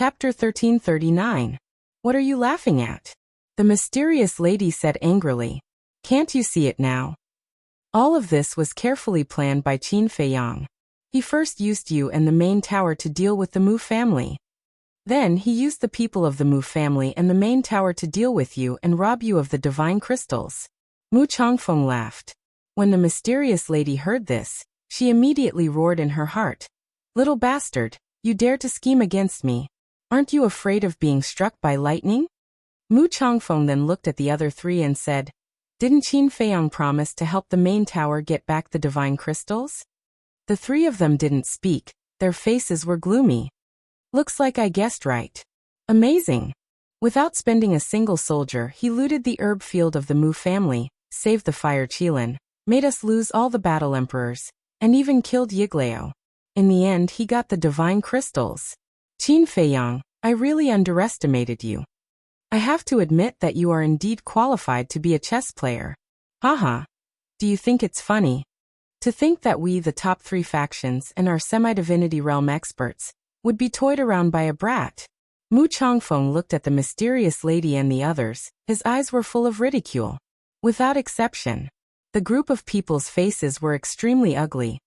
Chapter 1339. What are you laughing at? The mysterious lady said angrily. Can't you see it now? All of this was carefully planned by Qin Feiyang. He first used you and the main tower to deal with the Mu family. Then he used the people of the Mu family and the main tower to deal with you and rob you of the divine crystals. Mu Changfeng laughed. When the mysterious lady heard this, she immediately roared in her heart. Little bastard, you dare to scheme against me. Aren't you afraid of being struck by lightning? Mu Changfeng then looked at the other three and said, Didn't Qin Feiyang promise to help the main tower get back the divine crystals? The three of them didn't speak, their faces were gloomy. Looks like I guessed right. Amazing. Without spending a single soldier, he looted the herb field of the Mu family, saved the fire Qilin, made us lose all the battle emperors, and even killed Yiglao. In the end, he got the divine crystals. Qin Feiyang, I really underestimated you. I have to admit that you are indeed qualified to be a chess player. Haha. Do you think it's funny? To think that we, the top three factions and our semi-divinity realm experts, would be toyed around by a brat. Mu Changfeng looked at the mysterious lady and the others, his eyes were full of ridicule. Without exception, the group of people's faces were extremely ugly.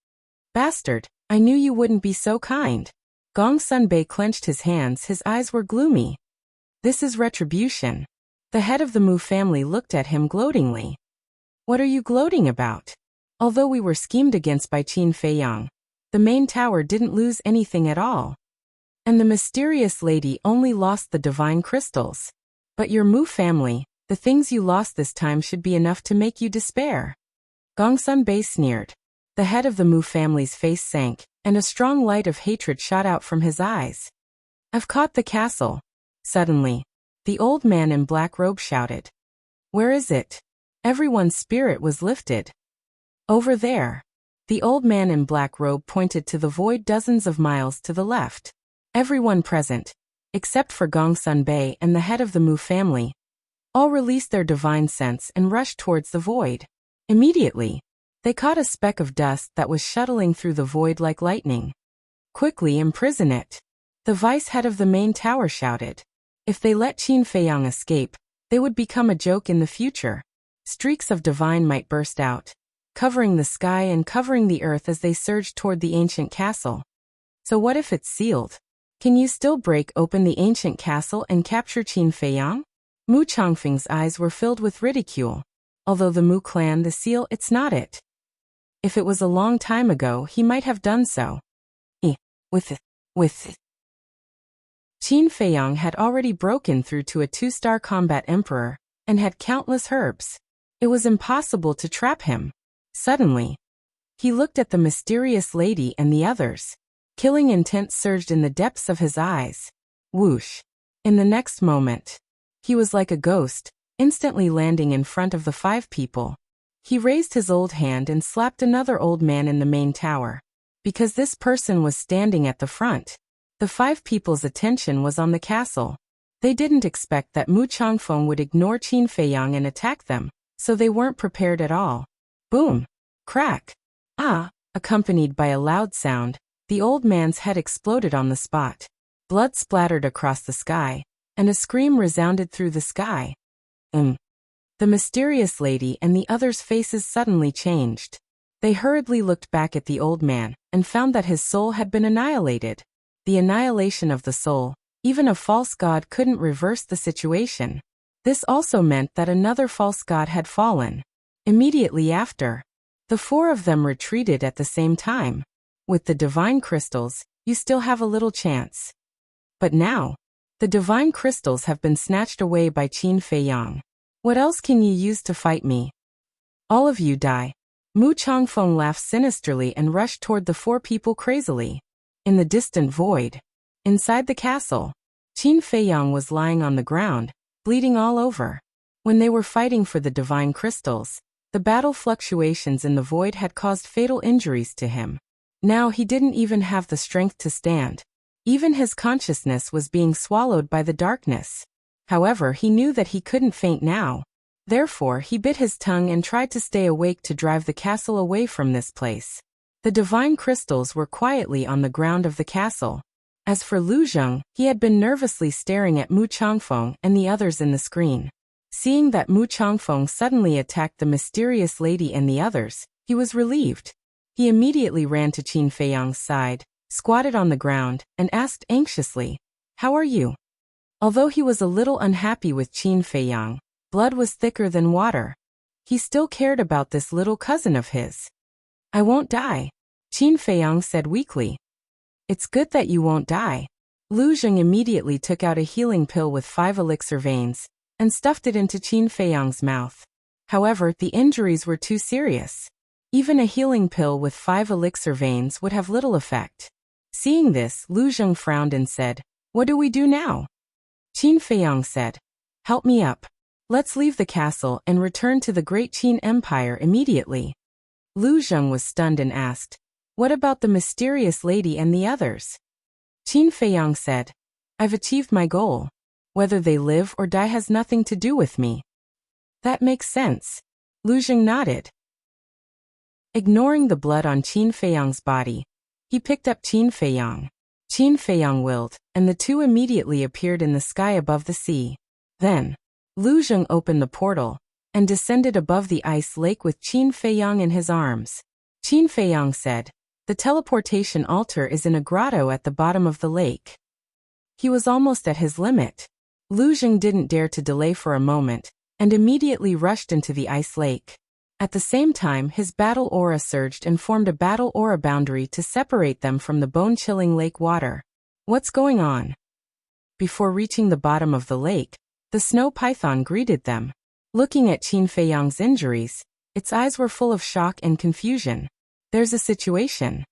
Bastard, I knew you wouldn't be so kind. Gong Sunbei clenched his hands, his eyes were gloomy. This is retribution. The head of the Mu family looked at him gloatingly. What are you gloating about? Although we were schemed against by Qin Feiyang, the main tower didn't lose anything at all. And the mysterious lady only lost the divine crystals. But your Mu family, the things you lost this time should be enough to make you despair. Gong Sunbei sneered. The head of the Mu family's face sank, and a strong light of hatred shot out from his eyes. I've caught the castle. Suddenly, the old man in black robe shouted. Where is it? Everyone's spirit was lifted. Over there. The old man in black robe pointed to the void dozens of miles to the left. Everyone present, except for Gong Sunbei and the head of the Mu family, all released their divine sense and rushed towards the void. Immediately, they caught a speck of dust that was shuttling through the void like lightning. Quickly imprison it. The vice head of the main tower shouted. If they let Qin Feiyang escape, they would become a joke in the future. Streaks of divine might burst out, covering the sky and covering the earth as they surged toward the ancient castle. So what if it's sealed? Can you still break open the ancient castle and capture Qin Feiyang? Mu Changfeng's eyes were filled with ridicule. Although the Mu clan the seal, it's not it. If it was a long time ago, he might have done so. With it. Qin Feiyang had already broken through to a 2-star combat emperor, and had countless herbs. It was impossible to trap him. Suddenly, he looked at the mysterious lady and the others. Killing intent surged in the depths of his eyes. Whoosh. In the next moment, he was like a ghost, instantly landing in front of the 5 people. He raised his old hand and slapped another old man in the main tower. Because this person was standing at the front, the 5 people's attention was on the castle. They didn't expect that Mu Changfeng would ignore Qin Feiyang and attack them, so they weren't prepared at all. Boom! Crack! Ah! Accompanied by a loud sound, the old man's head exploded on the spot. Blood splattered across the sky, and a scream resounded through the sky. The mysterious lady and the others' faces suddenly changed. They hurriedly looked back at the old man, and found that his soul had been annihilated. The annihilation of the soul, even a false god couldn't reverse the situation. This also meant that another false god had fallen. Immediately after, the 4 of them retreated at the same time. With the divine crystals, you still have a little chance. But now, the divine crystals have been snatched away by Qin Feiyang. What else can you use to fight me? All of you die. Mu Changfeng laughed sinisterly and rushed toward the 4 people crazily. In the distant void, inside the castle, Qin Feiyang was lying on the ground, bleeding all over. When they were fighting for the divine crystals, the battle fluctuations in the void had caused fatal injuries to him. Now he didn't even have the strength to stand. Even his consciousness was being swallowed by the darkness. However, he knew that he couldn't faint now. Therefore, he bit his tongue and tried to stay awake to drive the castle away from this place. The divine crystals were quietly on the ground of the castle. As for Lu Zheng, he had been nervously staring at Mu Changfeng and the others in the screen. Seeing that Mu Changfeng suddenly attacked the mysterious lady and the others, he was relieved. He immediately ran to Qin Feiyang's side, squatted on the ground, and asked anxiously, "How are you?" Although he was a little unhappy with Qin Feiyang, blood was thicker than water. He still cared about this little cousin of his. "I won't die," Qin Feiyang said weakly. "It's good that you won't die." Lu Zheng immediately took out a healing pill with 5 elixir veins and stuffed it into Qin Feiyang's mouth. However, the injuries were too serious. Even a healing pill with 5 elixir veins would have little effect. Seeing this, Lu Zheng frowned and said, "What do we do now?" Qin Feiyang said, "Help me up. Let's leave the castle and return to the Great Qin Empire immediately." Lu Zheng was stunned and asked, "What about the mysterious lady and the others?" Qin Feiyang said, "I've achieved my goal. Whether they live or die has nothing to do with me." "That makes sense." Lu Zheng nodded. Ignoring the blood on Qin Feiyang's body, he picked up Qin Feiyang. Qin Feiyang willed, and the two immediately appeared in the sky above the sea. Then, Lu Zheng opened the portal and descended above the ice lake with Qin Feiyang in his arms. Qin Feiyang said, "The teleportation altar is in a grotto at the bottom of the lake." He was almost at his limit. Lu Zheng didn't dare to delay for a moment and immediately rushed into the ice lake. At the same time, his battle aura surged and formed a battle aura boundary to separate them from the bone-chilling lake water. "What's going on?" Before reaching the bottom of the lake, the snow python greeted them. Looking at Qin Feiyang's injuries, its eyes were full of shock and confusion. "There's a situation,"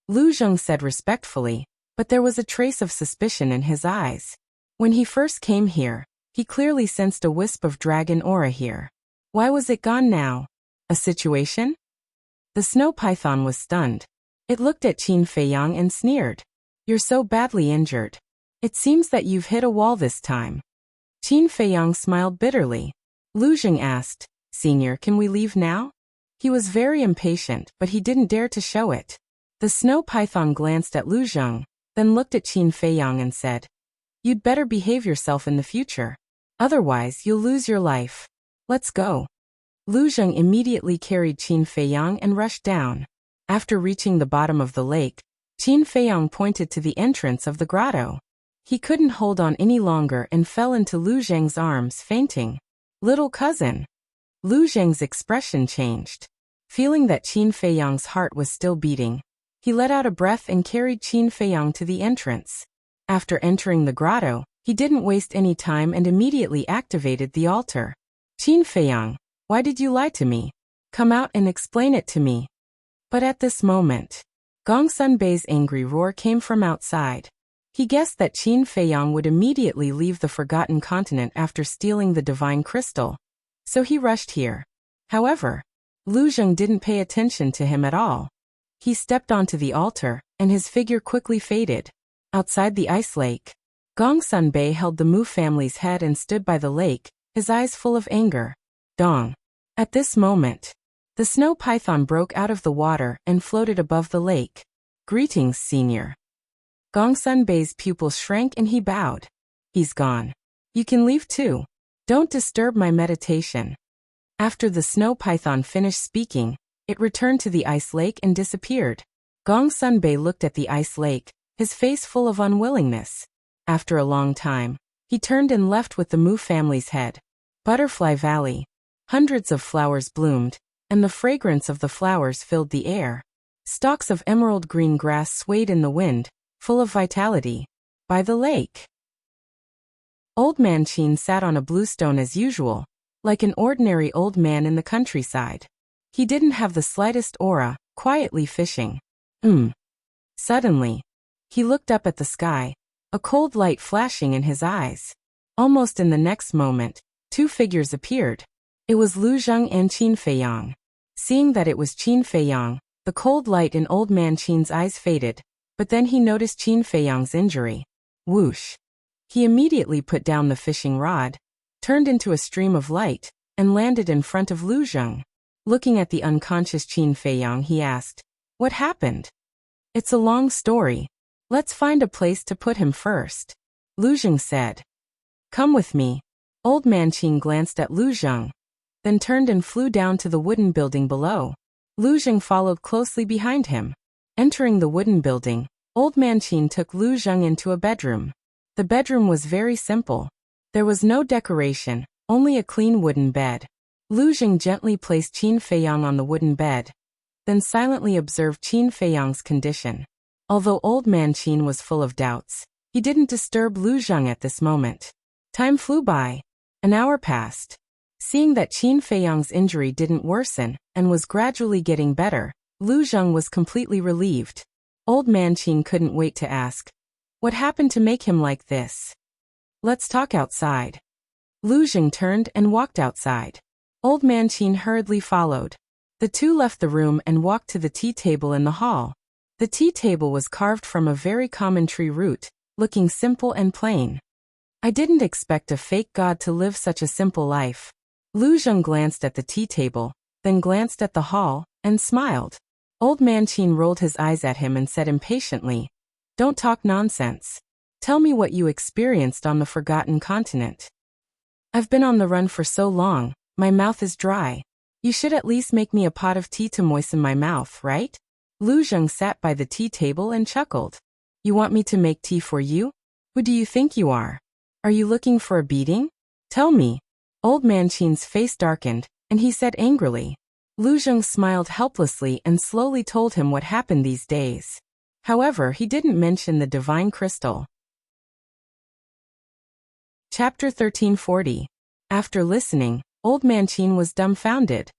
Lu Zheng said respectfully, but there was a trace of suspicion in his eyes. When he first came here, he clearly sensed a wisp of dragon aura here. Why was it gone now? A situation? The snow python was stunned. It looked at Qin Feiyang and sneered. "You're so badly injured. It seems that you've hit a wall this time." Qin Feiyang smiled bitterly. Lu Zheng asked, "Senior, can we leave now?" He was very impatient, but he didn't dare to show it. The snow python glanced at Lu Zheng, then looked at Qin Feiyang and said, "You'd better behave yourself in the future. Otherwise, you'll lose your life. Let's go." Lu Zheng immediately carried Qin Feiyang and rushed down. After reaching the bottom of the lake, Qin Feiyang pointed to the entrance of the grotto. He couldn't hold on any longer and fell into Lu Zheng's arms, fainting. "Little cousin." Lu Zheng's expression changed. Feeling that Qin Feiyang's heart was still beating, he let out a breath and carried Qin Feiyang to the entrance. After entering the grotto, he didn't waste any time and immediately activated the altar. "Qin Feiyang, why did you lie to me? Come out and explain it to me." But at this moment, Gong Sunbei's angry roar came from outside. He guessed that Qin Feiyang would immediately leave the Forgotten Continent after stealing the divine crystal, so he rushed here. However, Lu Zheng didn't pay attention to him at all. He stepped onto the altar, and his figure quickly faded. Outside the ice lake, Gong Sunbei held the Mu family's head and stood by the lake, his eyes full of anger. Dong. At this moment, the snow python broke out of the water and floated above the lake. "Greetings, senior." Gong Sunbei's pupils shrank and he bowed. "He's gone. You can leave too. Don't disturb my meditation." After the snow python finished speaking, it returned to the ice lake and disappeared. Gong Sunbei looked at the ice lake, his face full of unwillingness. After a long time, he turned and left with the Mu family's head. Butterfly Valley. Hundreds of flowers bloomed, and the fragrance of the flowers filled the air. Stalks of emerald green grass swayed in the wind, full of vitality. By the lake, Old Man Qin sat on a blue stone as usual, like an ordinary old man in the countryside. He didn't have the slightest aura, quietly fishing. Suddenly, he looked up at the sky, a cold light flashing in his eyes. Almost in the next moment, two figures appeared. It was Lu Zheng and Qin Feiyang. Seeing that it was Qin Feiyang, the cold light in Old Man Qin's eyes faded, but then he noticed Qin Feiyang's injury. Whoosh! He immediately put down the fishing rod, turned into a stream of light, and landed in front of Lu Zheng. Looking at the unconscious Qin Feiyang, he asked, "What happened?" "It's a long story. Let's find a place to put him first. Lu Zheng said. Come with me. Old Man Qin glanced at Lu Zheng, then turned and flew down to the wooden building below. Lu Zheng followed closely behind him. Entering the wooden building, Old Man Qin took Lu Zheng into a bedroom. The bedroom was very simple. There was no decoration, only a clean wooden bed. Lu Zheng gently placed Qin Feiyang on the wooden bed, then silently observed Qin Feiyang's condition. Although Old Man Qin was full of doubts, he didn't disturb Lu Zheng at this moment. Time flew by. An hour passed. Seeing that Qin Feiyang's injury didn't worsen and was gradually getting better, Lu Zheng was completely relieved. Old Man Qin couldn't wait to ask, what happened to make him like this? Let's talk outside. Lu Zheng turned and walked outside. Old Man Qin hurriedly followed. The two left the room and walked to the tea table in the hall. The tea table was carved from a very common tree root, looking simple and plain. I didn't expect a fake god to live such a simple life. Lu Zheng glanced at the tea table, then glanced at the hall, and smiled. Old Man Qin rolled his eyes at him and said impatiently, Don't talk nonsense. Tell me what you experienced on the Forgotten Continent. I've been on the run for so long, my mouth is dry. You should at least make me a pot of tea to moisten my mouth, right? Lu Zheng sat by the tea table and chuckled. You want me to make tea for you? Who do you think you are? Are you looking for a beating? Tell me. Old Man Qin's face darkened, and he said angrily. Lu Zheng smiled helplessly and slowly told him what happened these days. However, he didn't mention the divine crystal. Chapter 1340. After listening, Old Man Qin was dumbfounded.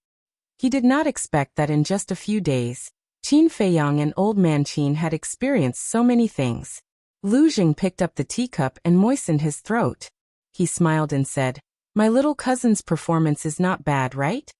He did not expect that in just a few days, Qin Feiyang and Old Man Qin had experienced so many things. Lu Zheng picked up the teacup and moistened his throat. He smiled and said, My little cousin's performance is not bad, right?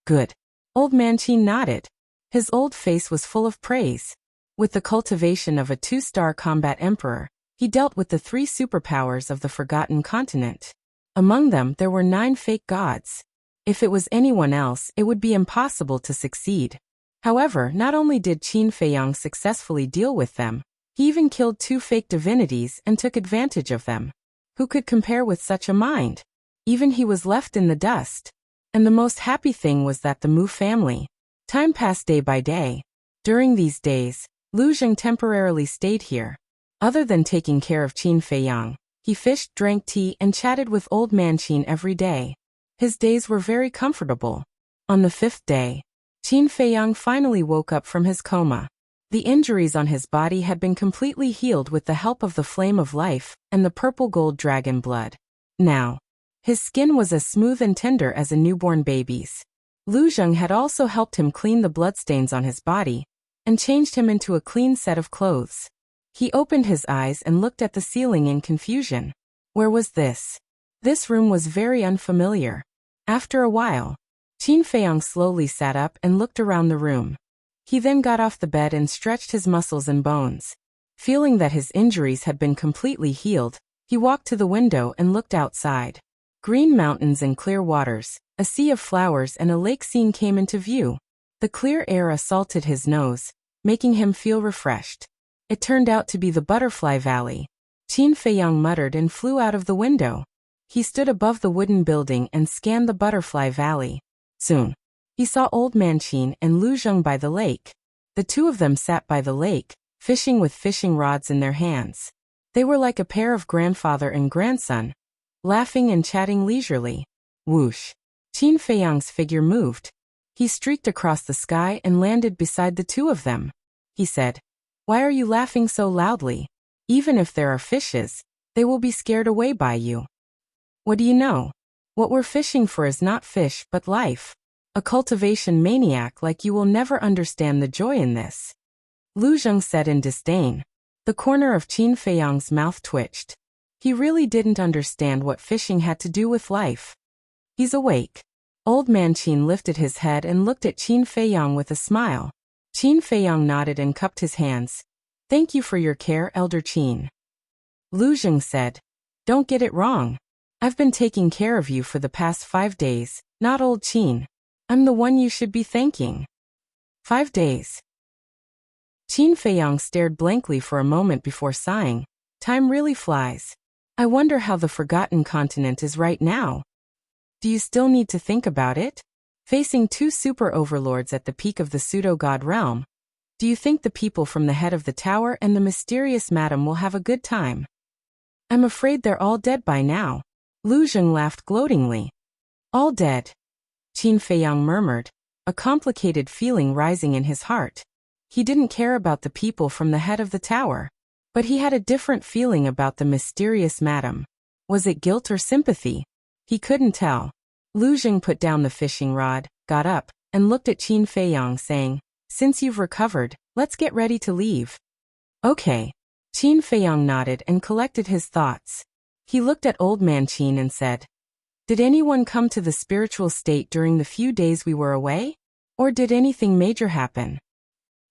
Good. Old Man Qin nodded. His old face was full of praise. With the cultivation of a 2-star combat emperor, he dealt with the 3 superpowers of the Forgotten Continent. Among them there were 9 fake gods. If it was anyone else, it would be impossible to succeed. However, not only did Qin Feiyang successfully deal with them, he even killed 2 fake divinities and took advantage of them. Who could compare with such a mind? Even he was left in the dust. And the most happy thing was that the Mu family. Time passed day by day. During these days, Lu Zheng temporarily stayed here. Other than taking care of Qin Feiyang, he fished, drank tea, and chatted with Old Man Qin every day. His days were very comfortable. On the 5th day, Qin Feiyang finally woke up from his coma. The injuries on his body had been completely healed with the help of the Flame of Life and the purple gold dragon blood. Now, his skin was as smooth and tender as a newborn baby's. Lu Zheng had also helped him clean the bloodstains on his body and changed him into a clean set of clothes. He opened his eyes and looked at the ceiling in confusion. Where was this? This room was very unfamiliar. After a while, Qin Feiyang slowly sat up and looked around the room. He then got off the bed and stretched his muscles and bones. Feeling that his injuries had been completely healed, he walked to the window and looked outside. Green mountains and clear waters, a sea of flowers and a lake scene came into view. The clear air assaulted his nose, making him feel refreshed. It turned out to be the Butterfly Valley. Qin Feiyang muttered and flew out of the window. He stood above the wooden building and scanned the Butterfly Valley. Soon, he saw Old Man Qin and Lu Zheng by the lake. The two of them sat by the lake, fishing with fishing rods in their hands. They were like a pair of grandfather and grandson, laughing and chatting leisurely. Whoosh! Qin Feiyang's figure moved. He streaked across the sky and landed beside the two of them. He said, Why are you laughing so loudly? Even if there are fishes, they will be scared away by you. What do you know? What we're fishing for is not fish but life. A cultivation maniac like you will never understand the joy in this. Lu Zheng said in disdain. The corner of Qin Feiyang's mouth twitched. He really didn't understand what fishing had to do with life. He's awake. Old Man Qin lifted his head and looked at Qin Feiyang with a smile. Qin Feiyang nodded and cupped his hands. Thank you for your care, Elder Qin. Lu Zheng said, Don't get it wrong. I've been taking care of you for the past 5 days, not old Qin. I'm the one you should be thanking. 5 days. Qin Feiyang stared blankly for a moment before sighing. Time really flies. I wonder how the Forgotten Continent is right now. Do you still need to think about it? Facing two super overlords at the peak of the pseudo-god realm, do you think the people from the head of the tower and the mysterious madam will have a good time? I'm afraid they're all dead by now. Lu Zheng laughed gloatingly. All dead? Qin Feiyang murmured, a complicated feeling rising in his heart. He didn't care about the people from the head of the tower, but he had a different feeling about the mysterious madam. Was it guilt or sympathy? He couldn't tell. Lu Zheng put down the fishing rod, got up, and looked at Qin Feiyang saying, Since you've recovered, let's get ready to leave. Okay. Qin Feiyang nodded and collected his thoughts. He looked at Old Man Qin and said, Did anyone come to the spiritual state during the few days we were away? Or did anything major happen?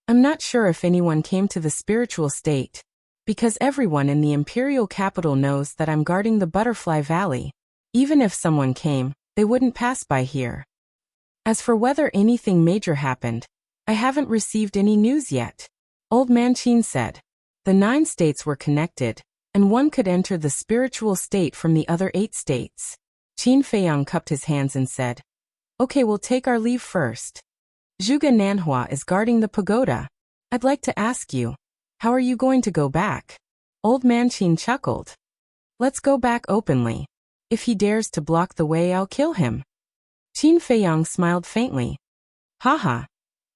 I'm not sure if anyone came to the spiritual state, because everyone in the imperial capital knows that I'm guarding the Butterfly Valley. Even if someone came, they wouldn't pass by here. As for whether anything major happened, I haven't received any news yet. Old Man Qin said. The 9 states were connected, and one could enter the spiritual state from the other 8 states. Qin Feiyang cupped his hands and said, Okay, we'll take our leave first. Zhuge Nanhua is guarding the pagoda. I'd like to ask you, how are you going to go back? Old Man Qin chuckled. Let's go back openly. If he dares to block the way, I'll kill him. Qin Feiyang smiled faintly. Haha.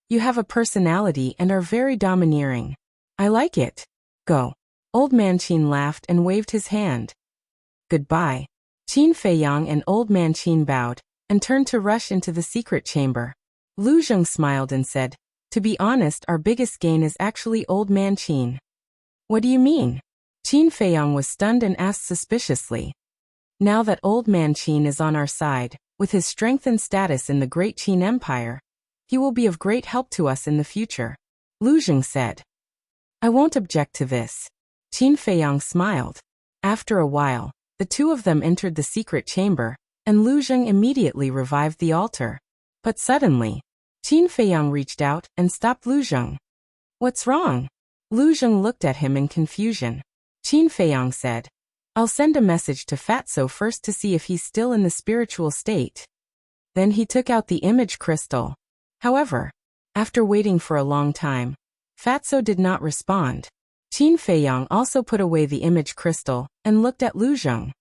You have a personality and are very domineering. I like it. Go. Old Man Qin laughed and waved his hand. Goodbye. Qin Feiyang and Old Man Qin bowed, and turned to rush into the secret chamber. Lu Zheng smiled and said, To be honest, our biggest gain is actually Old Man Qin. What do you mean? Qin Feiyang was stunned and asked suspiciously. Now that Old Man Qin is on our side, with his strength and status in the Great Qin Empire, he will be of great help to us in the future. Lu Zheng said. I won't object to this. Qin Feiyang smiled. After a while, the two of them entered the secret chamber, and Lu Zheng immediately revived the altar. But suddenly, Qin Feiyang reached out and stopped Lu Zheng. What's wrong? Lu Zheng looked at him in confusion. Qin Feiyang said, I'll send a message to Fatso first to see if he's still in the spiritual state. Then he took out the image crystal. However, after waiting for a long time, Fatso did not respond. Qin Feiyang also put away the image crystal and looked at Lu Zheng.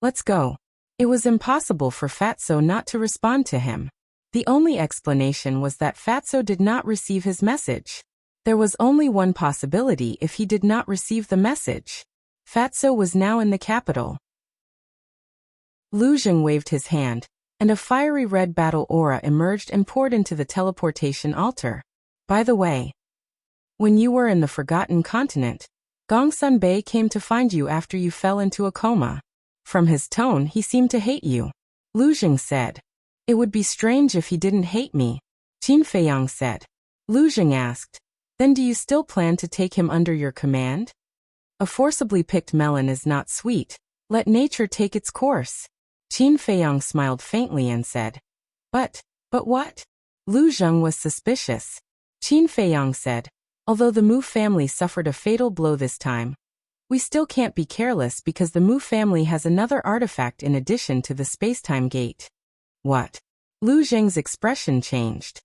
Let's go. It was impossible for Fatso not to respond to him. The only explanation was that Fatso did not receive his message. There was only one possibility if he did not receive the message. Fatso was now in the capital. Lu Zheng waved his hand, and a fiery red battle aura emerged and poured into the teleportation altar. By the way, when you were in the Forgotten Continent, Gongsun Bei came to find you after you fell into a coma. From his tone, he seemed to hate you. Lu Zheng said. It would be strange if he didn't hate me. Qin Feiyang said. Lu Zheng asked, Then do you still plan to take him under your command? A forcibly picked melon is not sweet. Let nature take its course. Qin Feiyang smiled faintly and said, But what? Lu Zheng was suspicious. Qin Feiyang said, Although the Mu family suffered a fatal blow this time, we still can't be careless because the Mu family has another artifact in addition to the spacetime gate. What? Lu Zheng's expression changed.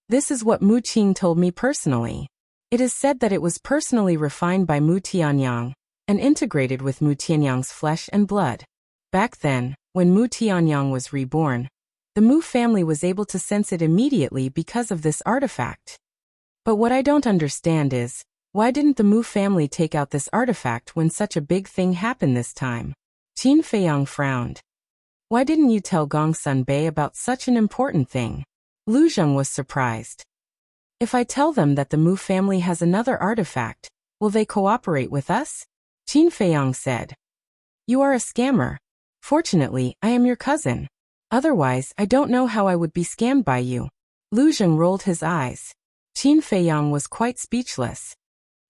This is what Mu Qing told me personally. It is said that it was personally refined by Mu Tianyang and integrated with Mu Tianyang's flesh and blood. Back then, when Mu Tianyang was reborn, the Mu family was able to sense it immediately because of this artifact. But what I don't understand is, why didn't the Mu family take out this artifact when such a big thing happened this time? Qin Feiyang frowned. Why didn't you tell Gongsun Bei about such an important thing? Lu Zheng was surprised. If I tell them that the Mu family has another artifact, will they cooperate with us? Qin Feiyang said. You are a scammer. Fortunately, I am your cousin. Otherwise, I don't know how I would be scammed by you. Lu Zheng rolled his eyes. Qin Feiyang was quite speechless.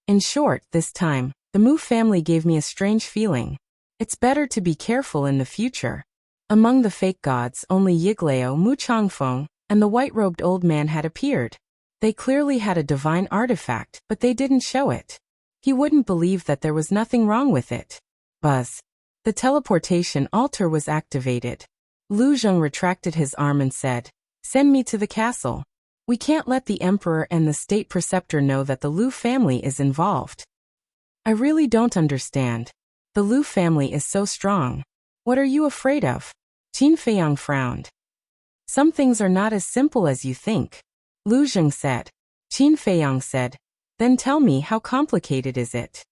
In short, this time, the Mu family gave me a strange feeling. It's better to be careful in the future. Among the fake gods, only Yiglao, Mu Changfeng, and the white-robed old man had appeared. They clearly had a divine artifact, but they didn't show it. He wouldn't believe that there was nothing wrong with it. Buzz. The teleportation altar was activated. Lu Zheng retracted his arm and said, "Send me to the castle. We can't let the emperor and the state preceptor know that the Lu family is involved." "I really don't understand. The Lu family is so strong. What are you afraid of?" Qin Feiyang frowned. "Some things are not as simple as you think," Lu Zheng said. Qin Feiyang said, "Then tell me, how complicated is it?"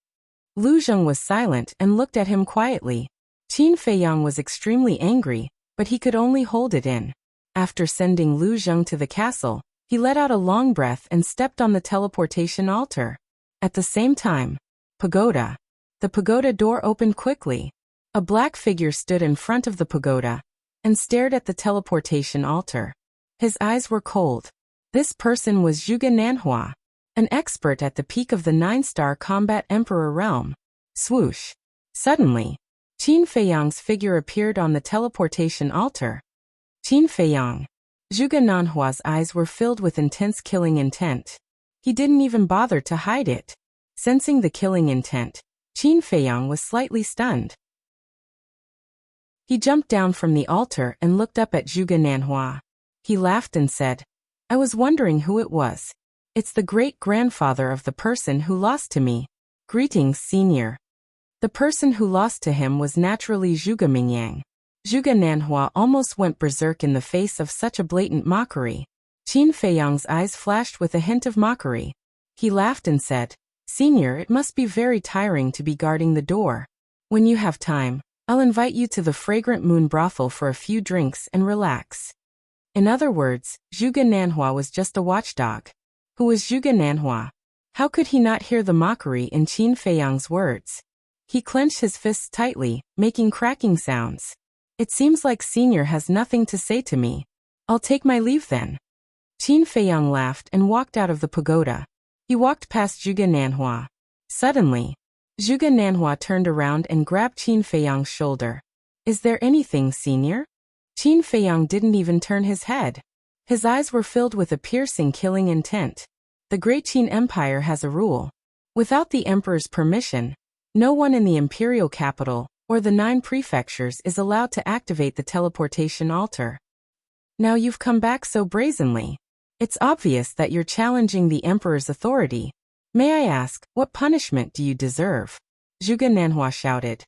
Lu Zheng was silent and looked at him quietly. Qin Feiyang was extremely angry, but he could only hold it in. After sending Lu Zheng to the castle, he let out a long breath and stepped on the teleportation altar. At the same time, pagoda. The pagoda door opened quickly. A black figure stood in front of the pagoda and stared at the teleportation altar. His eyes were cold. This person was Zhuge Nanhua, an expert at the peak of the 9-star combat emperor realm. Swoosh. Suddenly, Qin Feiyang's figure appeared on the teleportation altar. Qin Feiyang. Zhuge Nanhua's eyes were filled with intense killing intent. He didn't even bother to hide it. Sensing the killing intent, Qin Feiyang was slightly stunned. He jumped down from the altar and looked up at Zhuge Nanhua. He laughed and said, "I was wondering who it was. It's the great-grandfather of the person who lost to me. Greetings, senior." The person who lost to him was naturally Zhuge Mingyang. Zhuge Nanhua almost went berserk in the face of such a blatant mockery. Qin Feiyang's eyes flashed with a hint of mockery. He laughed and said, "Senior, it must be very tiring to be guarding the door. When you have time, I'll invite you to the fragrant moon brothel for a few drinks and relax." In other words, Zhuge Nanhua was just a watchdog. Who was Zhuge Nanhua? How could he not hear the mockery in Qin Feiyang's words? He clenched his fists tightly, making cracking sounds. "It seems like senior has nothing to say to me. I'll take my leave then." Qin Feiyang laughed and walked out of the pagoda. He walked past Zhuge Nanhua. Suddenly, Zhuge Nanhua turned around and grabbed Qin Feiyang's shoulder. "Is there anything, senior?" Qin Feiyang didn't even turn his head. His eyes were filled with a piercing killing intent. The Great Qin Empire has a rule. Without the emperor's permission, no one in the imperial capital or the 9 prefectures is allowed to activate the teleportation altar. Now you've come back so brazenly. It's obvious that you're challenging the emperor's authority. May I ask, what punishment do you deserve?" Zhuge Nanhua shouted.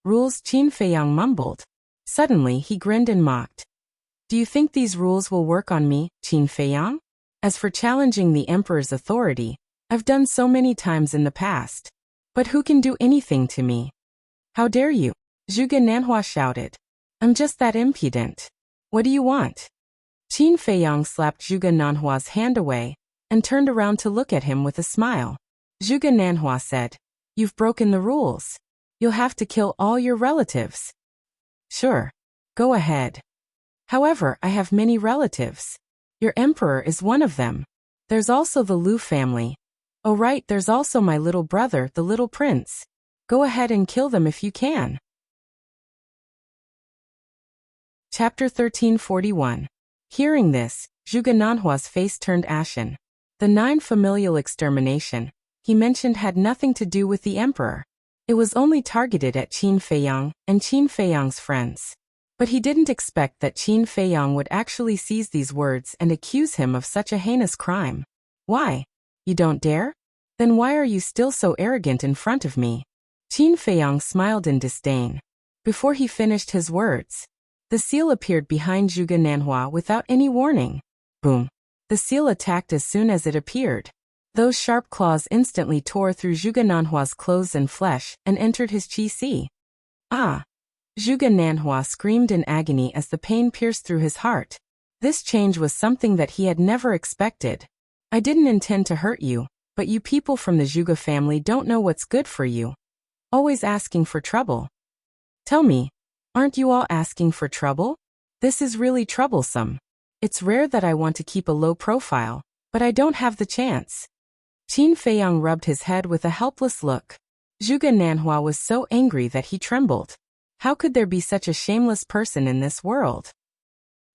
"Rules?" Qin Feiyang mumbled. Suddenly he grinned and mocked. "Do you think these rules will work on me, Qin Feiyang? As for challenging the emperor's authority, I've done so many times in the past. But who can do anything to me?" "How dare you?" Zhuge Nanhua shouted. "I'm just that impudent. What do you want?" Qin Feiyang slapped Zhuge Nanhua's hand away and turned around to look at him with a smile. Zhuge Nanhua said, "You've broken the rules. You'll have to kill all your relatives." "Sure. Go ahead. However, I have many relatives. Your emperor is one of them. There's also the Lu family. Oh right, there's also my little brother, the little prince. Go ahead and kill them if you can." Chapter 1341. Hearing this, Zhuge Nanhua's face turned ashen. The 9 familial extermination he mentioned had nothing to do with the emperor. It was only targeted at Qin Feiyang and Qin Feiyang's friends. But he didn't expect that Qin Feiyang would actually seize these words and accuse him of such a heinous crime. "Why? You don't dare? Then why are you still so arrogant in front of me?" Qin Feiyang smiled in disdain. Before he finished his words, the seal appeared behind Zhuge Nanhua without any warning. Boom. The seal attacked as soon as it appeared. Those sharp claws instantly tore through Zhuge Nanhua's clothes and flesh and entered his qi. "Ah!" Zhuge Nanhua screamed in agony as the pain pierced through his heart. This change was something that he had never expected. "I didn't intend to hurt you, but you people from the Zhuge family don't know what's good for you. Always asking for trouble. Tell me, aren't you all asking for trouble? This is really troublesome. It's rare that I want to keep a low profile, but I don't have the chance." Qin Feiyang rubbed his head with a helpless look. Zhuge Nanhua was so angry that he trembled. How could there be such a shameless person in this world?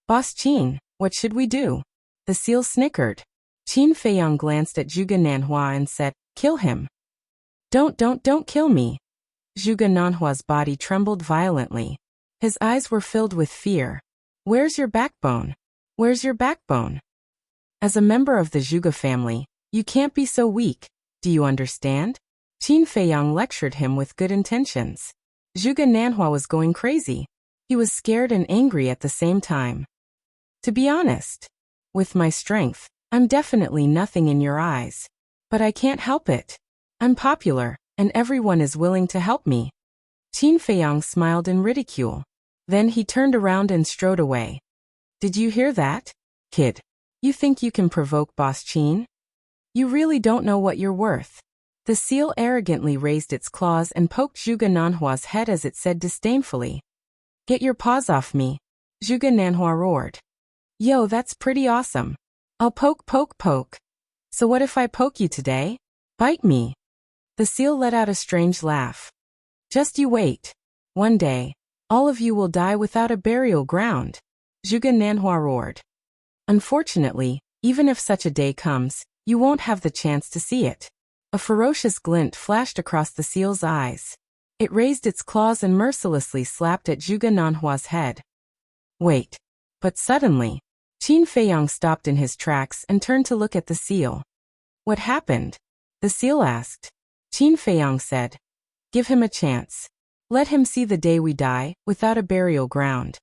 "Boss Qin, what should we do?" The seal snickered. Qin Feiyang glanced at Zhuge Nanhua and said, "Kill him." Don't kill me." Zhuge Nanhua's body trembled violently. His eyes were filled with fear. "Where's your backbone? Where's your backbone? As a member of the Zhuge family, you can't be so weak. Do you understand?" Qin Feiyang lectured him with good intentions. Zhuge Nanhua was going crazy. He was scared and angry at the same time. "To be honest, with my strength, I'm definitely nothing in your eyes. But I can't help it. I'm popular, and everyone is willing to help me." Qin Feiyang smiled in ridicule. Then he turned around and strode away. "Did you hear that, kid? You think you can provoke Boss Qin? You really don't know what you're worth." The seal arrogantly raised its claws and poked Zhuge Nanhua's head as it said disdainfully, "Get your paws off me." Zhuge Nanhua roared. "Yo, that's pretty awesome. I'll poke. So what if I poke you today? Bite me." The seal let out a strange laugh. "Just you wait. One day, all of you will die without a burial ground." Zhuge Nanhua roared. "Unfortunately, even if such a day comes, you won't have the chance to see it." A ferocious glint flashed across the seal's eyes. It raised its claws and mercilessly slapped at Zhuge Nanhua's head. "Wait." But suddenly, Qin Feiyang stopped in his tracks and turned to look at the seal. "What happened?" the seal asked. Qin Feiyang said, "Give him a chance. Let him see the day we die, without a burial ground."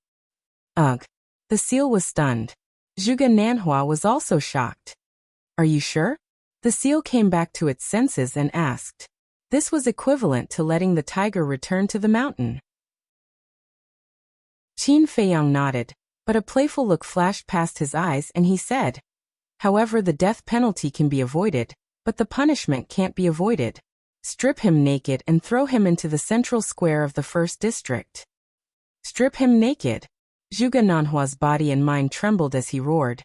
Ugh. The seal was stunned. Zhuge Nanhua was also shocked. "Are you sure?" The seal came back to its senses and asked. This was equivalent to letting the tiger return to the mountain. Qin Feiyang nodded, but a playful look flashed past his eyes and he said, "However, the death penalty can be avoided, but the punishment can't be avoided. Strip him naked and throw him into the central square of the first district." "Strip him naked?" Zhuge Nanhua's body and mind trembled as he roared.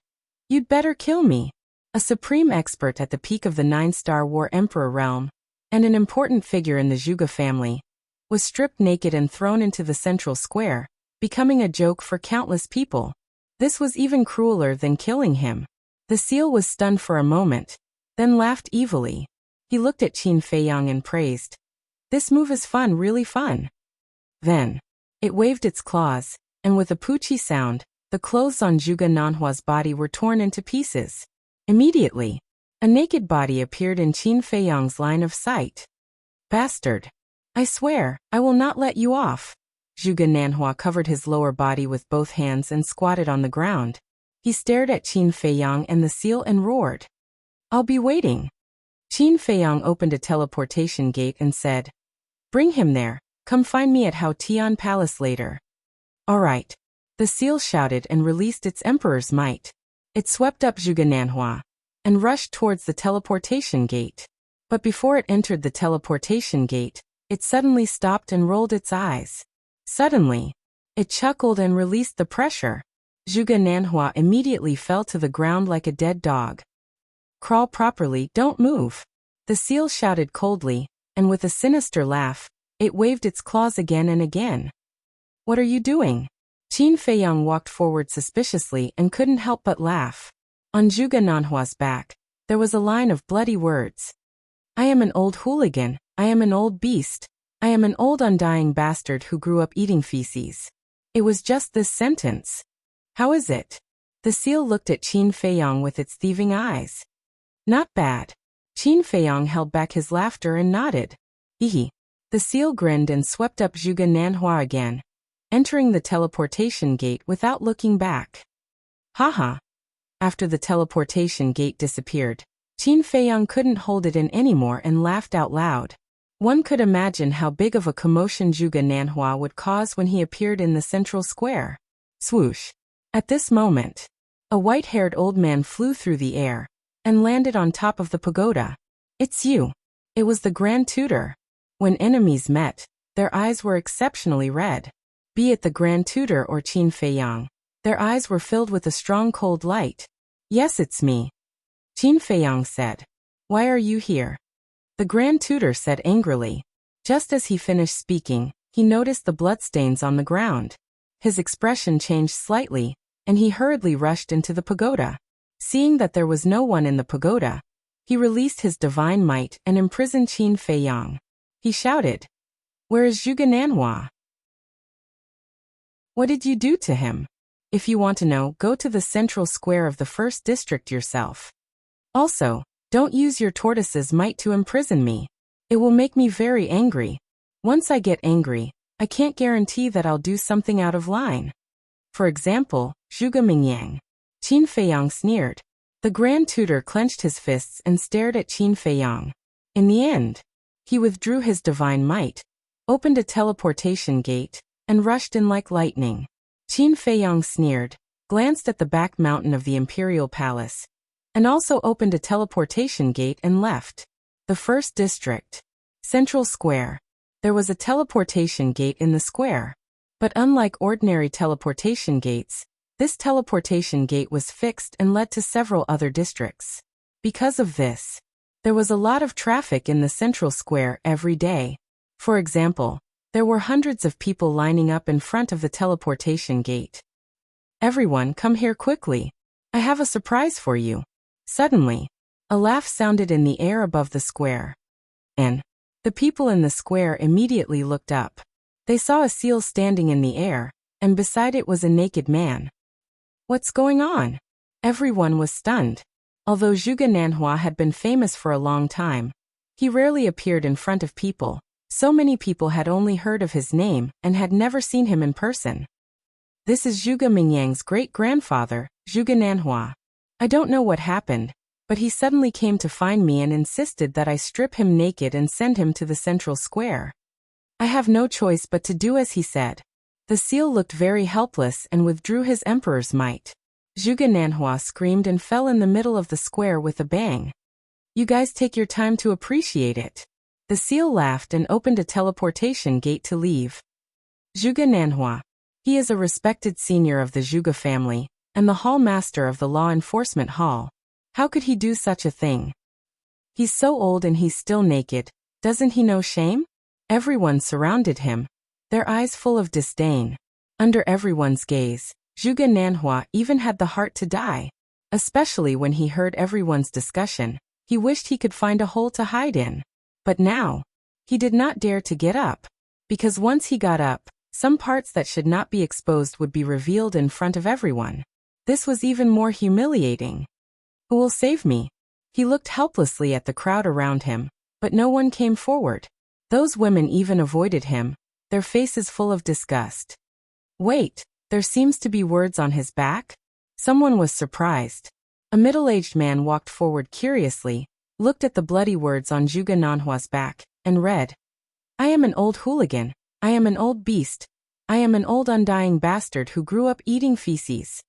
"You'd better kill me." A supreme expert at the peak of the 9-star War Emperor realm, and an important figure in the Zhuge family, was stripped naked and thrown into the central square, becoming a joke for countless people. This was even crueler than killing him. The seal was stunned for a moment, then laughed evilly. He looked at Qin Feiyang and praised, "This move is fun, really fun." Then, it waved its claws, and with a poochy sound, the clothes on Zhuge Nanhua's body were torn into pieces. Immediately, a naked body appeared in Qin Feiyang's line of sight. "Bastard! I swear, I will not let you off." Zhuge Nanhua covered his lower body with both hands and squatted on the ground. He stared at Qin Feiyang and the seal and roared, "I'll be waiting." Qin Feiyang opened a teleportation gate and said, "Bring him there. Come find me at Hao Tian Palace later." "All right." The seal shouted and released its emperor's might. It swept up Zhuge Nanhua and rushed towards the teleportation gate. But before it entered the teleportation gate, it suddenly stopped and rolled its eyes. Suddenly, it chuckled and released the pressure. Zhuge Nanhua immediately fell to the ground like a dead dog. "Crawl properly, don't move." The seal shouted coldly, and with a sinister laugh, it waved its claws again and again. "What are you doing?" Qin Feiyang walked forward suspiciously and couldn't help but laugh. On Zhuge Nanhua's back, there was a line of bloody words. "I am an old hooligan, I am an old beast, I am an old undying bastard who grew up eating feces." It was just this sentence. "How is it?" The seal looked at Qin Feiyang with its thieving eyes. "Not bad." Qin Feiyang held back his laughter and nodded. "Hehe." The seal grinned and swept up Zhuge Nanhua again, entering the teleportation gate without looking back. "Haha." After the teleportation gate disappeared, Qin Feiyang couldn't hold it in anymore and laughed out loud. One could imagine how big of a commotion Zhuge Nanhua would cause when he appeared in the central square. Swoosh. At this moment, a white-haired old man flew through the air and landed on top of the pagoda. "It's you." It was the Grand Tutor. When enemies met, their eyes were exceptionally red. Be it the Grand Tutor or Qin Feiyang, their eyes were filled with a strong cold light. "Yes, it's me." Qin Feiyang said. "Why are you here?" The Grand Tutor said angrily. Just as he finished speaking, he noticed the bloodstains on the ground. His expression changed slightly, and he hurriedly rushed into the pagoda. Seeing that there was no one in the pagoda, he released his divine might and imprisoned Qin Feiyang. He shouted, "Where is Zhuge Nanhua? What did you do to him? If you want to know, go to the central square of the first district yourself. Also, don't use your tortoise's might to imprison me. It will make me very angry. Once I get angry, I can't guarantee that I'll do something out of line. For example, Zhuge Mingyang." Qin Feiyang sneered. The Grand Tutor clenched his fists and stared at Qin Feiyang. In the end, he withdrew his divine might, opened a teleportation gate, and rushed in like lightning. Qin Feiyang sneered, glanced at the back mountain of the Imperial Palace, and also opened a teleportation gate and left. The first district. Central Square. There was a teleportation gate in the square. But unlike ordinary teleportation gates, this teleportation gate was fixed and led to several other districts. Because of this, there was a lot of traffic in the central square every day. For example, there were hundreds of people lining up in front of the teleportation gate. "Everyone, come here quickly. I have a surprise for you." Suddenly, a laugh sounded in the air above the square. And the people in the square immediately looked up. They saw a seal standing in the air, and beside it was a naked man. What's going on? Everyone was stunned. Although Zhuge Nanhua had been famous for a long time, he rarely appeared in front of people. So many people had only heard of his name and had never seen him in person. "This is Zhuge Mingyang's great-grandfather, Zhuge Nanhua. I don't know what happened, but he suddenly came to find me and insisted that I strip him naked and send him to the central square. I have no choice but to do as he said." The seal looked very helpless and withdrew his emperor's might. Zhuge Nanhua screamed and fell in the middle of the square with a bang. "You guys take your time to appreciate it." The seal laughed and opened a teleportation gate to leave. Zhuge Nanhua. He is a respected senior of the Zhuge family, and the hall master of the law enforcement hall. How could he do such a thing? He's so old and he's still naked. Doesn't he know shame? Everyone surrounded him, their eyes full of disdain. Under everyone's gaze, Zhuge Nanhua even had the heart to die. Especially when he heard everyone's discussion, he wished he could find a hole to hide in. But now, he did not dare to get up. Because once he got up, some parts that should not be exposed would be revealed in front of everyone. This was even more humiliating. Who will save me? He looked helplessly at the crowd around him, but no one came forward. Those women even avoided him, their faces full of disgust. Wait, there seems to be words on his back? Someone was surprised. A middle-aged man walked forward curiously, looked at the bloody words on Zhuge Nanhua's back, and read, "I am an old hooligan, I am an old beast, I am an old undying bastard who grew up eating feces."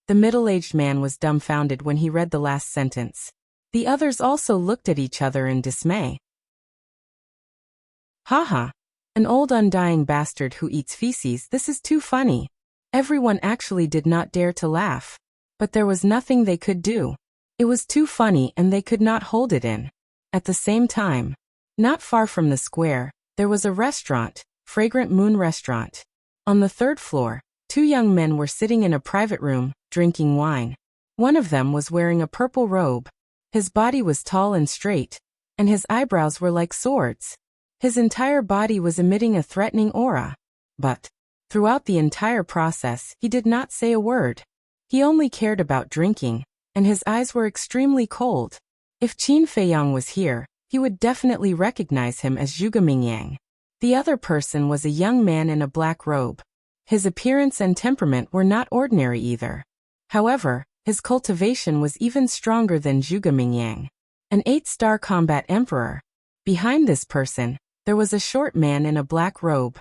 The middle-aged man was dumbfounded when he read the last sentence. The others also looked at each other in dismay. Haha, an old undying bastard who eats feces, this is too funny. Everyone actually did not dare to laugh. But there was nothing they could do. It was too funny and they could not hold it in. At the same time, not far from the square, there was a restaurant, Fragrant Moon Restaurant. On the third floor, two young men were sitting in a private room, drinking wine. One of them was wearing a purple robe. His body was tall and straight, and his eyebrows were like swords. His entire body was emitting a threatening aura. But, throughout the entire process, he did not say a word. He only cared about drinking, and his eyes were extremely cold. If Qin Feiyang was here, he would definitely recognize him as Zhuge Mingyang. The other person was a young man in a black robe. His appearance and temperament were not ordinary either. However, his cultivation was even stronger than Zhuge Mingyang, an 8-star combat emperor. Behind this person, there was a short man in a black robe.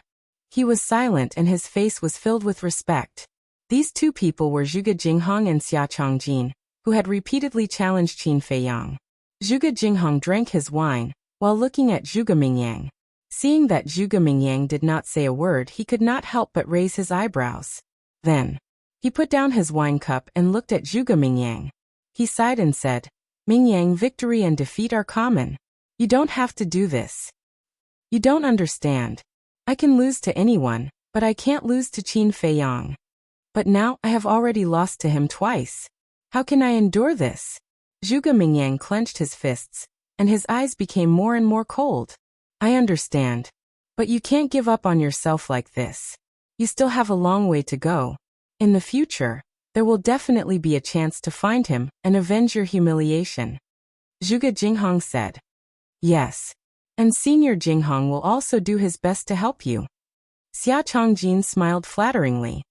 He was silent and his face was filled with respect. These two people were Zhuge Jinghong and Xia Chongjin, who had repeatedly challenged Qin Feiyang. Zhuge Jinghong drank his wine, while looking at Zhuge Mingyang. Seeing that Zhuge Mingyang did not say a word, he could not help but raise his eyebrows. Then, he put down his wine cup and looked at Zhuge Mingyang. He sighed and said, "Mingyang, victory and defeat are common. You don't have to do this. You don't understand. I can lose to anyone, but I can't lose to Qin Feiyang. But now I have already lost to him twice. How can I endure this? Zhuge Mingyang clenched his fists, and his eyes became more and more cold. I understand. But you can't give up on yourself like this. You still have a long way to go. In the future, there will definitely be a chance to find him and avenge your humiliation. Zhuge Jinghong said. Yes. And Senior Jinghong will also do his best to help you. Xia Chongjin smiled flatteringly.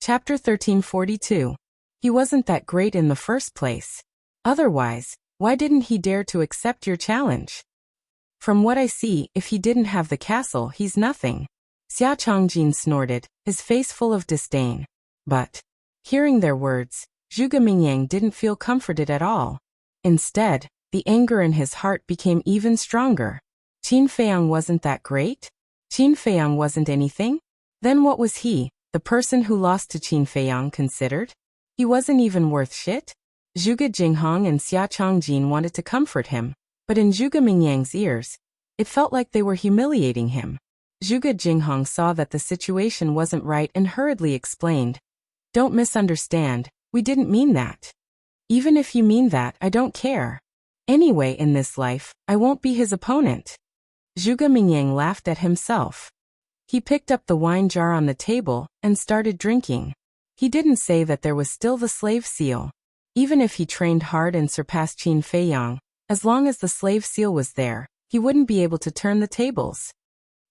Chapter 1342. He wasn't that great in the first place. Otherwise, why didn't he dare to accept your challenge? From what I see, if he didn't have the castle, he's nothing. Xia Chongjin snorted, his face full of disdain. But, hearing their words, Zhuge Mingyang didn't feel comforted at all. Instead, the anger in his heart became even stronger. Qin Feiyang wasn't that great? Qin Feiyang wasn't anything? Then what was he, the person who lost to Qin Feiyang, considered? He wasn't even worth shit? Zhuge Jinghong and Xia Chongjin wanted to comfort him, but in Zhuge Mingyang's ears, it felt like they were humiliating him. Zhuge Jinghong saw that the situation wasn't right and hurriedly explained. Don't misunderstand, we didn't mean that. Even if you mean that, I don't care. Anyway, in this life, I won't be his opponent. Zhuge Mingyang laughed at himself. He picked up the wine jar on the table and started drinking. He didn't say that there was still the slave seal. Even if he trained hard and surpassed Qin Feiyang, as long as the slave seal was there, he wouldn't be able to turn the tables.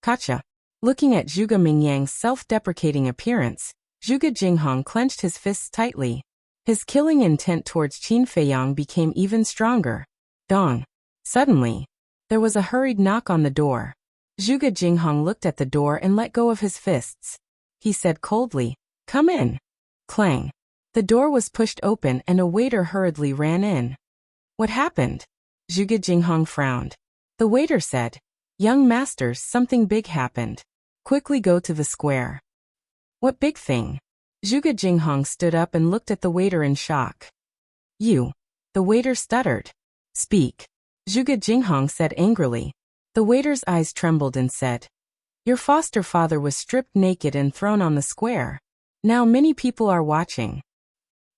Gotcha. Looking at Zhuge Mingyang's self-deprecating appearance, Zhuge Jinghong clenched his fists tightly. His killing intent towards Qin Feiyang became even stronger. Dong. Suddenly, there was a hurried knock on the door. Zhuge Jinghong looked at the door and let go of his fists. He said coldly, "Come in." Clang. The door was pushed open and a waiter hurriedly ran in. What happened? Zhuge Jinghong frowned. The waiter said, "Young masters, something big happened. Quickly go to the square." What big thing? Zhuge Jinghong stood up and looked at the waiter in shock. You. The waiter stuttered. Speak. Zhuge Jinghong said angrily. The waiter's eyes trembled and said, "Your foster father was stripped naked and thrown on the square. Now many people are watching."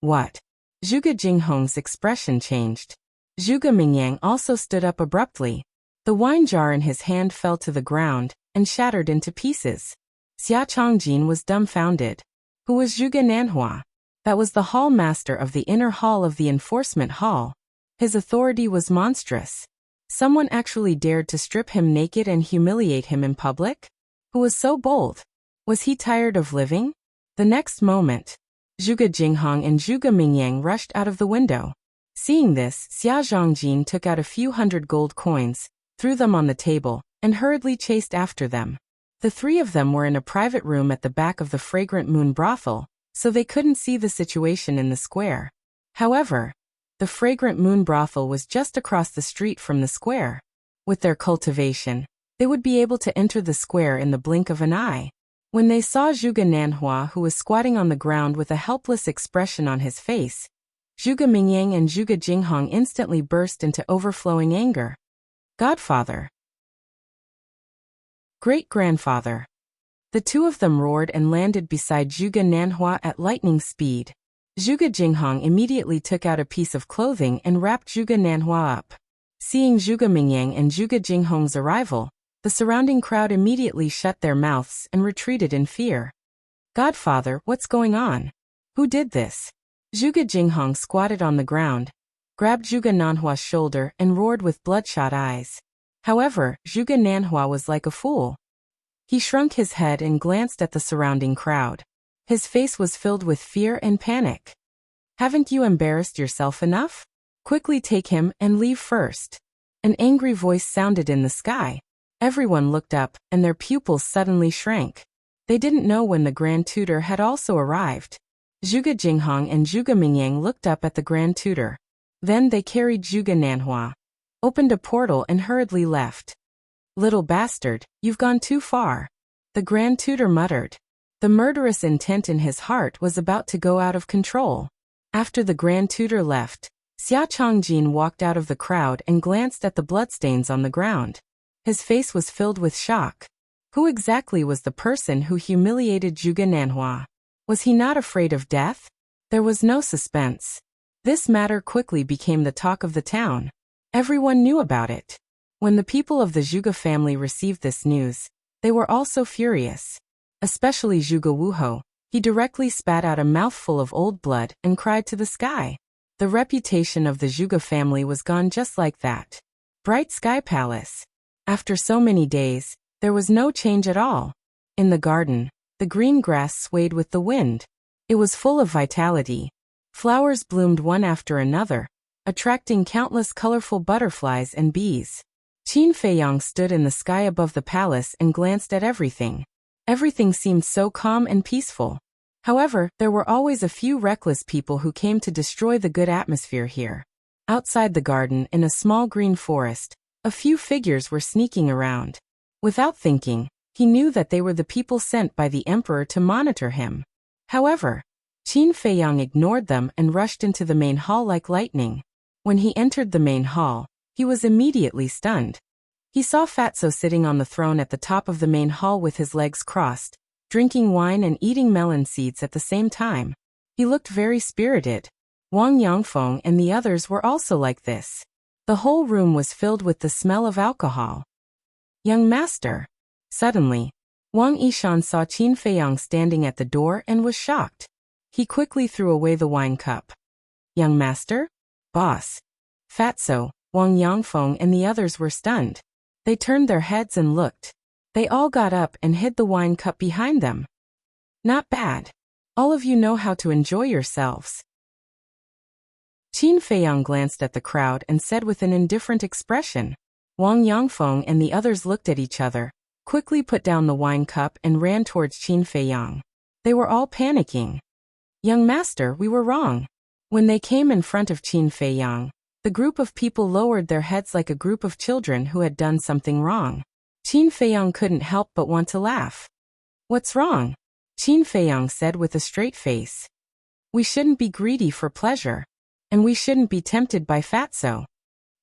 What? Zhuge Jinghong's expression changed. Zhuge Mingyang also stood up abruptly. The wine jar in his hand fell to the ground and shattered into pieces. Xia Chongjin was dumbfounded. Who was Zhuge Nanhua? That was the hall master of the inner hall of the enforcement hall. His authority was monstrous. Someone actually dared to strip him naked and humiliate him in public? Who was so bold? Was he tired of living? The next moment, Zhuge Jinghong and Zhuge Mingyang rushed out of the window. Seeing this, Xia Zhongjin took out a few hundred gold coins, threw them on the table, and hurriedly chased after them. The three of them were in a private room at the back of the Fragrant Moon brothel, so they couldn't see the situation in the square. However, the Fragrant Moon brothel was just across the street from the square. With their cultivation, they would be able to enter the square in the blink of an eye. When they saw Zhuge Nanhua, who was squatting on the ground with a helpless expression on his face, Zhuge Mingyang and Zhuge Jinghong instantly burst into overflowing anger. Godfather. Great-grandfather. The two of them roared and landed beside Zhuge Nanhua at lightning speed. Zhuge Jinghong immediately took out a piece of clothing and wrapped Zhuge Nanhua up. Seeing Zhuge Mingyang and Zhuge Jinghong's arrival, the surrounding crowd immediately shut their mouths and retreated in fear. Godfather, what's going on? Who did this? Zhuge Jinghong squatted on the ground, grabbed Zhuge Nanhua's shoulder and roared with bloodshot eyes. However, Zhuge Nanhua was like a fool. He shrunk his head and glanced at the surrounding crowd. His face was filled with fear and panic. Haven't you embarrassed yourself enough? Quickly take him and leave first. An angry voice sounded in the sky. Everyone looked up, and their pupils suddenly shrank. They didn't know when the Grand Tutor had also arrived. Zhuge Jinghong and Zhuge Mingyang looked up at the Grand Tutor. Then they carried Zhuge Nanhua, opened a portal and hurriedly left. Little bastard, you've gone too far. The Grand Tutor muttered. The murderous intent in his heart was about to go out of control. After the Grand Tutor left, Xia Chongjin walked out of the crowd and glanced at the bloodstains on the ground. His face was filled with shock. Who exactly was the person who humiliated Zhuge Nanhua? Was he not afraid of death? There was no suspense. This matter quickly became the talk of the town. Everyone knew about it. When the people of the Zhuge family received this news, they were also furious. Especially Zhuge Wuho. He directly spat out a mouthful of old blood and cried to the sky. The reputation of the Zhuge family was gone just like that. Bright Sky Palace. After so many days, there was no change at all. In the garden, the green grass swayed with the wind. It was full of vitality. Flowers bloomed one after another, attracting countless colorful butterflies and bees. Qin Feiyang stood in the sky above the palace and glanced at everything. Everything seemed so calm and peaceful. However, there were always a few reckless people who came to destroy the good atmosphere here. Outside the garden, in a small green forest, a few figures were sneaking around. Without thinking, he knew that they were the people sent by the emperor to monitor him. However, Qin Feiyang ignored them and rushed into the main hall like lightning. When he entered the main hall, he was immediately stunned. He saw Fatso sitting on the throne at the top of the main hall with his legs crossed, drinking wine and eating melon seeds at the same time. He looked very spirited. Wang Yangfeng and the others were also like this. The whole room was filled with the smell of alcohol. Young master. Suddenly, Wang Yishan saw Qin Feiyang standing at the door and was shocked. He quickly threw away the wine cup. Young master? Boss. Fatso, Wang Yangfeng and the others were stunned. They turned their heads and looked. They all got up and hid the wine cup behind them. Not bad. All of you know how to enjoy yourselves. Qin Feiyang glanced at the crowd and said with an indifferent expression. Wang Yangfeng and the others looked at each other, quickly put down the wine cup and ran towards Qin Feiyang. They were all panicking. Young master, we were wrong. When they came in front of Qin Feiyang, the group of people lowered their heads like a group of children who had done something wrong. Qin Feiyang couldn't help but want to laugh. What's wrong? Qin Feiyang said with a straight face. We shouldn't be greedy for pleasure. And we shouldn't be tempted by fatso.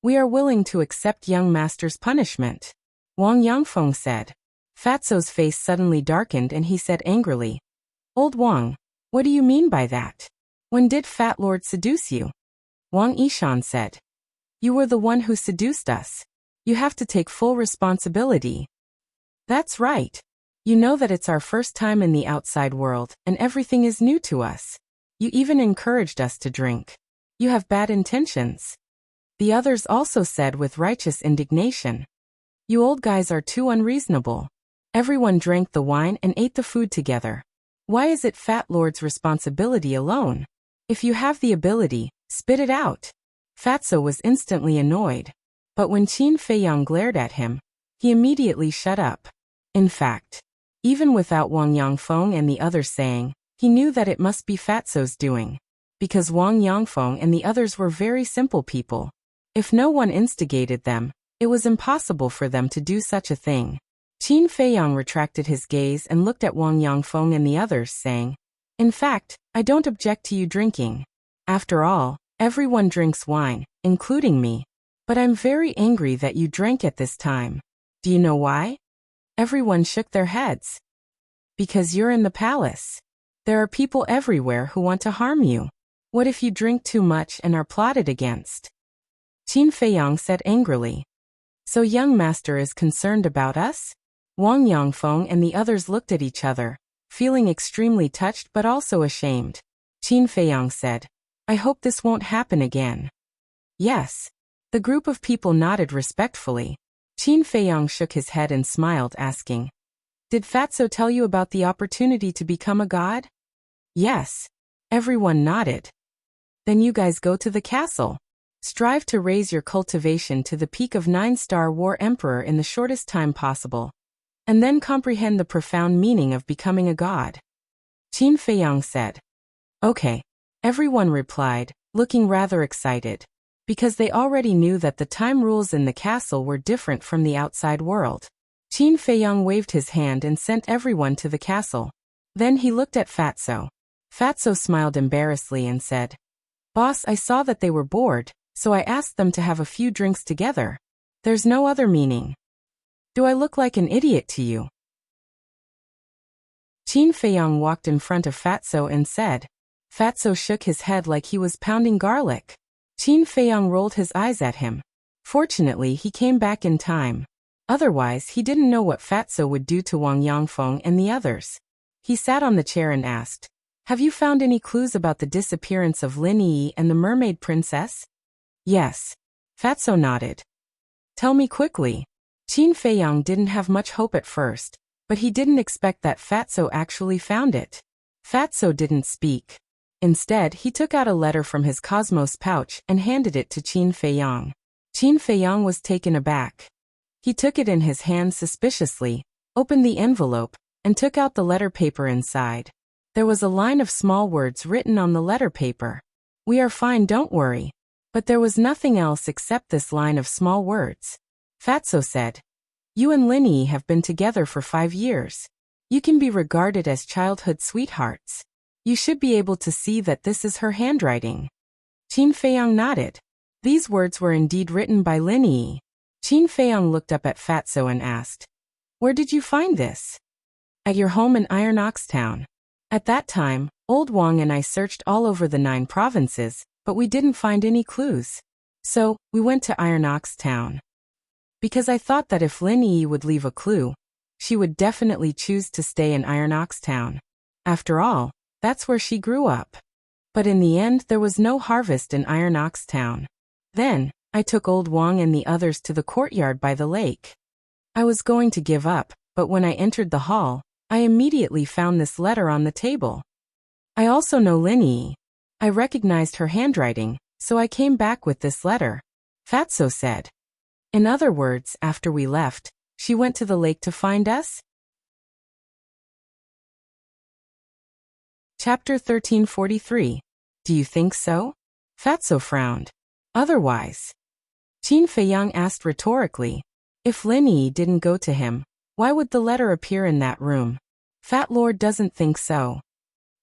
We are willing to accept young master's punishment. Wang Yangfeng said. Fatso's face suddenly darkened and he said angrily. Old Wang, what do you mean by that? When did Fat Lord seduce you? Wang Yishan said. You were the one who seduced us. You have to take full responsibility. That's right. You know that it's our first time in the outside world and everything is new to us. You even encouraged us to drink. You have bad intentions. The others also said with righteous indignation. You old guys are too unreasonable. Everyone drank the wine and ate the food together. Why is it Fat Lord's responsibility alone? If you have the ability, spit it out. Fatso was instantly annoyed. But when Qin Feiyang glared at him, he immediately shut up. In fact, even without Wang Yangfeng and the others saying, he knew that it must be Fatso's doing. Because Wang Yangfeng and the others were very simple people. If no one instigated them, it was impossible for them to do such a thing. Qin Feiyang retracted his gaze and looked at Wang Yangfeng and the others, saying, In fact, I don't object to you drinking. After all, everyone drinks wine, including me. But I'm very angry that you drank at this time. Do you know why? Everyone shook their heads. Because you're in the palace. There are people everywhere who want to harm you. What if you drink too much and are plotted against? Qin Feiyang said angrily. So young master is concerned about us? Wang Yangfeng and the others looked at each other, feeling extremely touched but also ashamed. Qin Feiyang said, I hope this won't happen again. Yes. The group of people nodded respectfully. Qin Feiyang shook his head and smiled, asking, Did Fatso tell you about the opportunity to become a god? Yes. Everyone nodded. Then you guys go to the castle. Strive to raise your cultivation to the peak of 9-star War Emperor in the shortest time possible. And then comprehend the profound meaning of becoming a god. Qin Feiyang said. Okay. Everyone replied, looking rather excited. Because they already knew that the time rules in the castle were different from the outside world. Qin Feiyang waved his hand and sent everyone to the castle. Then he looked at Fatso. Fatso smiled embarrassedly and said, Boss, I saw that they were bored, so I asked them to have a few drinks together. There's no other meaning. Do I look like an idiot to you? Qin Feiyang walked in front of Fatso and said. Fatso shook his head like he was pounding garlic. Qin Feiyang rolled his eyes at him. Fortunately, he came back in time. Otherwise, he didn't know what Fatso would do to Wang Yangfeng and the others. He sat on the chair and asked, "Have you found any clues about the disappearance of Lin Yi and the mermaid princess?" "Yes." Fatso nodded. "Tell me quickly." Qin Feiyang didn't have much hope at first, but he didn't expect that Fatso actually found it. Fatso didn't speak. Instead, he took out a letter from his cosmos pouch and handed it to Qin Feiyang. Qin Feiyang was taken aback. He took it in his hand suspiciously, opened the envelope, and took out the letter paper inside. There was a line of small words written on the letter paper. "We are fine, don't worry." But there was nothing else except this line of small words. Fatso said, "You and Lin Yi have been together for 5 years. You can be regarded as childhood sweethearts. You should be able to see that this is her handwriting." Qin Feiyang nodded. These words were indeed written by Lin Yi. Qin Feiyang looked up at Fatso and asked, "Where did you find this?" "At your home in Iron Ox Town. At that time, old Wang and I searched all over the 9 provinces, but we didn't find any clues. So, we went to Iron Ox Town. Because I thought that if Lin Yi would leave a clue, she would definitely choose to stay in Iron Ox Town. After all, that's where she grew up. But in the end there was no harvest in Iron Ox Town. Then, I took old Wang and the others to the courtyard by the lake. I was going to give up, but when I entered the hall, I immediately found this letter on the table. I also know Lin Yi. I recognized her handwriting, so I came back with this letter," Fatso said. "In other words, after we left, she went to the lake to find us?" Chapter 1343. Do you think so? Fatso frowned. Otherwise. Qin Feiyang asked rhetorically. If Lin Yi didn't go to him, why would the letter appear in that room? Fat Lord doesn't think so.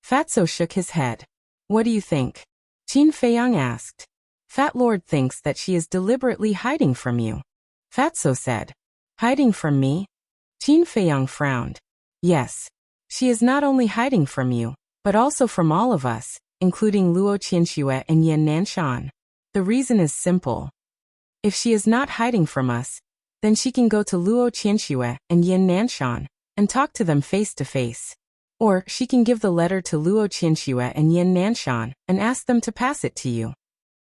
Fatso shook his head. What do you think? Qin Feiyang asked. Fat Lord thinks that she is deliberately hiding from you. Fatso said. Hiding from me? Qin Feiyang frowned. Yes. She is not only hiding from you, but also from all of us, including Luo Qianxue and Yan Nanshan. The reason is simple. If she is not hiding from us, then she can go to Luo Qianxue and Yan Nanshan and talk to them face to face. Or she can give the letter to Luo Qianxue and Yan Nanshan and ask them to pass it to you.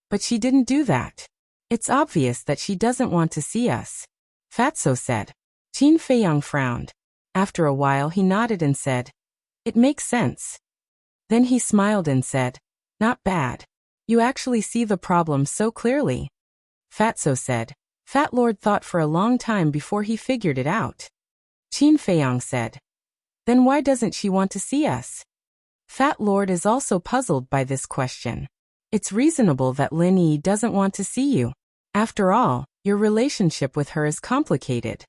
But she didn't do that. It's obvious that she doesn't want to see us. Fatso said. Qin Feiyang frowned. After a while he nodded and said, It makes sense. Then he smiled and said, Not bad. You actually see the problem so clearly. Fatso said. Fat Lord thought for a long time before he figured it out. Qin Feiyang said. Then why doesn't she want to see us? Fat Lord is also puzzled by this question. It's reasonable that Lin Yi doesn't want to see you. After all, your relationship with her is complicated.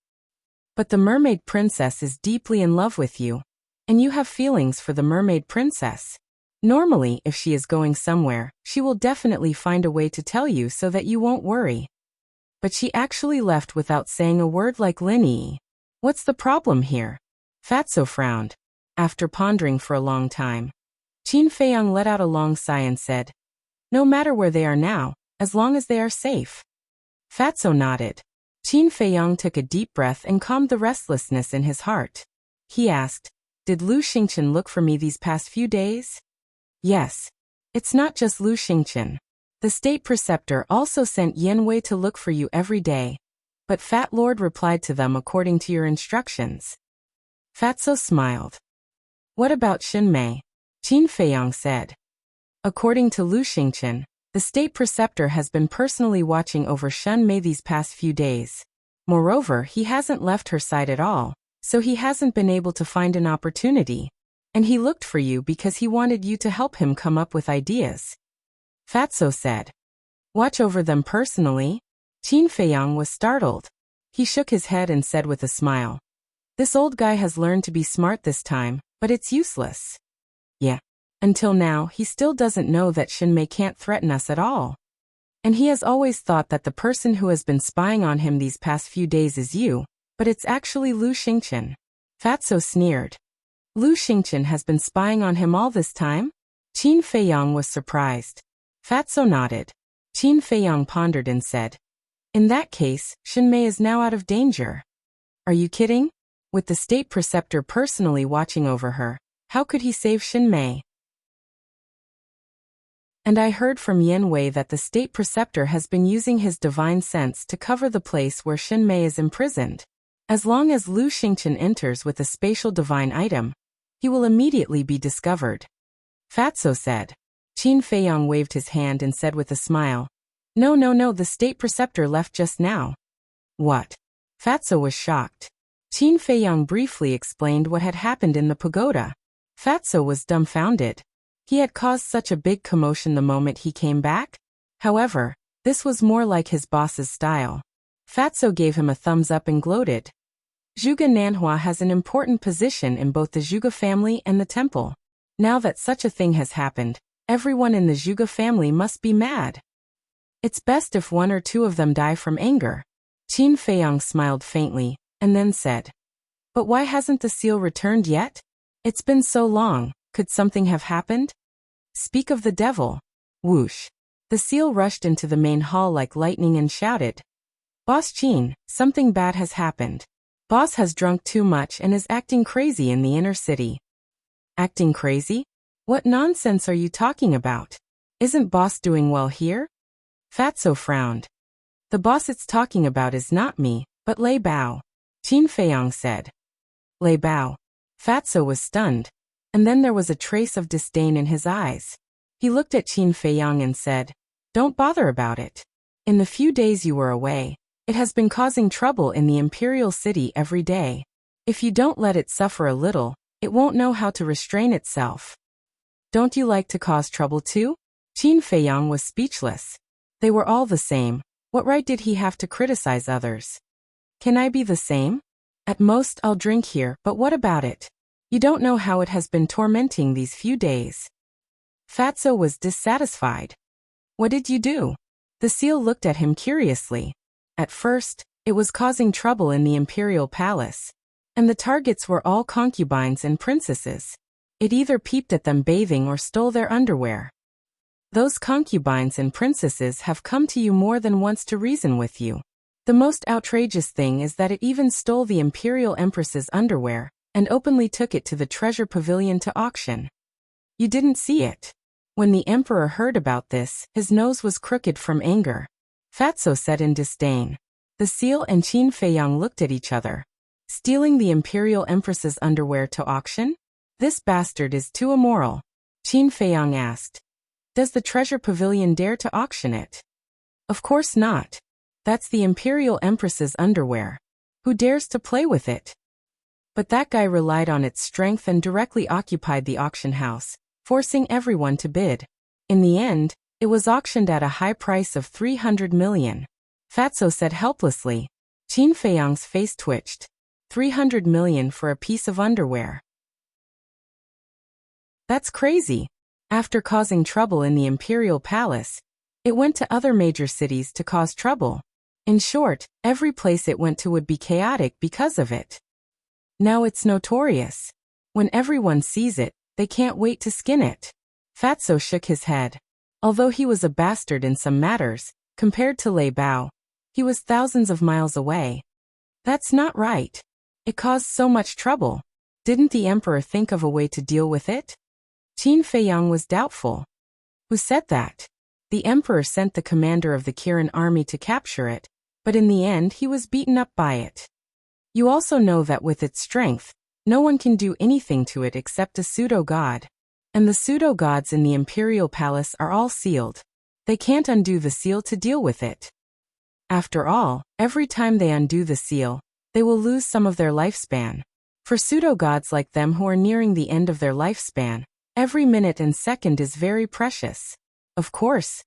But the mermaid princess is deeply in love with you. And you have feelings for the mermaid princess. Normally, if she is going somewhere, she will definitely find a way to tell you so that you won't worry. But she actually left without saying a word like Lin Yi. What's the problem here? Fatso frowned. After pondering for a long time, Qin Feiyang let out a long sigh and said, No matter where they are now, as long as they are safe. Fatso nodded. Qin Feiyang took a deep breath and calmed the restlessness in his heart. He asked, Did Lu Xingchen look for me these past few days? Yes. It's not just Lu Xingchen. The state preceptor also sent Yan Wei to look for you every day. But Fat Lord replied to them according to your instructions. Fatso smiled. What about Xin Mei? Qin Feiyang said. According to Lu Xingchen, the state preceptor has been personally watching over Shen Mei these past few days. Moreover, he hasn't left her side at all, so he hasn't been able to find an opportunity. And he looked for you because he wanted you to help him come up with ideas. Fatso said. Watch over them personally? Qin Feiyang was startled. He shook his head and said with a smile. This old guy has learned to be smart this time, but it's useless. Yeah. Until now, he still doesn't know that Xin Mei can't threaten us at all. And he has always thought that the person who has been spying on him these past few days is you, but it's actually Lu Xingchen. Fatso sneered. Lu Xingqian has been spying on him all this time? Qin Feiyang was surprised. Fatso nodded. Qin Feiyang pondered and said, in that case, Xinmei is now out of danger. Are you kidding? With the state preceptor personally watching over her, how could he save Xinmei? And I heard from Yan Wei that the state preceptor has been using his divine sense to cover the place where Xinmei is imprisoned. As long as Lu Xingqian enters with a spatial divine item, he will immediately be discovered. Fatso said. Qin Feiyang waved his hand and said with a smile, No, the state preceptor left just now. What? Fatso was shocked. Qin Feiyang briefly explained what had happened in the pagoda. Fatso was dumbfounded. He had caused such a big commotion the moment he came back. However, this was more like his boss's style. Fatso gave him a thumbs up and gloated. Zhuge Nanhua has an important position in both the Zhuge family and the temple. Now that such a thing has happened, everyone in the Zhuge family must be mad. It's best if one or two of them die from anger. Qin Feiyang smiled faintly, and then said, But why hasn't the seal returned yet? It's been so long, could something have happened? Speak of the devil. Whoosh. The seal rushed into the main hall like lightning and shouted, Boss Qin, something bad has happened. Boss has drunk too much and is acting crazy in the inner city. Acting crazy? What nonsense are you talking about? Isn't boss doing well here? Fatso frowned. The boss it's talking about is not me, but Lei Bao. Qin Feiyang said. Lei Bao. Fatso was stunned, and then there was a trace of disdain in his eyes. He looked at Qin Feiyang and said, Don't bother about it. In the few days you were away, it has been causing trouble in the imperial city every day. If you don't let it suffer a little, it won't know how to restrain itself. Don't you like to cause trouble too? Qin Feiyang was speechless. They were all the same. What right did he have to criticize others? Can I be the same? At most I'll drink here, but what about it? You don't know how it has been tormenting these few days. Fatso was dissatisfied. What did you do? The seal looked at him curiously. At first, it was causing trouble in the imperial palace, and the targets were all concubines and princesses. It either peeped at them bathing or stole their underwear. Those concubines and princesses have come to you more than once to reason with you. The most outrageous thing is that it even stole the imperial empress's underwear and openly took it to the treasure pavilion to auction. You didn't see it. When the emperor heard about this, his nose was crooked from anger. Fatso said in disdain. The seal and Qin Feiyang looked at each other. Stealing the imperial empress's underwear to auction? This bastard is too immoral. Qin Feiyang asked. Does the treasure pavilion dare to auction it? Of course not. That's the imperial empress's underwear. Who dares to play with it? But that guy relied on its strength and directly occupied the auction house, forcing everyone to bid. In the end, it was auctioned at a high price of 300 million. Fatso said helplessly. Qin Feiyang's face twitched. 300 million for a piece of underwear. That's crazy. After causing trouble in the imperial palace, it went to other major cities to cause trouble. In short, every place it went to would be chaotic because of it. Now it's notorious. When everyone sees it, they can't wait to skin it. Fatso shook his head. Although he was a bastard in some matters, compared to Lei Bao, he was thousands of miles away. That's not right. It caused so much trouble. Didn't the emperor think of a way to deal with it? Qin Feiyang was doubtful. Who said that? The emperor sent the commander of the Kirin army to capture it, but in the end he was beaten up by it. You also know that with its strength, no one can do anything to it except a pseudo-god. And the pseudo-gods in the imperial palace are all sealed. They can't undo the seal to deal with it. After all, every time they undo the seal, they will lose some of their lifespan. For pseudo-gods like them who are nearing the end of their lifespan, every minute and second is very precious. Of course.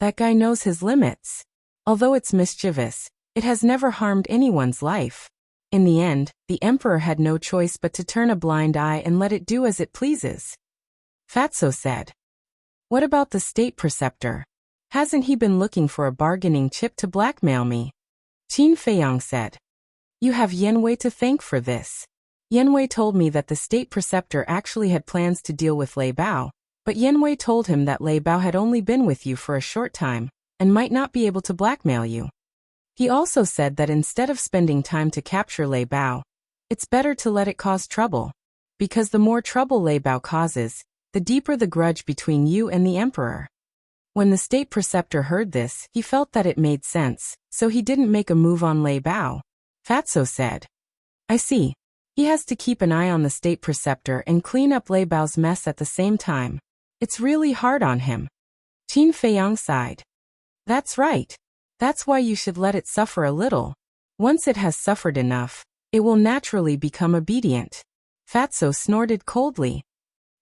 That guy knows his limits. Although it's mischievous, it has never harmed anyone's life. In the end, the emperor had no choice but to turn a blind eye and let it do as it pleases. Fatso said. What about the state preceptor? Hasn't he been looking for a bargaining chip to blackmail me? Qin Feiyang said. You have Yan Wei to thank for this. Yanwei told me that the state preceptor actually had plans to deal with Lei Bao, but Yanwei told him that Lei Bao had only been with you for a short time, and might not be able to blackmail you. He also said that instead of spending time to capture Lei Bao, it's better to let it cause trouble, because the more trouble Lei Bao causes, the deeper the grudge between you and the emperor. When the state preceptor heard this, he felt that it made sense, so he didn't make a move on Lei Bao. Fatso said, I see. He has to keep an eye on the state preceptor and clean up Lei Bao's mess at the same time. It's really hard on him. Qin Feiyang sighed. That's right. That's why you should let it suffer a little. Once it has suffered enough, it will naturally become obedient. Fatso snorted coldly.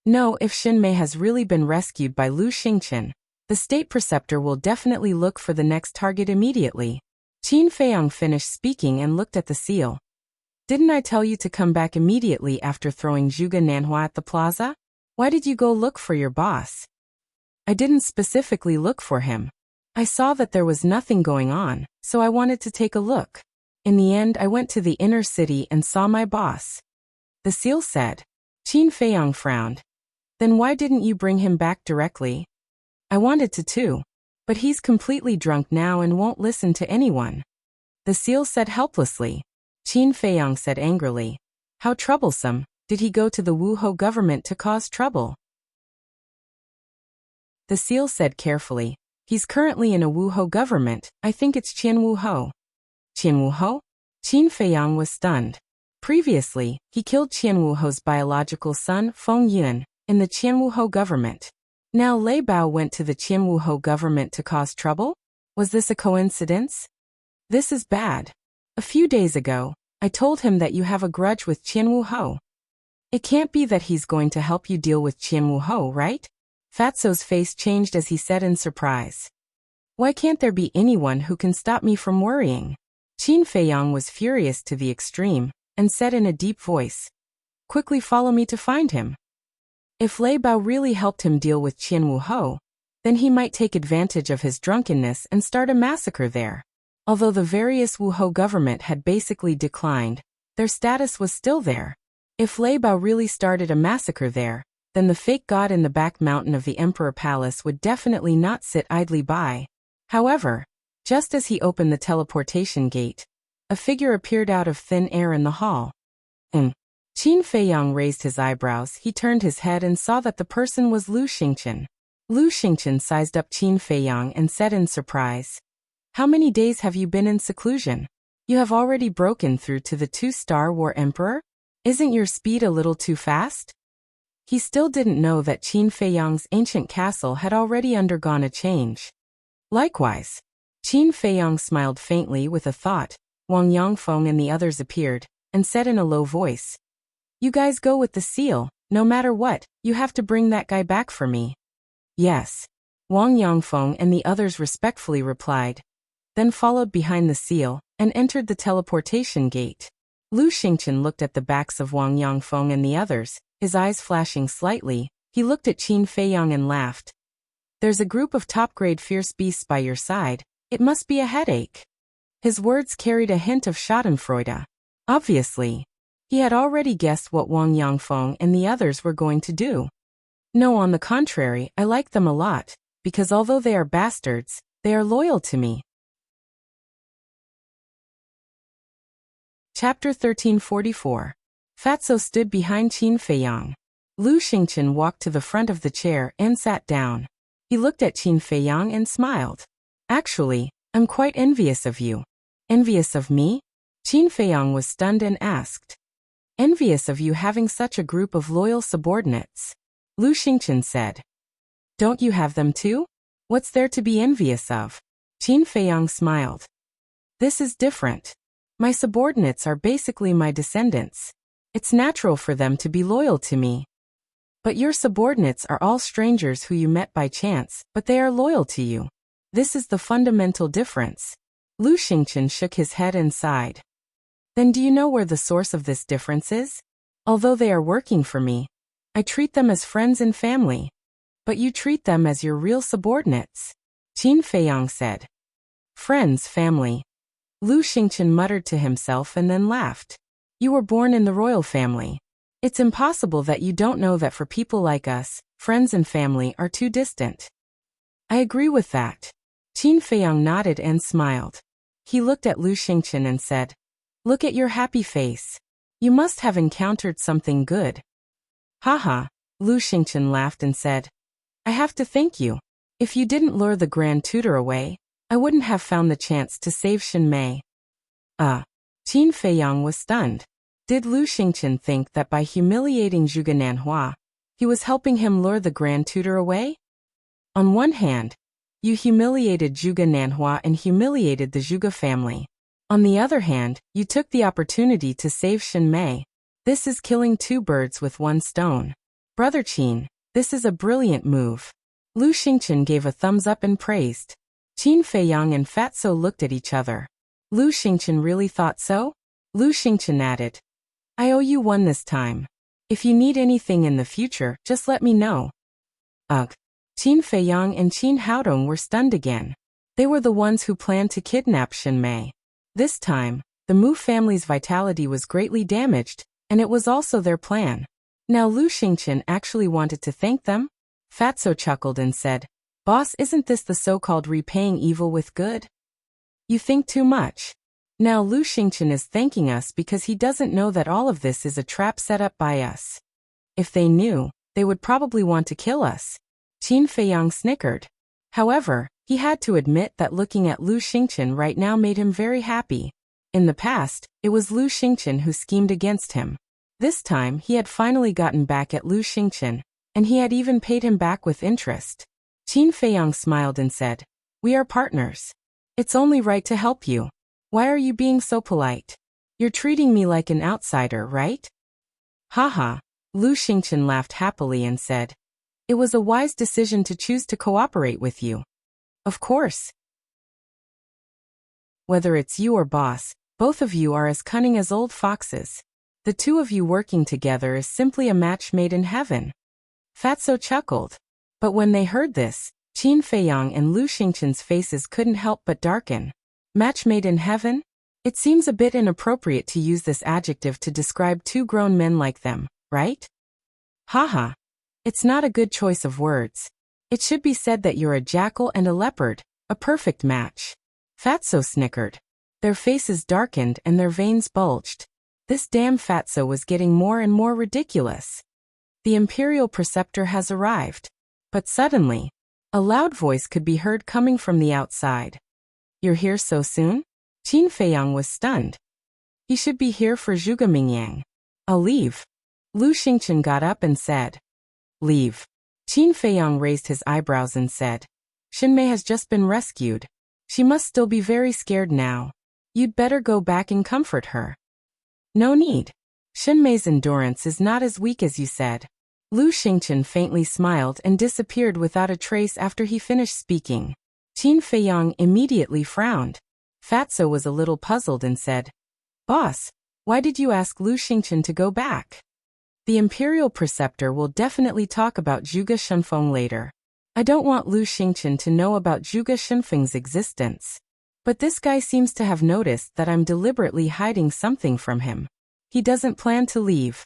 No, if Xinmei has really been rescued by Lu Xingqian, the state preceptor will definitely look for the next target immediately. Qin Feiyang finished speaking and looked at the seal. Didn't I tell you to come back immediately after throwing Zhuge Nanhua at the plaza? Why did you go look for your boss? I didn't specifically look for him. I saw that there was nothing going on, so I wanted to take a look. In the end, I went to the inner city and saw my boss. The seal said. Qin Feiyang frowned. Then why didn't you bring him back directly? I wanted to too. But he's completely drunk now and won't listen to anyone. The seal said helplessly. Qin Feiyang said angrily. How troublesome. Did he go to the Wuhou government to cause trouble? The seal said carefully. He's currently in a Wuhou government. I think it's Qian Wuhou. Qian Wuhou? Qin Feiyang was stunned. Previously, he killed Qian Wuhou's biological son, Feng Yun, in the Qian Wuhou government. Now Lei Bao went to the Qian Wuhou government to cause trouble? Was this a coincidence? This is bad. A few days ago, I told him that you have a grudge with Qian Wuhou. It can't be that he's going to help you deal with Qian Wuhou, right? Fatso's face changed as he said in surprise. Why can't there be anyone who can stop me from worrying? Qin Feiyang was furious to the extreme, and said in a deep voice, quickly follow me to find him. If Lei Bao really helped him deal with Qian Wuhou, then he might take advantage of his drunkenness and start a massacre there. Although the various Wuhou government had basically declined, their status was still there. If Lei Bao really started a massacre there, then the fake god in the back mountain of the Emperor Palace would definitely not sit idly by. However, just as he opened the teleportation gate, a figure appeared out of thin air in the hall. Qin Feiyang raised his eyebrows. He turned his head and saw that the person was Lu Xingqian. Lu Xingqian sized up Qin Feiyang and said in surprise, how many days have you been in seclusion? You have already broken through to the 2-star War Emperor? Isn't your speed a little too fast? He still didn't know that Qin Feiyang's ancient castle had already undergone a change. Likewise, Qin Feiyang smiled faintly with a thought. Wang Yangfeng and the others appeared, and said in a low voice, you guys go with the seal. No matter what, you have to bring that guy back for me. Yes. Wang Yangfeng and the others respectfully replied, then followed behind the seal, and entered the teleportation gate. Lu Xingqian looked at the backs of Wang Yangfeng and the others, his eyes flashing slightly. He looked at Qin Feiyang and laughed. There's a group of top-grade fierce beasts by your side. It must be a headache. His words carried a hint of schadenfreude. Obviously, he had already guessed what Wang Yangfeng and the others were going to do. No, on the contrary, I like them a lot, because although they are bastards, they are loyal to me. Chapter 1344. Fatso stood behind Qin Feiyang. Lu Xingqian walked to the front of the chair and sat down. He looked at Qin Feiyang and smiled. Actually, I'm quite envious of you. Envious of me? Qin Feiyang was stunned and asked. Envious of you having such a group of loyal subordinates. Lu Xingqian said. Don't you have them too? What's there to be envious of? Qin Feiyang smiled. This is different. My subordinates are basically my descendants. It's natural for them to be loyal to me. But your subordinates are all strangers who you met by chance, but they are loyal to you. This is the fundamental difference. Lu Xingqian shook his head and sighed. Then do you know where the source of this difference is? Although they are working for me, I treat them as friends and family. But you treat them as your real subordinates. Qin Feiyang said. Friends, family. Lu Xingqian muttered to himself and then laughed. You were born in the royal family. It's impossible that you don't know that for people like us, friends and family are too distant. I agree with that. Qin Feiyang nodded and smiled. He looked at Lu Xingqian and said, "Look at your happy face. You must have encountered something good." Haha, Lu Xingqian laughed and said, "I have to thank you. If you didn't lure the Grand Tutor away, I wouldn't have found the chance to save Xinmei." Qin Feiyang was stunned. Did Lu Xingqian think that by humiliating Zhuge Nanhua, he was helping him lure the Grand Tutor away? On one hand, you humiliated Zhuge Nanhua and humiliated the Zhuge family. On the other hand, you took the opportunity to save Xinmei. This is killing two birds with one stone. Brother Qin, this is a brilliant move. Lu Xingqian gave a thumbs up and praised. Qin Feiyang and Fatso looked at each other. Lu Xingqian really thought so? Lu Xingqian added, "I owe you one this time. If you need anything in the future, just let me know." Ugh. Qin Feiyang and Qin Haodong were stunned again. They were the ones who planned to kidnap Xinmei. This time, the Mu family's vitality was greatly damaged, and it was also their plan. Now Lu Xingqian actually wanted to thank them? Fatso chuckled and said, "Boss, isn't this the so-called repaying evil with good?" You think too much. Now Lu Xingqian is thanking us because he doesn't know that all of this is a trap set up by us. If they knew, they would probably want to kill us. Qin Feiyang snickered. However, he had to admit that looking at Lu Xingqian right now made him very happy. In the past, it was Lu Xingqian who schemed against him. This time he had finally gotten back at Lu Xingqian, and he had even paid him back with interest. Qin Feiyang smiled and said, "We are partners. It's only right to help you. Why are you being so polite? You're treating me like an outsider, right?" Haha, Lu Xingqian laughed happily and said, "It was a wise decision to choose to cooperate with you. Of course. Whether it's you or boss, both of you are as cunning as old foxes. The two of you working together is simply a match made in heaven." Fatso chuckled. But when they heard this, Qin Feiyang and Lu Xingqian's faces couldn't help but darken. Match made in heaven? It seems a bit inappropriate to use this adjective to describe two grown men like them, right? Haha. It's not a good choice of words. It should be said that you're a jackal and a leopard, a perfect match. Fatso snickered. Their faces darkened and their veins bulged. This damn Fatso was getting more and more ridiculous. The Imperial Preceptor has arrived. But suddenly, a loud voice could be heard coming from the outside. "You're here so soon?" Qin Feiyang was stunned. "He should be here for Zhuge Mingyang. I'll leave." Lu Xingqian got up and said, "Leave." Qin Feiyang raised his eyebrows and said, "Xinmei has just been rescued. She must still be very scared now. You'd better go back and comfort her." "No need. Xinmei's endurance is not as weak as you said." Lu Xingqian faintly smiled and disappeared without a trace after he finished speaking. Qin Feiyang immediately frowned. Fatso was a little puzzled and said, "Boss, why did you ask Lu Xingqian to go back?" "The Imperial Preceptor will definitely talk about Zhuge Shenfeng later. I don't want Lu Xingqian to know about Zhuge Shenfeng's existence. But this guy seems to have noticed that I'm deliberately hiding something from him. He doesn't plan to leave."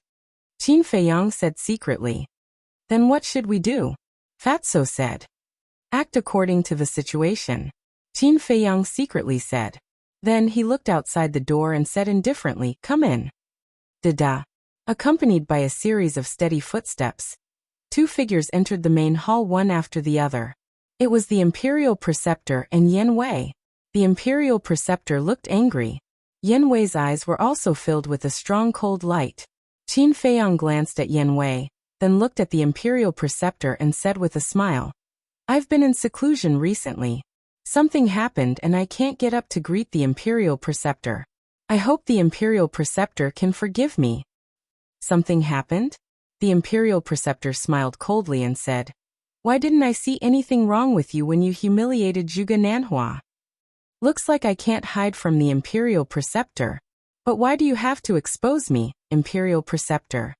Qin Feiyang said secretly. "Then what should we do?" Fatso said. "Act according to the situation." Qin Feiyang secretly said. Then he looked outside the door and said indifferently, "Come in." Da-da. Accompanied by a series of steady footsteps, two figures entered the main hall one after the other. It was the Imperial Preceptor and Yen Wei. The Imperial Preceptor looked angry. Yen Wei's eyes were also filled with a strong cold light. Qin Feiyang glanced at Yen Wei, then looked at the Imperial Preceptor and said with a smile, "I've been in seclusion recently. Something happened and I can't get up to greet the Imperial Preceptor. I hope the Imperial Preceptor can forgive me." "Something happened?" The Imperial Preceptor smiled coldly and said, "Why didn't I see anything wrong with you when you humiliated Zhuge Nanhua? Looks like I can't hide from the Imperial Preceptor. But why do you have to expose me, Imperial Preceptor?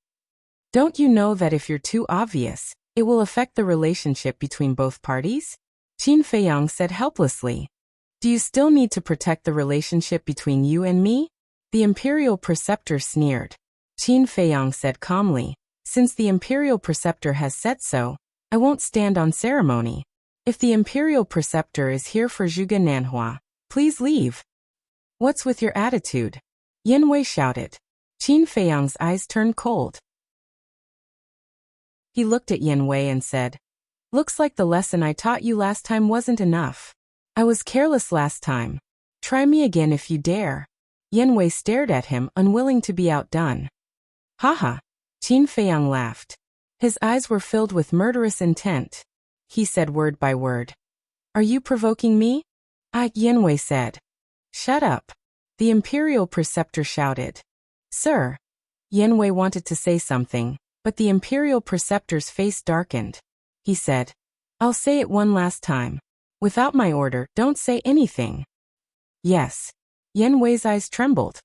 Don't you know that if you're too obvious, it will affect the relationship between both parties?" Qin Feiyang said helplessly. "Do you still need to protect the relationship between you and me?" The imperial preceptor sneered. Qin Feiyang said calmly, since the imperial preceptor has said so, I won't stand on ceremony. If the imperial preceptor is here for Zhuge Nanhua, please leave. What's with your attitude? Yin Wei shouted. Qin Feiyang's eyes turned cold. He looked at Yin Wei and said, looks like the lesson I taught you last time wasn't enough. I was careless last time. Try me again if you dare. Yin Wei stared at him, unwilling to be outdone. Haha. Qin Feiyang laughed. His eyes were filled with murderous intent. He said word by word. Are you provoking me? Yin Wei said. Shut up. The imperial preceptor shouted. Sir. Yin Wei wanted to say something, but the imperial preceptor's face darkened. He said, I'll say it one last time. Without my order, don't say anything. Yes. Yin Wei's eyes trembled.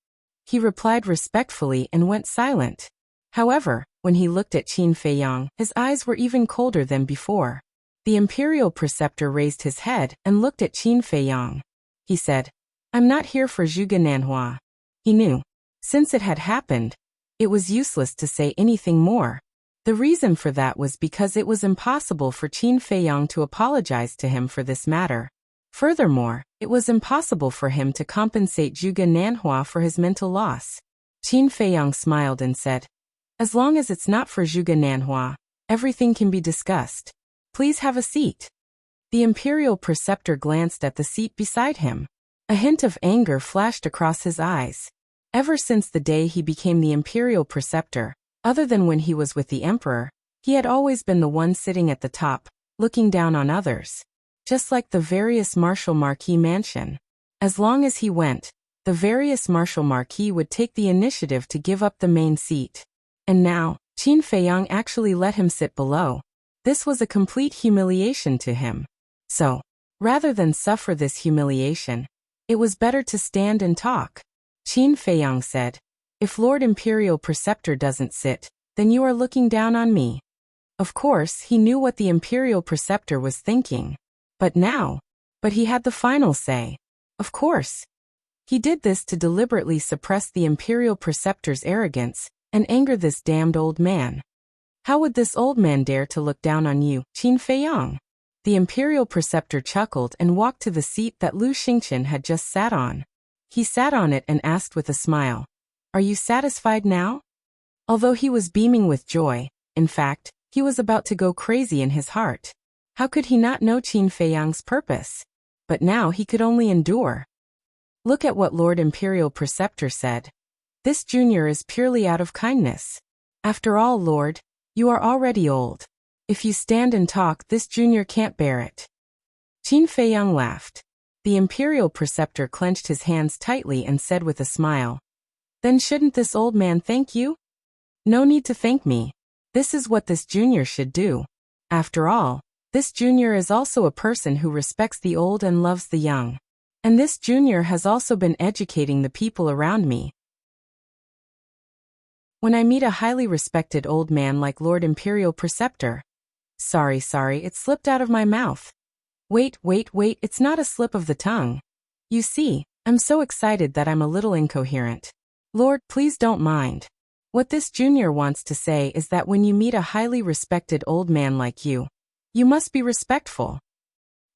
He replied respectfully and went silent. However, when he looked at Qin Feiyang, his eyes were even colder than before. The imperial preceptor raised his head and looked at Qin Feiyang. He said, I'm not here for Zhuge Nanhua. He knew. Since it had happened, it was useless to say anything more. The reason for that was because it was impossible for Qin Feiyang to apologize to him for this matter. Furthermore, it was impossible for him to compensate Zhuge Nanhua for his mental loss. Qin Feiyang smiled and said, as long as it's not for Zhuge Nanhua, everything can be discussed. Please have a seat. The imperial preceptor glanced at the seat beside him. A hint of anger flashed across his eyes. Ever since the day he became the imperial preceptor, other than when he was with the emperor, he had always been the one sitting at the top, looking down on others. Just like the various Marshal Marquis mansion. As long as he went, the various Marshal Marquis would take the initiative to give up the main seat. And now, Qin Feiyang actually let him sit below. This was a complete humiliation to him. So, rather than suffer this humiliation, it was better to stand and talk. Qin Feiyang said, if Lord Imperial Preceptor doesn't sit, then you are looking down on me. Of course, he knew what the Imperial Preceptor was thinking. But he had the final say. Of course. He did this to deliberately suppress the Imperial Preceptor's arrogance and anger this damned old man. How would this old man dare to look down on you, Qin Feiyang? The Imperial Preceptor chuckled and walked to the seat that Lu Xingqian had just sat on. He sat on it and asked with a smile, are you satisfied now? Although he was beaming with joy, in fact, he was about to go crazy in his heart. How could he not know Qin Feiyang's purpose? But now he could only endure. Look at what Lord Imperial Preceptor said. This junior is purely out of kindness. After all, Lord, you are already old. If you stand and talk, this junior can't bear it. Qin Feiyang laughed. The Imperial Preceptor clenched his hands tightly and said with a smile, then shouldn't this old man thank you? No need to thank me. This is what this junior should do. After all, this junior is also a person who respects the old and loves the young. And this junior has also been educating the people around me. When I meet a highly respected old man like Lord Imperial Preceptor. Sorry, it slipped out of my mouth. Wait, it's not a slip of the tongue. You see, I'm so excited that I'm a little incoherent. Lord, please don't mind. What this junior wants to say is that when you meet a highly respected old man like you must be respectful.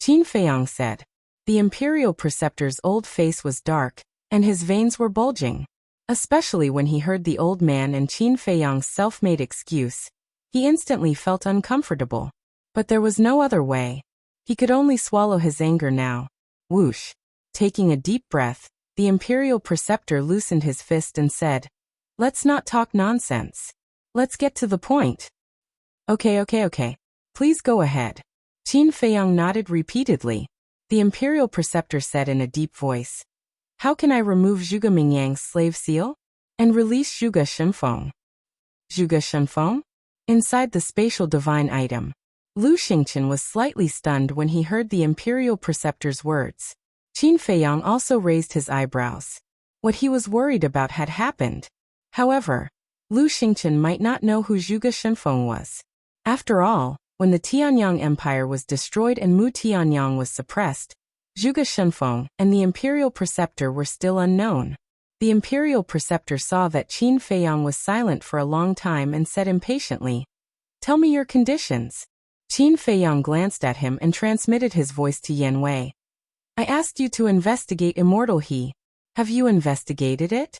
Qin Feiyang said. The Imperial Preceptor's old face was dark, and his veins were bulging. Especially when he heard the old man and Qin Feiyang's self-made excuse. He instantly felt uncomfortable. But there was no other way. He could only swallow his anger now. Whoosh. Taking a deep breath, the Imperial Preceptor loosened his fist and said, let's not talk nonsense. Let's get to the point. Okay. Please go ahead. Qin Feiyang nodded repeatedly. The Imperial Preceptor said in a deep voice, how can I remove Zhuge Mingyang's slave seal? And release Zhuge Shenfeng? Zhuge Shenfeng? Inside the spatial divine item. Lu Xingqian was slightly stunned when he heard the Imperial Preceptor's words. Qin Feiyang also raised his eyebrows. What he was worried about had happened. However, Lu Xingqian might not know who Zhuge Shenfeng was. After all, when the Tianyang Empire was destroyed and Mu Tianyang was suppressed, Zhuge Shenfeng and the Imperial Preceptor were still unknown. The imperial preceptor saw that Qin Feiyang was silent for a long time and said impatiently, "Tell me your conditions." Qin Feiyang glanced at him and transmitted his voice to Yan Wei. "I asked you to investigate Immortal He. Have you investigated it?"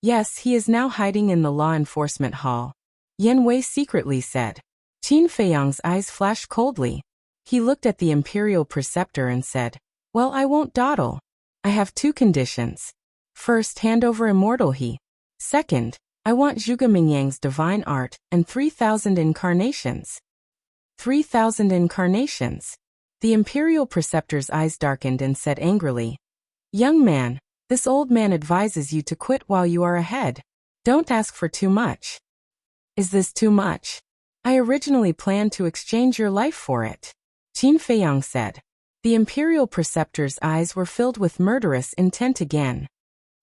"Yes, he is now hiding in the law enforcement hall," Yan Wei secretly said. Qin Feiyang's eyes flashed coldly. He looked at the imperial preceptor and said, "Well, I won't dawdle. I have 2 conditions. First, hand over Immortal He. Second, I want Zhuge Mingyang's divine art and 3,000 incarnations." 3,000 incarnations. The imperial preceptor's eyes darkened and said angrily, "Young man, this old man advises you to quit while you are ahead. Don't ask for too much." "Is this too much? I originally planned to exchange your life for it," Qin Feiyang said. The imperial preceptor's eyes were filled with murderous intent again.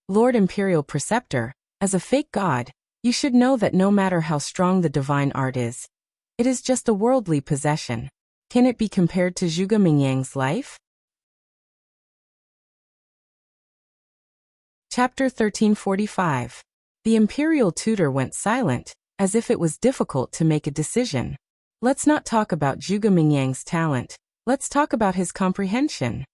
"Lord Imperial Preceptor, as a fake god, you should know that no matter how strong the divine art is, it is just a worldly possession. Can it be compared to Zhuge Mingyang's life?" Chapter 1345. The imperial tutor went silent, as if it was difficult to make a decision. Let's not talk about Zhuge Mingyang's talent, let's talk about his comprehension.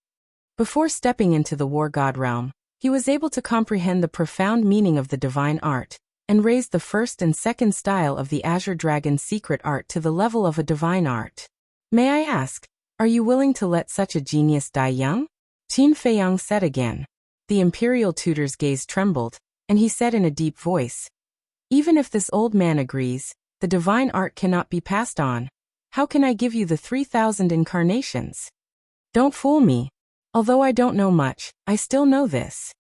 Before stepping into the war god realm, he was able to comprehend the profound meaning of the divine art, and raised the first and second style of the Azure Dragon's secret art to the level of a divine art. "May I ask, are you willing to let such a genius die young?" Qin Feiyang said again. The imperial tutor's gaze trembled, and he said in a deep voice, "Even if this old man agrees, the divine art cannot be passed on. How can I give you the 3,000 incarnations? Don't fool me. Although I don't know much, I still know this.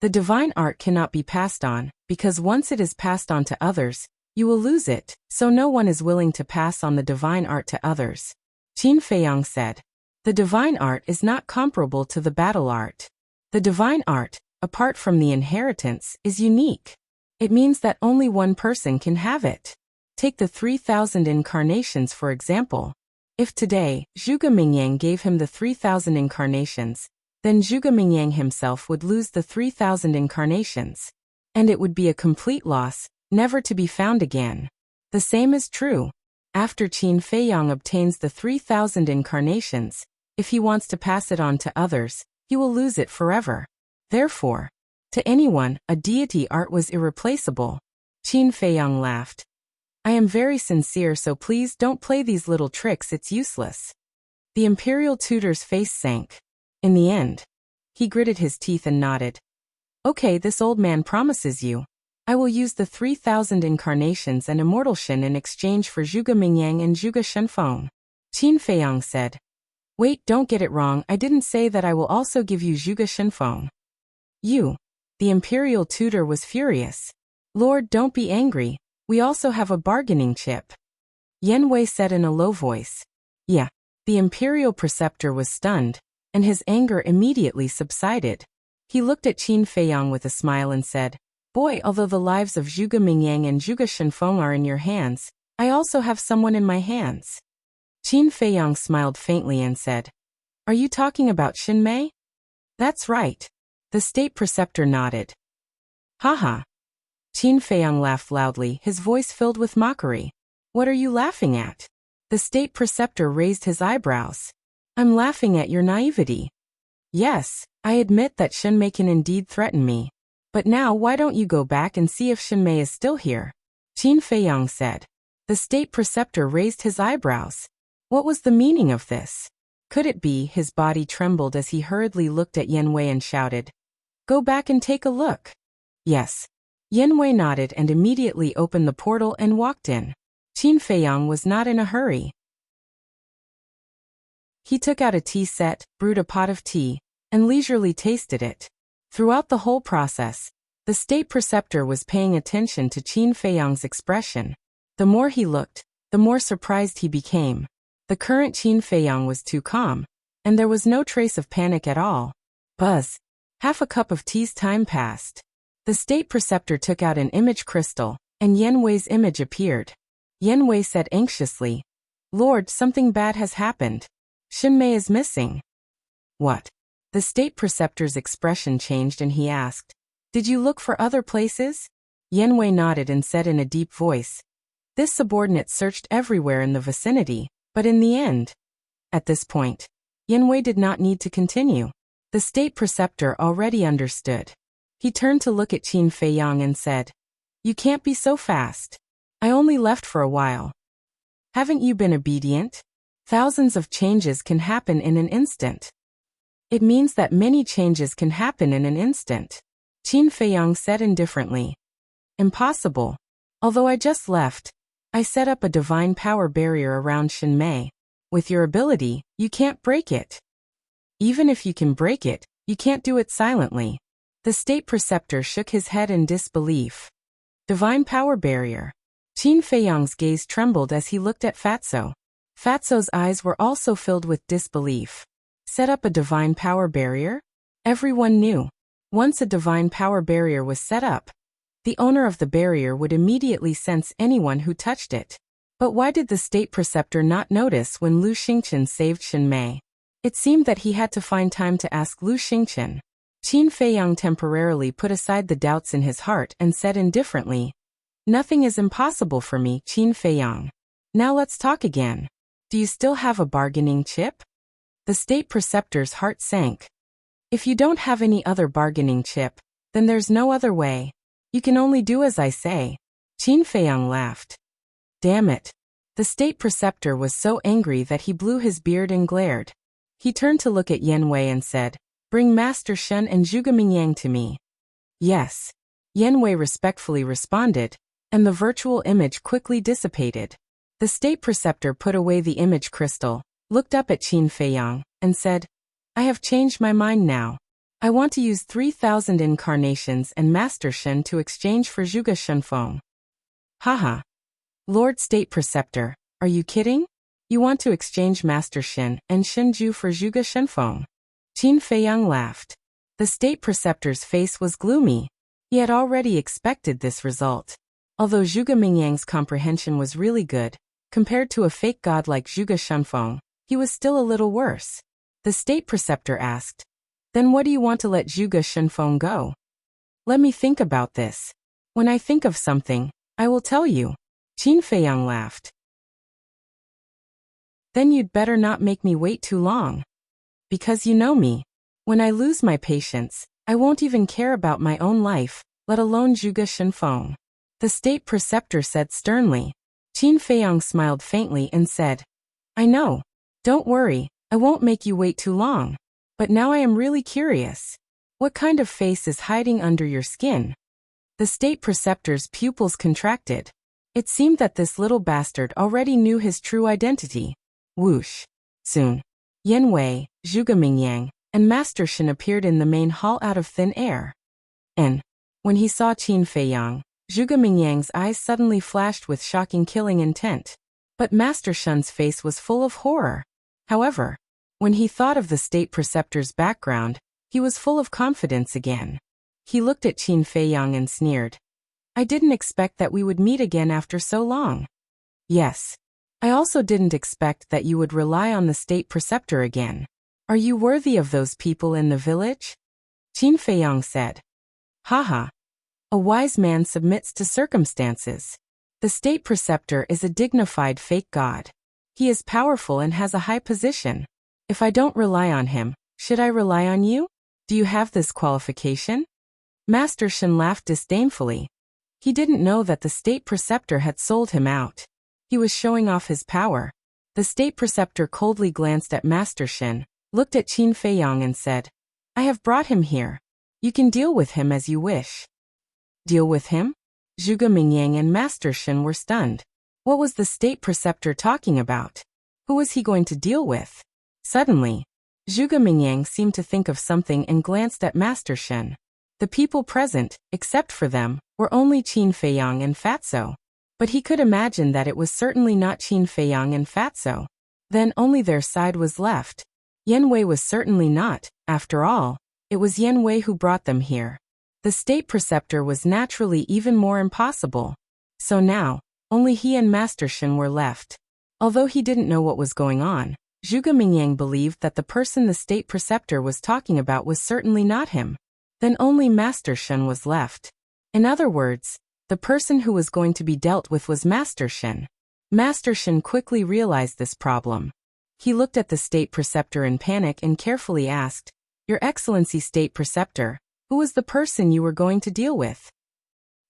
The divine art cannot be passed on, because once it is passed on to others, you will lose it, so no one is willing to pass on the divine art to others." Qin Feiyang said, "The divine art is not comparable to the battle art. The divine art, apart from the inheritance, is unique. It means that only one person can have it. Take the 3,000 incarnations for example. If today, Zhuge Mingyang gave him the 3,000 incarnations, then Zhuge Mingyang himself would lose the 3,000 incarnations. And it would be a complete loss, never to be found again. The same is true. After Qin Feiyang obtains the 3,000 incarnations, if he wants to pass it on to others, he will lose it forever. Therefore, to anyone, a deity art was irreplaceable." Qin Feiyang laughed. "I am very sincere, so please don't play these little tricks, it's useless." The imperial tutor's face sank. In the end, he gritted his teeth and nodded. "Okay, this old man promises you. I will use the 3,000 incarnations and Immortal Shin in exchange for Zhuge Mingyang and Zhuge Shenfeng." Qin Feiyang said, "Wait, don't get it wrong, I didn't say that I will also give you Zhuge Shenfeng." "You." The imperial tutor was furious. "Lord, don't be angry. We also have a bargaining chip." Yan Wei said in a low voice. "Yeah." The imperial preceptor was stunned, and his anger immediately subsided. He looked at Qin Feiyang with a smile and said, "Boy, although the lives of Zhuge Mingyang and Zhuge Shenfeng are in your hands, I also have someone in my hands." Qin Feiyang smiled faintly and said, "Are you talking about Xinmei?" "That's right." The state preceptor nodded. "Haha." Qin Feiyang laughed loudly, his voice filled with mockery. "What are you laughing at?" The state preceptor raised his eyebrows. "I'm laughing at your naivety. Yes, I admit that Xinmei can indeed threaten me. But now why don't you go back and see if Xinmei is still here?" Qin Feiyang said. The state preceptor raised his eyebrows. What was the meaning of this? Could it be? His body trembled as he hurriedly looked at Yan Wei and shouted, "Go back and take a look." "Yes." Yan Wei nodded and immediately opened the portal and walked in. Qin Feiyang was not in a hurry. He took out a tea set, brewed a pot of tea, and leisurely tasted it. Throughout the whole process, the state preceptor was paying attention to Qin Feiyang's expression. The more he looked, the more surprised he became. The current Qin Feiyang was too calm, and there was no trace of panic at all. Buzz. Half a cup of tea's time passed. The state preceptor took out an image crystal, and Yan Wei's image appeared. Yan Wei said anxiously, "Lord, something bad has happened. Xinmei is missing." "What?" The state preceptor's expression changed and he asked, Did you look for other places? Yanwei nodded and said in a deep voice. This subordinate searched everywhere in the vicinity, but in the end. At this point, Yanwei did not need to continue. The state preceptor already understood. He turned to look at Qin Feiyang and said, You can't be so fast. I only left for a while. Haven't you been obedient? Thousands of changes can happen in an instant. It means that many changes can happen in an instant. Qin Feiyang said indifferently. Impossible. Although I just left, I set up a divine power barrier around Shinmei. With your ability, you can't break it. Even if you can break it, you can't do it silently. The state preceptor shook his head in disbelief. Divine power barrier. Qin Feiyang's gaze trembled as he looked at Fatso. Fatso's eyes were also filled with disbelief. Set up a divine power barrier? Everyone knew. Once a divine power barrier was set up, the owner of the barrier would immediately sense anyone who touched it. But why did the state preceptor not notice when Lu Xingqian saved Shinmei? It seemed that he had to find time to ask Lu Xingqian. Qin Feiyang temporarily put aside the doubts in his heart and said indifferently, Nothing is impossible for me, Qin Feiyang. Now let's talk again. Do you still have a bargaining chip? The state preceptor's heart sank. If you don't have any other bargaining chip, then there's no other way. You can only do as I say. Qin Feiyang laughed. Damn it. The state preceptor was so angry that he blew his beard and glared. He turned to look at Yanwei and said, Bring Master Shen and Zhuge Mingyang to me. Yes. Yanwei respectfully responded, and the virtual image quickly dissipated. The state preceptor put away the image crystal, looked up at Qin Feiyang, and said, I have changed my mind now. I want to use 3,000 incarnations and Master Shen to exchange for Zhuge Shenfeng. Haha. Lord State Preceptor, are you kidding? You want to exchange Master Shen and Shenju for Zhuge Shenfeng? Qin Feiyang laughed. The state preceptor's face was gloomy. He had already expected this result. Although Zhuge Mingyang's comprehension was really good, compared to a fake god like Zhuge Shenfeng, he was still a little worse. The state preceptor asked, Then what do you want to let Zhuge Shenfeng go? Let me think about this. When I think of something, I will tell you. Qin Feiyang laughed. Then you'd better not make me wait too long. Because you know me. When I lose my patience, I won't even care about my own life, let alone Zhuge Shenfeng. The state preceptor said sternly. Qin Feiyang smiled faintly and said, I know. Don't worry, I won't make you wait too long. But now I am really curious. What kind of face is hiding under your skin? The state preceptor's pupils contracted. It seemed that this little bastard already knew his true identity. Whoosh. Soon, Yanwei, Zhuge Mingyang, and Master Shen appeared in the main hall out of thin air. And when he saw Qin Feiyang, Zhuge Mingyang's eyes suddenly flashed with shocking killing intent. But Master Shen's face was full of horror. However, when he thought of the state preceptor's background, he was full of confidence again. He looked at Qin Feiyang and sneered. I didn't expect that we would meet again after so long. Yes. I also didn't expect that you would rely on the state preceptor again. Are you worthy of those people in the village? Qin Feiyang said. Haha. A wise man submits to circumstances. The state preceptor is a dignified fake god. He is powerful and has a high position. If I don't rely on him, should I rely on you? Do you have this qualification? Master Shen laughed disdainfully. He didn't know that the state preceptor had sold him out. He was showing off his power. The state preceptor coldly glanced at Master Shen, looked at Qin Feiyang and said, I have brought him here. You can deal with him as you wish. Deal with him? Zhuge Mingyang and Master Shen were stunned. What was the state preceptor talking about? Who was he going to deal with? Suddenly, Zhuge Mingyang seemed to think of something and glanced at Master Shen. The people present, except for them, were only Qin Feiyang and Fatso. But he could imagine that it was certainly not Qin Feiyang and Fatso. Then only their side was left. Yanwei was certainly not, after all. It was Yanwei who brought them here. The state preceptor was naturally even more impossible. So now, only he and Master Shen were left. Although he didn't know what was going on, Zhuge Mingyang believed that the person the state preceptor was talking about was certainly not him. Then only Master Shen was left. In other words, the person who was going to be dealt with was Master Shen. Master Shen quickly realized this problem. He looked at the state preceptor in panic and carefully asked, "Your Excellency State Preceptor, who was the person you were going to deal with?"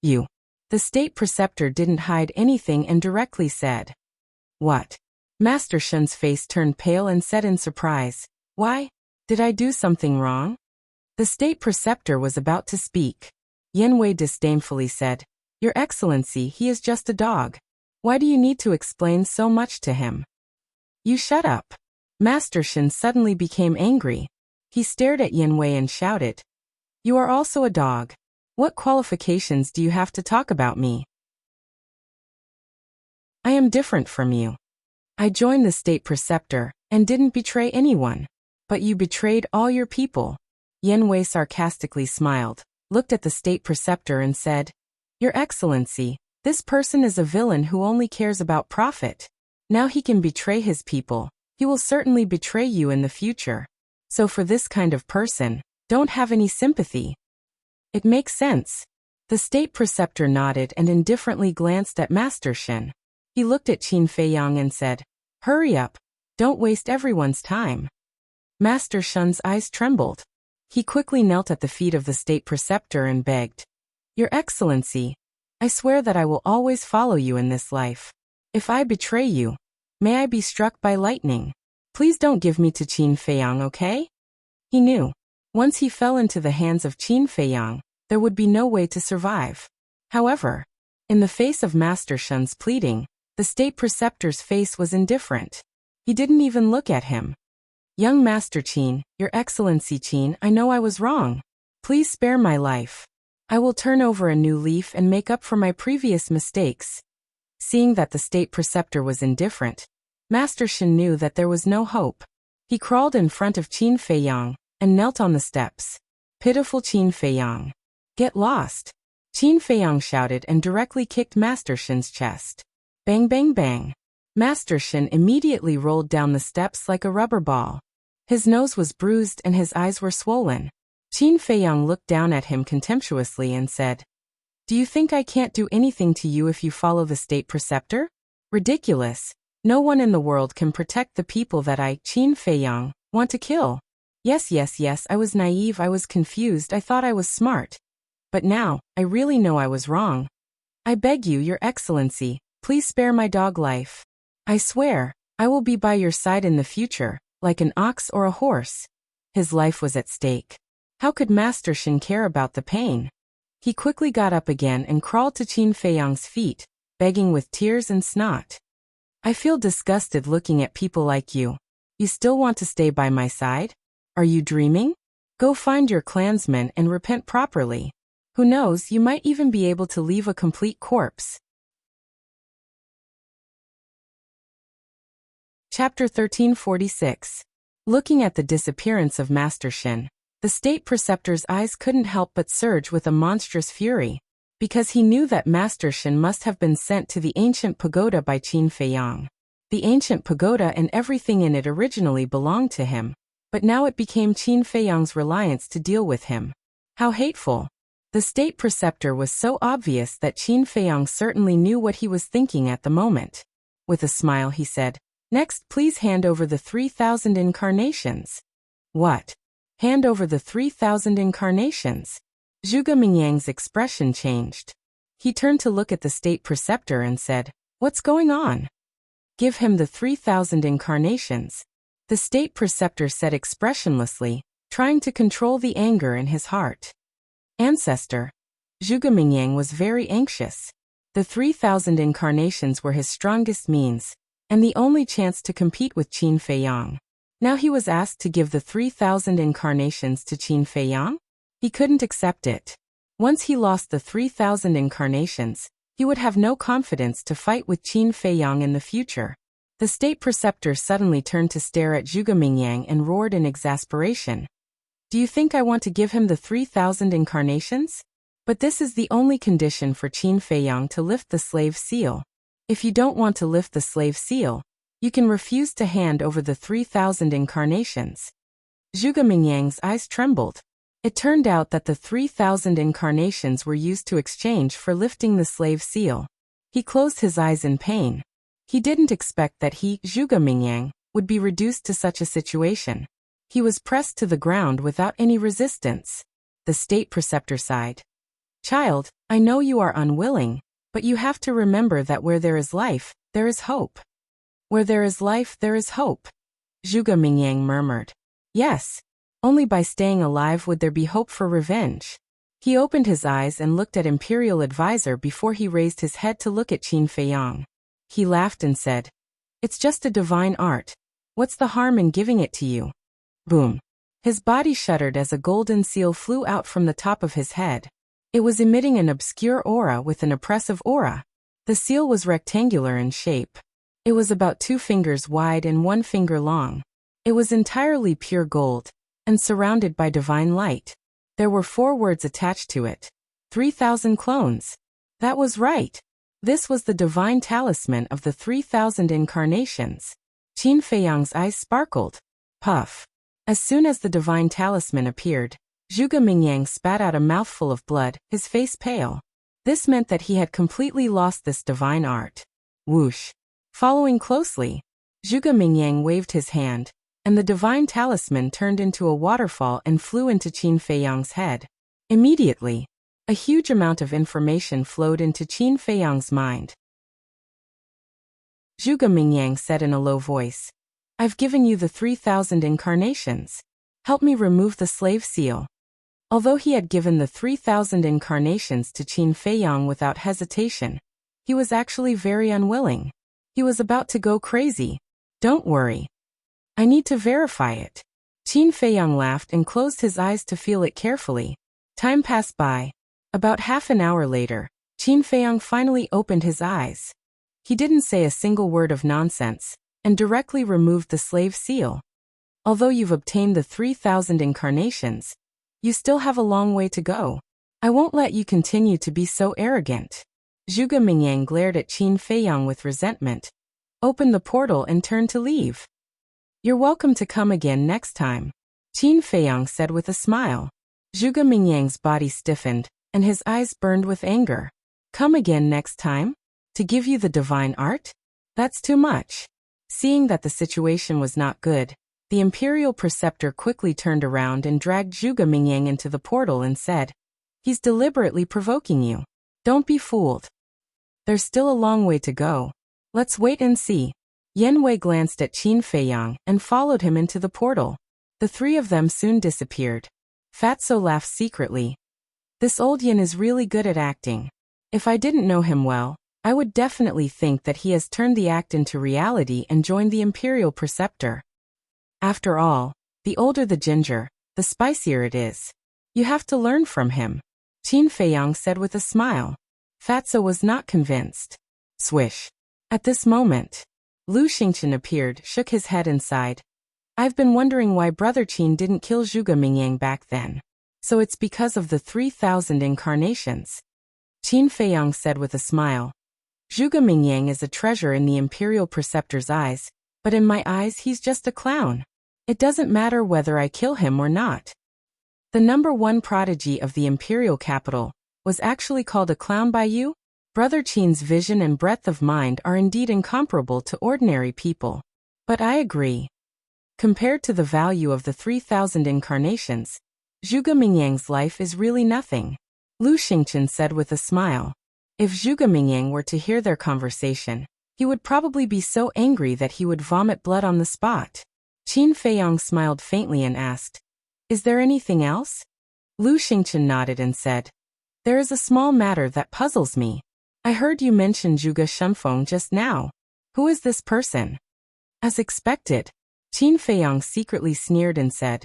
"You." The state preceptor didn't hide anything and directly said. "What?" Master Shen's face turned pale and said in surprise, "Why? Did I do something wrong?" The state preceptor was about to speak. Yanwei disdainfully said, "Your Excellency, he is just a dog. Why do you need to explain so much to him?" "You shut up." Master Shen suddenly became angry. He stared at Yanwei and shouted, "You are also a dog. What qualifications do you have to talk about me? I am different from you. I joined the state preceptor and didn't betray anyone. But you betrayed all your people." Yanwei sarcastically smiled, looked at the state preceptor and said, "Your Excellency, this person is a villain who only cares about profit. Now he can betray his people. He will certainly betray you in the future. So for this kind of person, don't have any sympathy." "It makes sense." The state preceptor nodded and indifferently glanced at Master Shen. He looked at Qin Feiyang and said, "Hurry up. Don't waste everyone's time." Master Shen's eyes trembled. He quickly knelt at the feet of the state preceptor and begged, "Your Excellency, I swear that I will always follow you in this life. If I betray you, may I be struck by lightning. Please don't give me to Qin Feiyang, okay?" He knew, once he fell into the hands of Qin Feiyang, there would be no way to survive. However, in the face of Master Shen's pleading, the state preceptor's face was indifferent. He didn't even look at him. "Young Master Qin, Your Excellency Qin, I know I was wrong. Please spare my life. I will turn over a new leaf and make up for my previous mistakes." Seeing that the state preceptor was indifferent, Master Shen knew that there was no hope. He crawled in front of Qin Feiyang and knelt on the steps. "Pitiful Qin Feiyang. Get lost." Qin Feiyang shouted and directly kicked Master Shen's chest. Bang bang bang. Master Shen immediately rolled down the steps like a rubber ball. His nose was bruised and his eyes were swollen. Qin Feiyang looked down at him contemptuously and said, "Do you think I can't do anything to you if you follow the state preceptor? Ridiculous. No one in the world can protect the people that I, Qin Feiyang, want to kill. Yes, I was naive, I was confused, I thought I was smart. But now, I really know I was wrong. I beg you, Your Excellency, please spare my dog life. I swear, I will be by your side in the future, like an ox or a horse." His life was at stake. How could Master Shen care about the pain? He quickly got up again and crawled to Qin Feiyang's feet, begging with tears and snot. "I feel disgusted looking at people like you. You still want to stay by my side? Are you dreaming? Go find your clansmen and repent properly. Who knows, you might even be able to leave a complete corpse." Chapter 1346. Looking at the disappearance of Master Shen, the state preceptor's eyes couldn't help but surge with a monstrous fury, because he knew that Master Shen must have been sent to the ancient pagoda by Qin Feiyang. The ancient pagoda and everything in it originally belonged to him, but now it became Qin Feiyang's reliance to deal with him. How hateful! The state preceptor was so obvious that Qin Feiyang certainly knew what he was thinking at the moment. With a smile he said, "Next, please hand over the 3,000 incarnations." "What? Hand over the 3,000 incarnations?" Zhuge Mingyang's expression changed. He turned to look at the state preceptor and said, "What's going on?" "Give him the 3,000 incarnations," the state preceptor said expressionlessly, trying to control the anger in his heart. "Ancestor." Zhuge Mingyang was very anxious. The 3,000 incarnations were his strongest means, and the only chance to compete with Qin Feiyang. Now he was asked to give the 3,000 incarnations to Qin Feiyang? He couldn't accept it. Once he lost the 3,000 incarnations, he would have no confidence to fight with Qin Feiyang in the future. The state preceptor suddenly turned to stare at Zhuge Mingyang and roared in exasperation. "Do you think I want to give him the 3,000 incarnations? But this is the only condition for Qin Feiyang to lift the slave seal. If you don't want to lift the slave seal, you can refuse to hand over the 3,000 incarnations." Zhuge Mingyang's eyes trembled. It turned out that the 3,000 incarnations were used to exchange for lifting the slave seal. He closed his eyes in pain. He didn't expect that he, Zhuge Mingyang, would be reduced to such a situation. He was pressed to the ground without any resistance. The state preceptor sighed. Child, I know you are unwilling, but you have to remember that where there is life, there is hope. Where there is life, there is hope. Zhuge Mingyang murmured. Yes. Only by staying alive would there be hope for revenge. He opened his eyes and looked at Imperial Advisor before he raised his head to look at Qin Feiyang. He laughed and said, It's just a divine art. What's the harm in giving it to you? Boom. His body shuddered as a golden seal flew out from the top of his head. It was emitting an obscure aura with an oppressive aura. The seal was rectangular in shape. It was about 2 fingers wide and 1 finger long. It was entirely pure gold, and surrounded by divine light. There were 4 words attached to it. 3,000 clones. That was right. This was the divine talisman of the 3,000 incarnations. Qin Feiyang's eyes sparkled. Puff. As soon as the divine talisman appeared, Zhuge Mingyang spat out a mouthful of blood, his face pale. This meant that he had completely lost this divine art. Whoosh. Following closely, Zhuge Mingyang waved his hand, and the divine talisman turned into a waterfall and flew into Qin Feiyang's head. Immediately, a huge amount of information flowed into Qin Feiyang's mind. Zhuge Mingyang said in a low voice, I've given you the 3,000 incarnations. Help me remove the slave seal. Although he had given the 3,000 incarnations to Qin Feiyang without hesitation, he was actually very unwilling. He was about to go crazy. Don't worry. I need to verify it. Qin Feiyang laughed and closed his eyes to feel it carefully. Time passed by. About half an hour later, Qin Feiyang finally opened his eyes. He didn't say a single word of nonsense, and directly removed the slave seal. Although you've obtained the 3,000 incarnations, you still have a long way to go. I won't let you continue to be so arrogant. Zhuge Mingyang glared at Qin Feiyang with resentment, opened the portal and turned to leave. You're welcome to come again next time, Qin Feiyang said with a smile. Zhuge Mingyang's body stiffened, and his eyes burned with anger. Come again next time? To give you the divine art? That's too much. Seeing that the situation was not good, the Imperial Preceptor quickly turned around and dragged Zhuge Mingyang into the portal and said, He's deliberately provoking you. Don't be fooled. There's still a long way to go. Let's wait and see. Yan Wei glanced at Qin Feiyang and followed him into the portal. The 3 of them soon disappeared. Fatso laughed secretly. This old Yan is really good at acting. If I didn't know him well, I would definitely think that he has turned the act into reality and joined the Imperial Preceptor. After all, the older the ginger, the spicier it is. You have to learn from him, Qin Feiyang said with a smile. Fatso was not convinced. Swish. At this moment, Lu Xingqian appeared, shook his head and sighed. I've been wondering why Brother Qin didn't kill Zhuge Mingyang back then. So it's because of the 3,000 incarnations. Qin Feiyang said with a smile. Zhuge Mingyang is a treasure in the Imperial Preceptor's eyes, but in my eyes he's just a clown. It doesn't matter whether I kill him or not. The #1 prodigy of the Imperial capital was actually called a clown by you? Brother Qin's vision and breadth of mind are indeed incomparable to ordinary people. But I agree. Compared to the value of the 3,000 incarnations, Zhuge Mingyang's life is really nothing, Lu Xingqian said with a smile. If Zhuge Mingyang were to hear their conversation, he would probably be so angry that he would vomit blood on the spot. Qin Feiyang smiled faintly and asked, Is there anything else? Lu Xingqian nodded and said, There is a small matter that puzzles me. I heard you mention Zhuge Shunfeng just now. Who is this person? As expected, Qin Feiyang secretly sneered and said,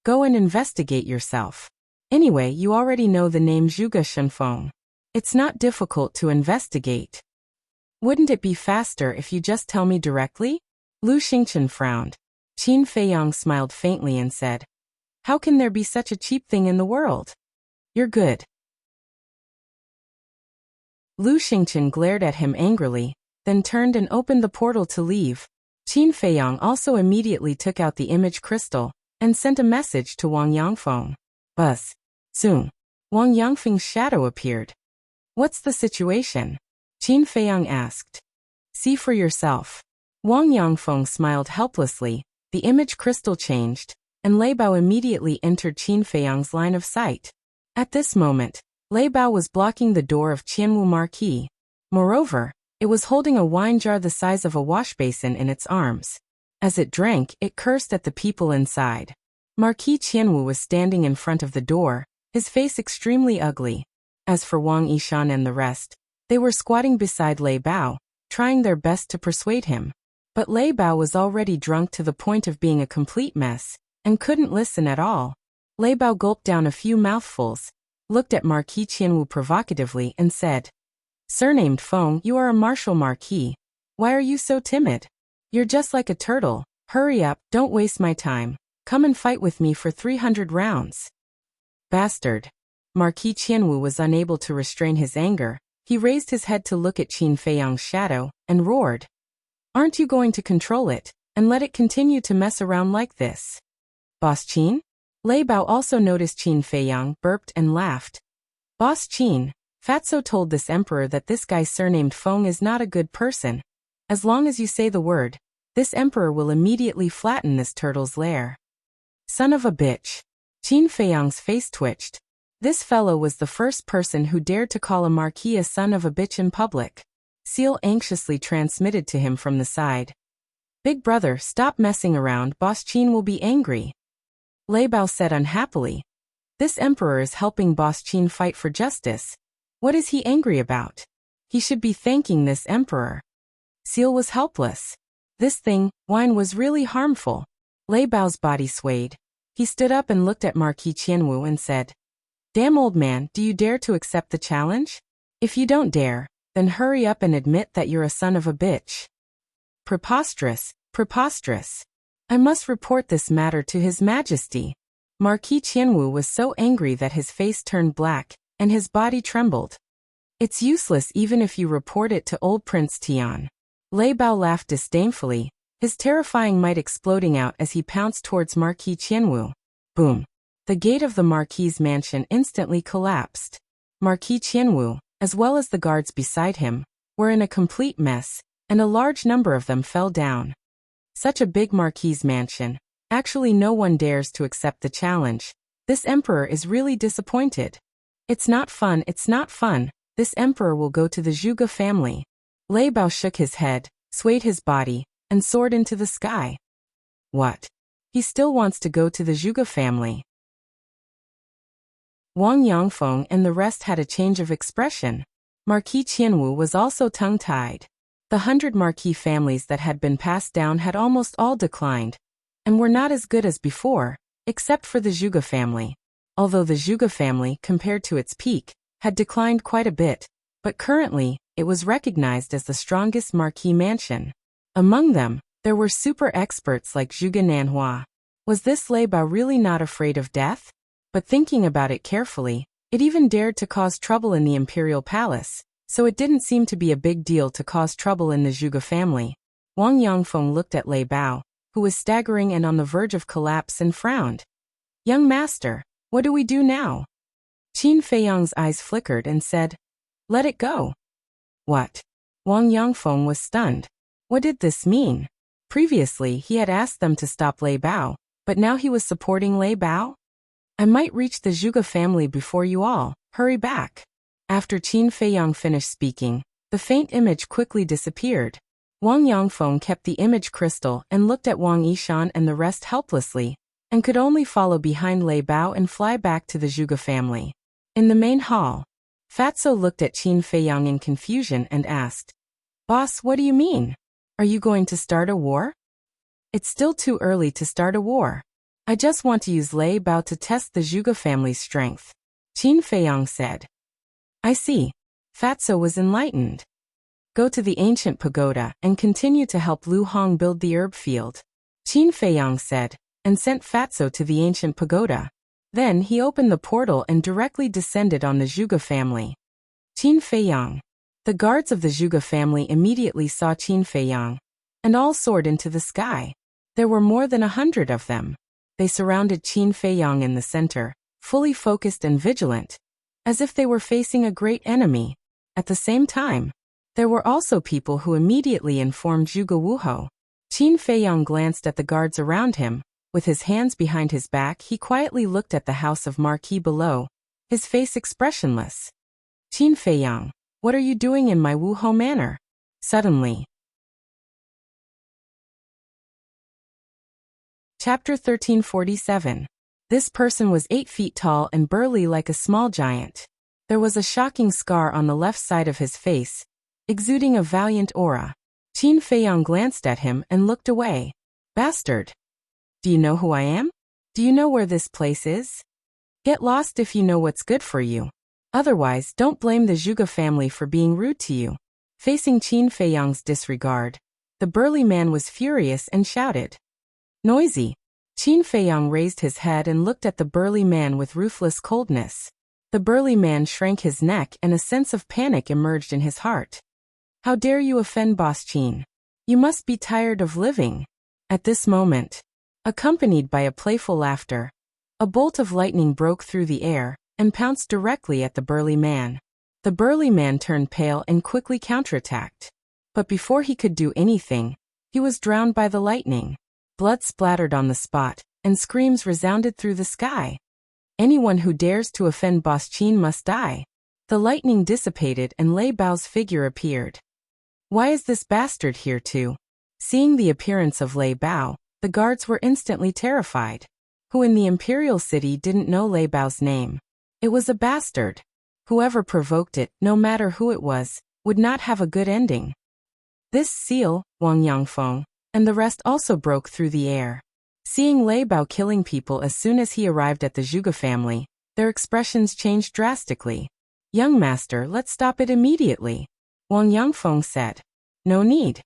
Go and investigate yourself. Anyway, you already know the name Zhuge Shunfeng. It's not difficult to investigate. Wouldn't it be faster if you just tell me directly? Lu Xingqian frowned. Qin Feiyang smiled faintly and said, How can there be such a cheap thing in the world? You're good. Lu Xingqian glared at him angrily, then turned and opened the portal to leave. Qin Feiyang also immediately took out the image crystal and sent a message to Wang Yangfeng. Buzz. Soon. Wang Yangfeng's shadow appeared. What's the situation? Qin Feiyang asked. See for yourself. Wang Yangfeng smiled helplessly, the image crystal changed, and Lei Bao immediately entered Qin Feiyang's line of sight. At this moment, Lei Bao was blocking the door of Qianwu Marquis. Moreover, it was holding a wine jar the size of a washbasin in its arms. As it drank, it cursed at the people inside. Marquis Qianwu was standing in front of the door, his face extremely ugly. As for Wang Yishan and the rest, they were squatting beside Lei Bao, trying their best to persuade him. But Lei Bao was already drunk to the point of being a complete mess, and couldn't listen at all. Lei Bao gulped down a few mouthfuls, looked at Marquis Qianwu provocatively and said, Surnamed Feng, you are a martial marquis. Why are you so timid? You're just like a turtle. Hurry up, don't waste my time. Come and fight with me for 300 rounds. Bastard. Marquis Qianwu was unable to restrain his anger. He raised his head to look at Qin Feiyang's shadow, and roared. Aren't you going to control it, and let it continue to mess around like this? Boss Qin? Lei Bao also noticed Qin Feiyang, burped and laughed. Boss Qin, Fatso told this emperor that this guy surnamed Feng is not a good person. As long as you say the word, this emperor will immediately flatten this turtle's lair. Son of a bitch. Qin Feiyang's face twitched. This fellow was the first person who dared to call a marquis a son of a bitch in public. Seal anxiously transmitted to him from the side. Big brother, stop messing around, Boss Qin will be angry. Lei Bao said unhappily. This emperor is helping Boss Qin fight for justice. What is he angry about? He should be thanking this emperor. Seal was helpless. This thing, wine, was really harmful. Lei Bao's body swayed. He stood up and looked at Marquis Qianwu and said, Damn old man, do you dare to accept the challenge? If you don't dare, then hurry up and admit that you're a son of a bitch. Preposterous, preposterous. I must report this matter to His Majesty. Marquis Qianwu was so angry that his face turned black, and his body trembled. It's useless even if you report it to old Prince Tian. Lei Bao laughed disdainfully, his terrifying might exploding out as he pounced towards Marquis Qianwu. Boom. The gate of the Marquis's mansion instantly collapsed. Marquis Qianwu, as well as the guards beside him, were in a complete mess, and a large number of them fell down. Such a big Marquis's mansion. Actually no one dares to accept the challenge. This emperor is really disappointed. It's not fun, it's not fun. This emperor will go to the Zhuge family. Lei Bao shook his head, swayed his body, and soared into the sky. What? He still wants to go to the Zhuge family. Wang Yangfeng and the rest had a change of expression. Marquis Qianwu was also tongue-tied. The 100 marquis families that had been passed down had almost all declined, and were not as good as before, except for the Zhuge family. Although the Zhuge family, compared to its peak, had declined quite a bit, but currently, it was recognized as the strongest marquis mansion. Among them, there were super experts like Zhuge Nanhua. Was this Lei Bao really not afraid of death? But thinking about it carefully, it even dared to cause trouble in the imperial palace, so it didn't seem to be a big deal to cause trouble in the Zhuge family. Wang Yangfeng looked at Lei Bao, who was staggering and on the verge of collapse, and frowned. Young master, what do we do now? Qin Feiyang's eyes flickered and said, Let it go. What? Wang Yangfeng was stunned. What did this mean? Previously, he had asked them to stop Lei Bao, but now he was supporting Lei Bao? I might reach the Zhuge family before you all. Hurry back. After Qin Feiyang finished speaking, the faint image quickly disappeared. Wang Yangfeng kept the image crystal and looked at Wang Yishan and the rest helplessly, and could only follow behind Lei Bao and fly back to the Zhuge family. In the main hall, Fatso looked at Qin Feiyang in confusion and asked, Boss, what do you mean? Are you going to start a war? It's still too early to start a war. I just want to use Lei Bao to test the Zhuge family's strength. Qin Feiyang said. I see. Fatso was enlightened. Go to the ancient pagoda and continue to help Lu Hong build the herb field. Qin Feiyang said, and sent Fatso to the ancient pagoda. Then he opened the portal and directly descended on the Zhuge family. Qin Feiyang. The guards of the Zhuge family immediately saw Qin Feiyang, and all soared into the sky. There were more than 100 of them. They surrounded Qin Feiyang in the center, fully focused and vigilant, as if they were facing a great enemy. At the same time, there were also people who immediately informed Zhuge Wuhou. Qin Feiyang glanced at the guards around him. With his hands behind his back, he quietly looked at the house of Marquis below, his face expressionless. Qin Feiyang, what are you doing in my Wuhou manor? Suddenly. Chapter 1347. This person was 8 feet tall and burly like a small giant. There was a shocking scar on the left side of his face, exuding a valiant aura. Qin Feiyang glanced at him and looked away. Bastard! Do you know who I am? Do you know where this place is? Get lost if you know what's good for you. Otherwise, don't blame the Zhuge family for being rude to you. Facing Qin Feiyang's disregard, the burly man was furious and shouted. Noisy! Qin Feiyang raised his head and looked at the burly man with ruthless coldness. The burly man shrank his neck and a sense of panic emerged in his heart. How dare you offend Boss Qin? You must be tired of living. At this moment, accompanied by a playful laughter, a bolt of lightning broke through the air and pounced directly at the burly man. The burly man turned pale and quickly counterattacked. But before he could do anything, he was drowned by the lightning. Blood splattered on the spot, and screams resounded through the sky. Anyone who dares to offend Boss Qin must die. The lightning dissipated and Lei Bao's figure appeared. Why is this bastard here too? Seeing the appearance of Lei Bao, the guards were instantly terrified. Who in the imperial city didn't know Lei Bao's name? It was a bastard. Whoever provoked it, no matter who it was, would not have a good ending. This seal, Wang Yangfeng, and the rest also broke through the air. Seeing Lei Bao killing people as soon as he arrived at the Zhuge family, their expressions changed drastically. Young master, let's stop it immediately, Wang Yangfeng said. No need.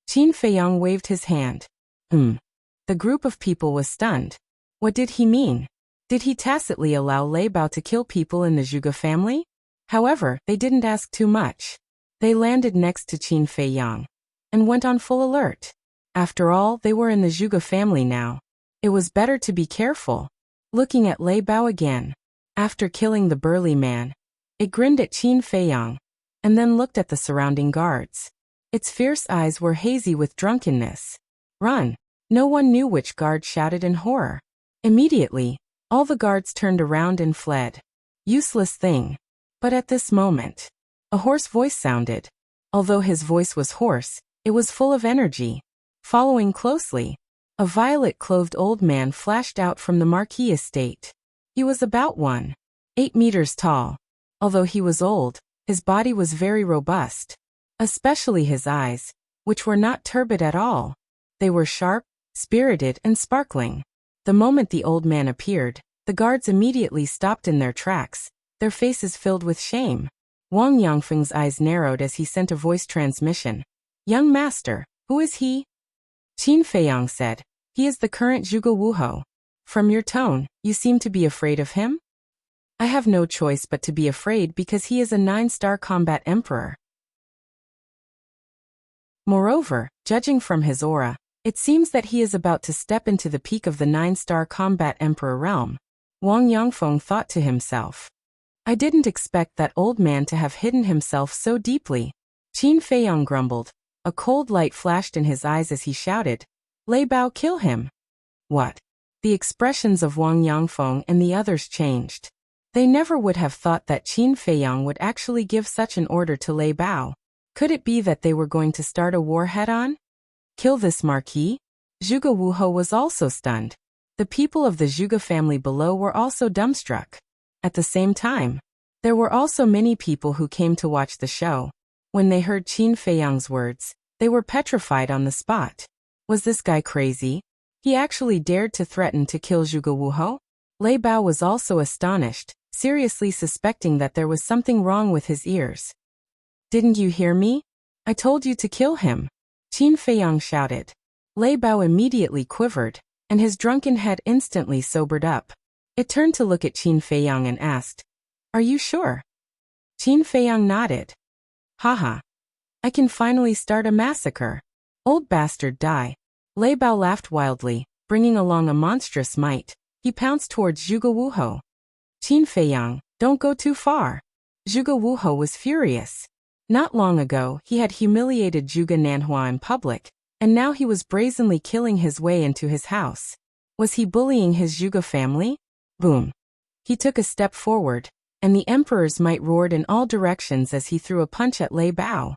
Qin Feiyang waved his hand. The group of people was stunned. What did he mean? Did he tacitly allow Lei Bao to kill people in the Zhuge family? However, they didn't ask too much. They landed next to Qin Feiyang and went on full alert. After all, they were in the Zhuge family now. It was better to be careful. Looking at Lei Bao again. After killing the burly man, it grinned at Qin Feiyang, and then looked at the surrounding guards. Its fierce eyes were hazy with drunkenness. Run! No one knew which guard shouted in horror. Immediately, all the guards turned around and fled. Useless thing. But at this moment, a hoarse voice sounded. Although his voice was hoarse, it was full of energy. Following closely, a violet-clothed old man flashed out from the Marquis estate. He was about 1.8 meters tall. Although he was old, his body was very robust. Especially his eyes, which were not turbid at all. They were sharp, spirited and sparkling. The moment the old man appeared, the guards immediately stopped in their tracks, their faces filled with shame. Wang Yangfeng's eyes narrowed as he sent a voice transmission. Young master, who is he? Qin Feiyang said, he is the current Zhuge Wuhou. From your tone, you seem to be afraid of him? I have no choice but to be afraid because he is a 9-star combat emperor. Moreover, judging from his aura, it seems that he is about to step into the peak of the 9-star combat emperor realm. Wang Yangfeng thought to himself. I didn't expect that old man to have hidden himself so deeply. Qin Feiyang grumbled. A cold light flashed in his eyes as he shouted, Lei Bao, kill him. What? The expressions of Wang Yangfeng and the others changed. They never would have thought that Qin Feiyang would actually give such an order to Lei Bao. Could it be that they were going to start a war head-on? Kill this marquis? Zhuge Wuhou was also stunned. The people of the Zhuge family below were also dumbstruck. At the same time, there were also many people who came to watch the show. When they heard Qin Feiyang's words, they were petrified on the spot. Was this guy crazy? He actually dared to threaten to kill Zhuge Wuhou? Lei Bao was also astonished, seriously suspecting that there was something wrong with his ears. Didn't you hear me? I told you to kill him. Qin Feiyang shouted. Lei Bao immediately quivered, and his drunken head instantly sobered up. It turned to look at Qin Feiyang and asked, Are you sure? Qin Feiyang nodded. Haha. I can finally start a massacre. Old bastard, die. Lei Bao laughed wildly, bringing along a monstrous might. He pounced towards Zhuge Wuhou. Qin Feiyang, don't go too far. Zhuge Wuhou was furious. Not long ago, he had humiliated Zhuge Nanhua in public, and now he was brazenly killing his way into his house. Was he bullying his Zhuge family? Boom. He took a step forward, and the emperor's might roared in all directions as he threw a punch at Lei Bao.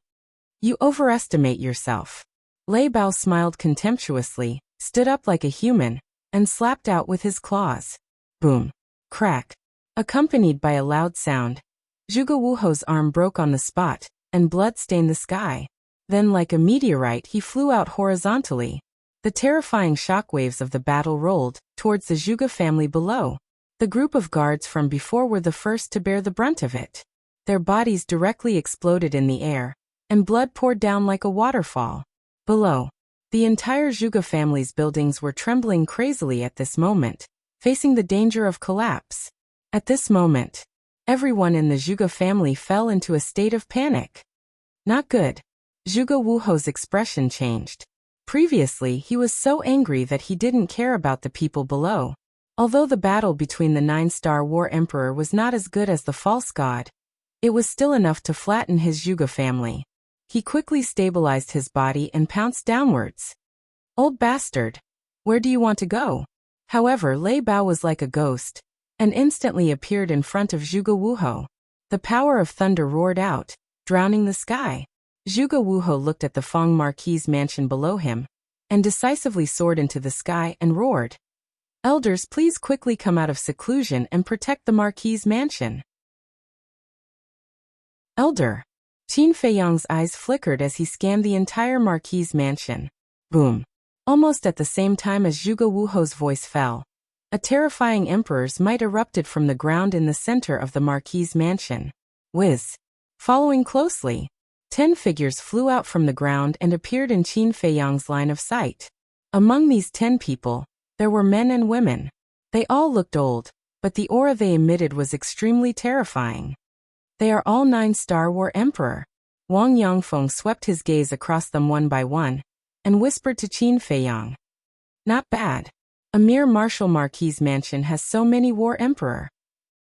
You overestimate yourself. Lei Bao smiled contemptuously, stood up like a human, and slapped out with his claws. Boom. Crack. Accompanied by a loud sound, Zhuge Wuhou's arm broke on the spot, and blood stained the sky. Then like a meteorite he flew out horizontally. The terrifying shockwaves of the battle rolled towards the Zhuge family below. The group of guards from before were the first to bear the brunt of it. Their bodies directly exploded in the air, and blood poured down like a waterfall. Below, the entire Zhuge family's buildings were trembling crazily at this moment, facing the danger of collapse. At this moment, everyone in the Zhuge family fell into a state of panic. Not good. Zhuge Wuhou's expression changed. Previously, he was so angry that he didn't care about the people below. Although the battle between the 9-star war emperor was not as good as the false god, it was still enough to flatten his Zhuge family. He quickly stabilized his body and pounced downwards. Old bastard! Where do you want to go? However, Lei Bao was like a ghost, and instantly appeared in front of Zhuge Wuhou. The power of thunder roared out, drowning the sky. Zhuge Wuhou looked at the Feng Marquis' mansion below him, and decisively soared into the sky and roared. Elders, please quickly come out of seclusion and protect the Marquis' mansion. Elder. Qin Feiyang's eyes flickered as he scanned the entire Marquis' mansion. Boom. Almost at the same time as Zhuge Wuhou's voice fell, a terrifying emperor's might erupted from the ground in the center of the Marquis' mansion. Whiz. Following closely, 10 figures flew out from the ground and appeared in Qin Feiyang's line of sight. Among these 10 people, there were men and women. They all looked old, but the aura they emitted was extremely terrifying. They are all 9-star war emperor. Wang Yangfeng swept his gaze across them one by one, and whispered to Qin Feiyang. Not bad. A mere martial Marquis' mansion has so many war emperor.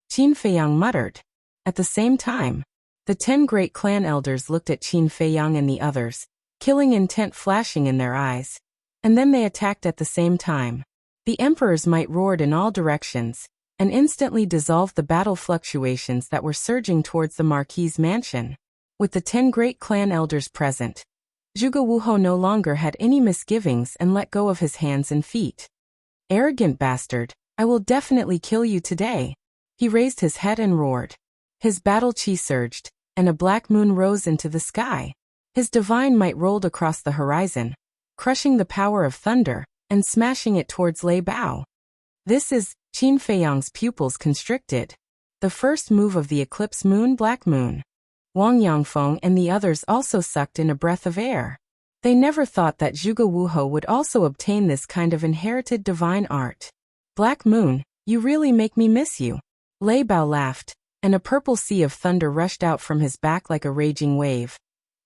Qin Feiyang muttered. At the same time, the 10 great clan elders looked at Qin Feiyang and the others, killing intent flashing in their eyes, and then they attacked at the same time. The emperor's might roared in all directions, and instantly dissolved the battle fluctuations that were surging towards the Marquis' mansion. With the 10 great clan elders present, Zhuge Wuhou no longer had any misgivings and let go of his hands and feet. Arrogant bastard, I will definitely kill you today. He raised his head and roared. His battle chi surged, and a black moon rose into the sky. His divine might rolled across the horizon, crushing the power of thunder, and smashing it towards Lei Bao. This is, Qin Feiyang's pupils constricted. The first move of the eclipse moon black moon. Wang Yangfeng and the others also sucked in a breath of air. They never thought that Zhuge Wuhou would also obtain this kind of inherited divine art. Black moon, you really make me miss you. Lei Bao laughed, and a purple sea of thunder rushed out from his back like a raging wave.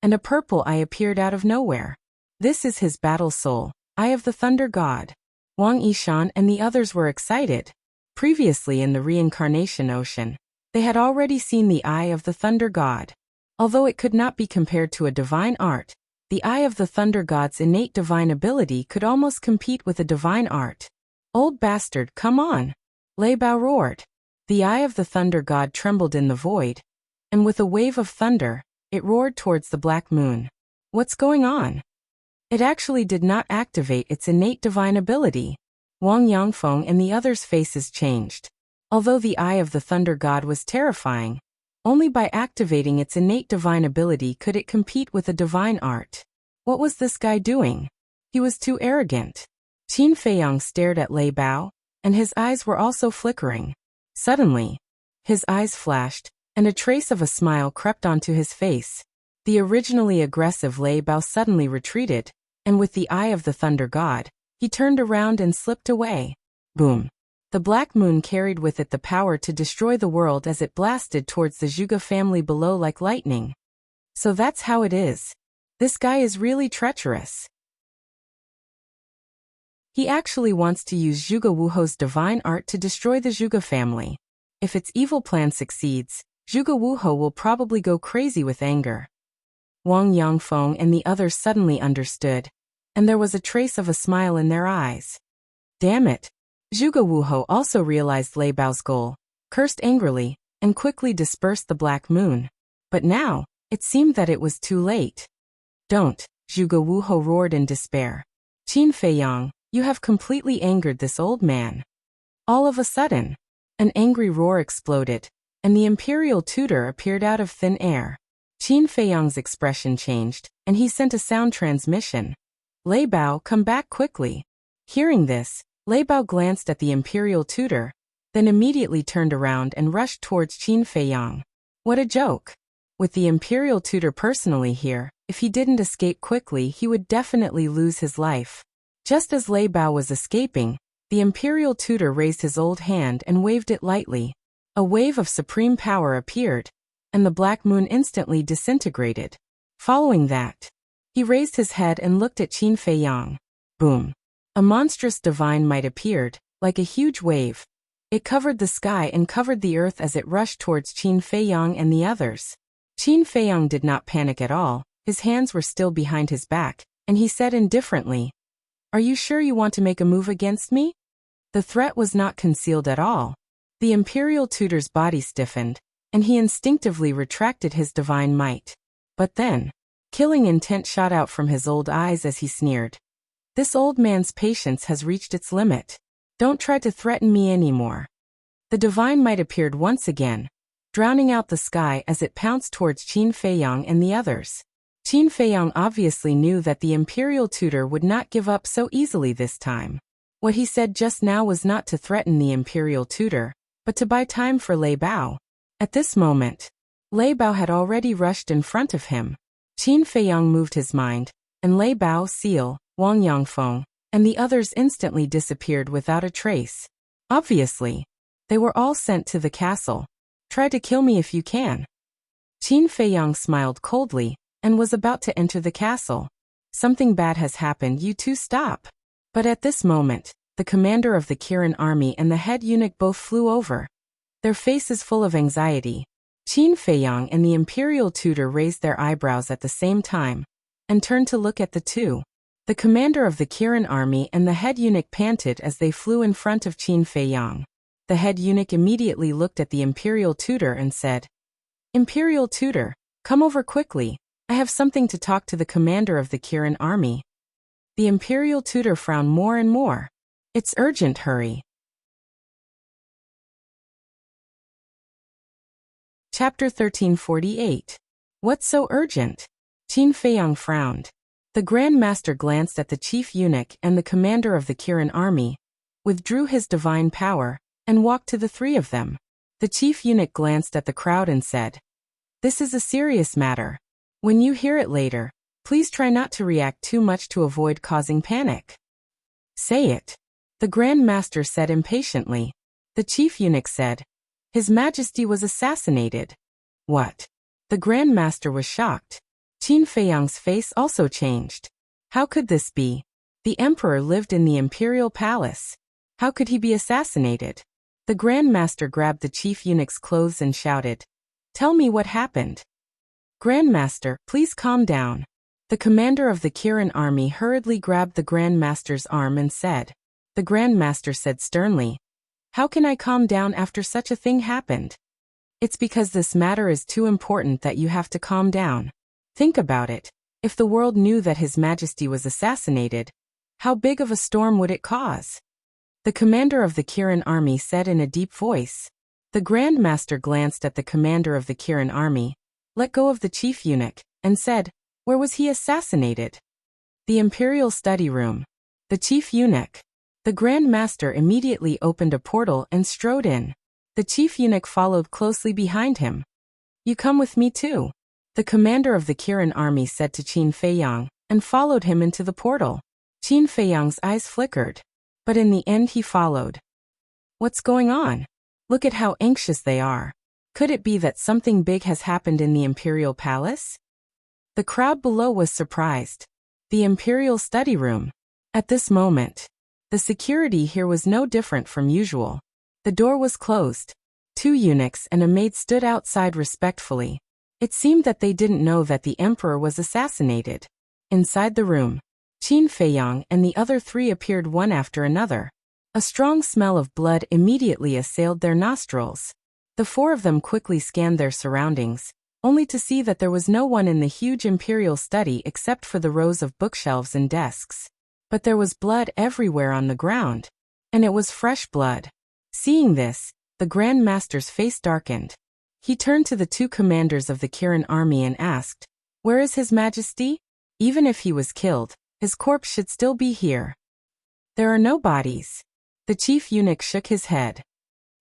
And a purple eye appeared out of nowhere. This is his battle soul, Eye of the Thunder God. Wang Yishan and the others were excited. Previously in the reincarnation ocean, they had already seen the Eye of the Thunder God. Although it could not be compared to a divine art, the Eye of the Thunder God's innate divine ability could almost compete with a divine art. Old bastard, come on! Lei Bao roared. The Eye of the Thunder God trembled in the void, and with a wave of thunder, it roared towards the black moon. What's going on? It actually did not activate its innate divine ability. Wang Yangfeng and the others' faces changed. Although the Eye of the Thunder God was terrifying, only by activating its innate divine ability could it compete with a divine art. What was this guy doing? He was too arrogant. Qin Feiyang stared at Lei Bao, and his eyes were also flickering. Suddenly, his eyes flashed, and a trace of a smile crept onto his face. The originally aggressive Lei Bao suddenly retreated, and with the Eye of the Thunder God, he turned around and slipped away. Boom. The black moon carried with it the power to destroy the world as it blasted towards the Zhuge family below like lightning. So that's how it is. This guy is really treacherous. He actually wants to use Zhuge Wuhou's divine art to destroy the Zhuge family. If its evil plan succeeds, Zhuge Wuho will probably go crazy with anger. Wang Yangfeng and the others suddenly understood, and there was a trace of a smile in their eyes. Damn it! Zhuge Wuho also realized Lei Bao's goal, cursed angrily, and quickly dispersed the black moon. But now, it seemed that it was too late. Don't, Zhuge Wuho roared in despair. Qin Feiyang, you have completely angered this old man. All of a sudden, an angry roar exploded, and the imperial tutor appeared out of thin air. Qin Feiyang's expression changed, and he sent a sound transmission. Lei Bao, come back quickly. Hearing this, Lei Bao glanced at the imperial tutor, then immediately turned around and rushed towards Qin Feiyang. What a joke! With the imperial tutor personally here, if he didn't escape quickly he would definitely lose his life. Just as Lei Bao was escaping, the imperial tutor raised his old hand and waved it lightly. A wave of supreme power appeared, and the black moon instantly disintegrated. Following that, he raised his head and looked at Qin Feiyang. Boom! A monstrous divine might appeared, like a huge wave. It covered the sky and covered the earth as it rushed towards Qin Feiyang and the others. Qin Feiyang did not panic at all, his hands were still behind his back, and he said indifferently, "Are you sure you want to make a move against me?" The threat was not concealed at all. The imperial tutor's body stiffened, and he instinctively retracted his divine might. But then, killing intent shot out from his old eyes as he sneered. This old man's patience has reached its limit. Don't try to threaten me anymore. The divine might appeared once again, drowning out the sky as it pounced towards Qin Feiyang and the others. Qin Feiyang obviously knew that the imperial tutor would not give up so easily this time. What he said just now was not to threaten the imperial tutor, but to buy time for Lei Bao. At this moment, Lei Bao had already rushed in front of him. Qin Feiyang moved his mind, and Lei Bao, Seal, Wang Yangfeng, and the others instantly disappeared without a trace. Obviously, they were all sent to the castle. Try to kill me if you can. Qin Feiyang smiled coldly, and was about to enter the castle. Something bad has happened, you two stop. But at this moment, the commander of the Kirin army and the head eunuch both flew over, their faces full of anxiety. Qin Feiyang and the imperial tutor raised their eyebrows at the same time, and turned to look at the two. The commander of the Kirin army and the head eunuch panted as they flew in front of Qin Feiyang. The head eunuch immediately looked at the imperial tutor and said, "Imperial tutor, come over quickly. I have something to talk to the commander of the Kirin army." The imperial tutor frowned more and more. "It's urgent, hurry." Chapter 1348. What's so urgent? Qin Feiyang frowned. The Grand Master glanced at the chief eunuch and the commander of the Kirin army, withdrew his divine power, and walked to the three of them. The chief eunuch glanced at the crowd and said, "This is a serious matter. When you hear it later, please try not to react too much to avoid causing panic." "Say it," the Grand Master said impatiently. The chief eunuch said, "His Majesty was assassinated." "What?" The Grand Master was shocked. Qin Feiyang's face also changed. How could this be? The emperor lived in the imperial palace. How could he be assassinated? The Grand Master grabbed the chief eunuch's clothes and shouted, "Tell me what happened." "Grand Master, please calm down." The commander of the Kirin army hurriedly grabbed the Grand Master's arm and said. The Grand Master said sternly, "How can I calm down after such a thing happened?" "It's because this matter is too important that you have to calm down. Think about it. If the world knew that His Majesty was assassinated, how big of a storm would it cause?" The commander of the Kirin army said in a deep voice. The Grand Master glanced at the commander of the Kirin army, let go of the chief eunuch, and said, "Where was he assassinated?" "The imperial study room." The chief eunuch. The Grand Master immediately opened a portal and strode in. The chief eunuch followed closely behind him. "You come with me too," the commander of the Kirin army said to Qin Feiyang, and followed him into the portal. Qin Feiyang's eyes flickered, but in the end he followed. What's going on? Look at how anxious they are. Could it be that something big has happened in the imperial palace? The crowd below was surprised. The imperial study room. At this moment, the security here was no different from usual. The door was closed. 2 eunuchs and a maid stood outside respectfully. It seemed that they didn't know that the emperor was assassinated. Inside the room, Qin Feiyang and the other 3 appeared one after another. A strong smell of blood immediately assailed their nostrils. The 4 of them quickly scanned their surroundings, only to see that there was no one in the huge imperial study except for the rows of bookshelves and desks. But there was blood everywhere on the ground. And it was fresh blood. Seeing this, the Grand Master's face darkened. He turned to the 2 commanders of the Kirin army and asked, "Where is His Majesty? Even if he was killed, his corpse should still be here." "There are no bodies." The chief eunuch shook his head.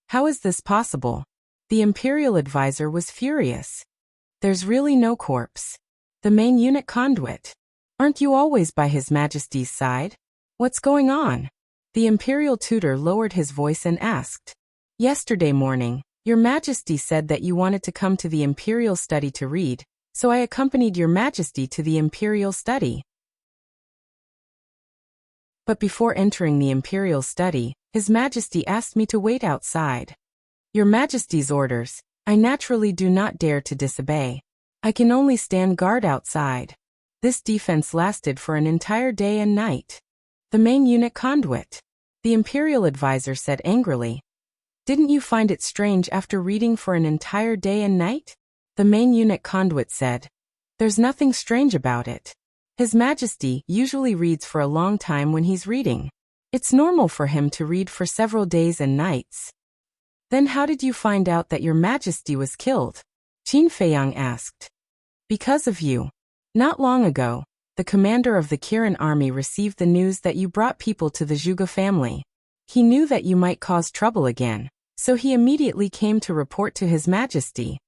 "How is this possible?" The imperial advisor was furious. "There's really no corpse." The main eunuch conduit. "Aren't you always by His Majesty's side? What's going on?" The imperial tutor lowered his voice and asked, "Yesterday morning, Your Majesty said that you wanted to come to the imperial study to read, so I accompanied Your Majesty to the imperial study. But before entering the imperial study, His Majesty asked me to wait outside. Your Majesty's orders, I naturally do not dare to disobey. I can only stand guard outside." This defense lasted for an entire day and night. The main eunuch conduit. The imperial advisor said angrily, "Didn't you find it strange after reading for an entire day and night?" The main eunuch conduit said, "There's nothing strange about it. His Majesty usually reads for a long time when he's reading. It's normal for him to read for several days and nights." "Then how did you find out that Your Majesty was killed?" Qin Feiyang asked. "Because of you. Not long ago, the commander of the Kirin army received the news that you brought people to the Zhuge family. He knew that you might cause trouble again, so he immediately came to report to His Majesty.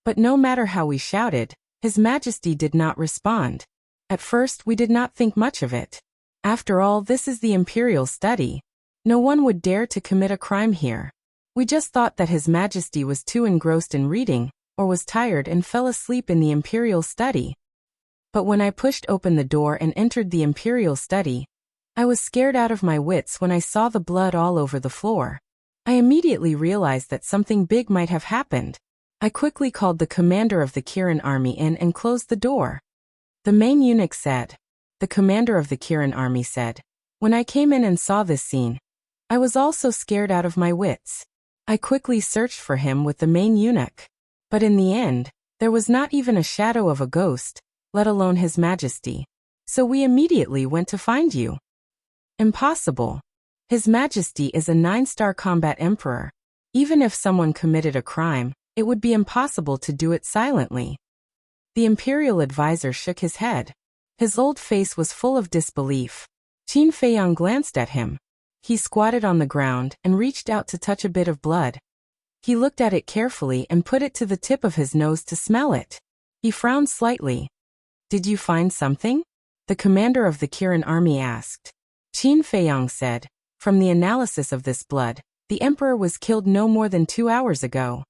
But no matter how we shouted, His Majesty did not respond. At first we did not think much of it. After all, this is the imperial study. No one would dare to commit a crime here. We just thought that His Majesty was too engrossed in reading, or was tired and fell asleep in the imperial study. But when I pushed open the door and entered the imperial study, I was scared out of my wits when I saw the blood all over the floor. I immediately realized that something big might have happened. I quickly called the commander of the Kirin army in and closed the door." The main eunuch said. The commander of the Kirin army said, "When I came in and saw this scene, I was also scared out of my wits. I quickly searched for him with the main eunuch. But in the end, there was not even a shadow of a ghost, let alone His Majesty. So we immediately went to find you." "Impossible. His Majesty is a 9-star combat emperor. Even if someone committed a crime, it would be impossible to do it silently." The imperial advisor shook his head. His old face was full of disbelief. Qin Feiyang glanced at him. He squatted on the ground and reached out to touch a bit of blood. He looked at it carefully and put it to the tip of his nose to smell it. He frowned slightly. "Did you find something?" the commander of the Kirin army asked. Qin Feiyang said, "From the analysis of this blood, the emperor was killed no more than 2 hours ago."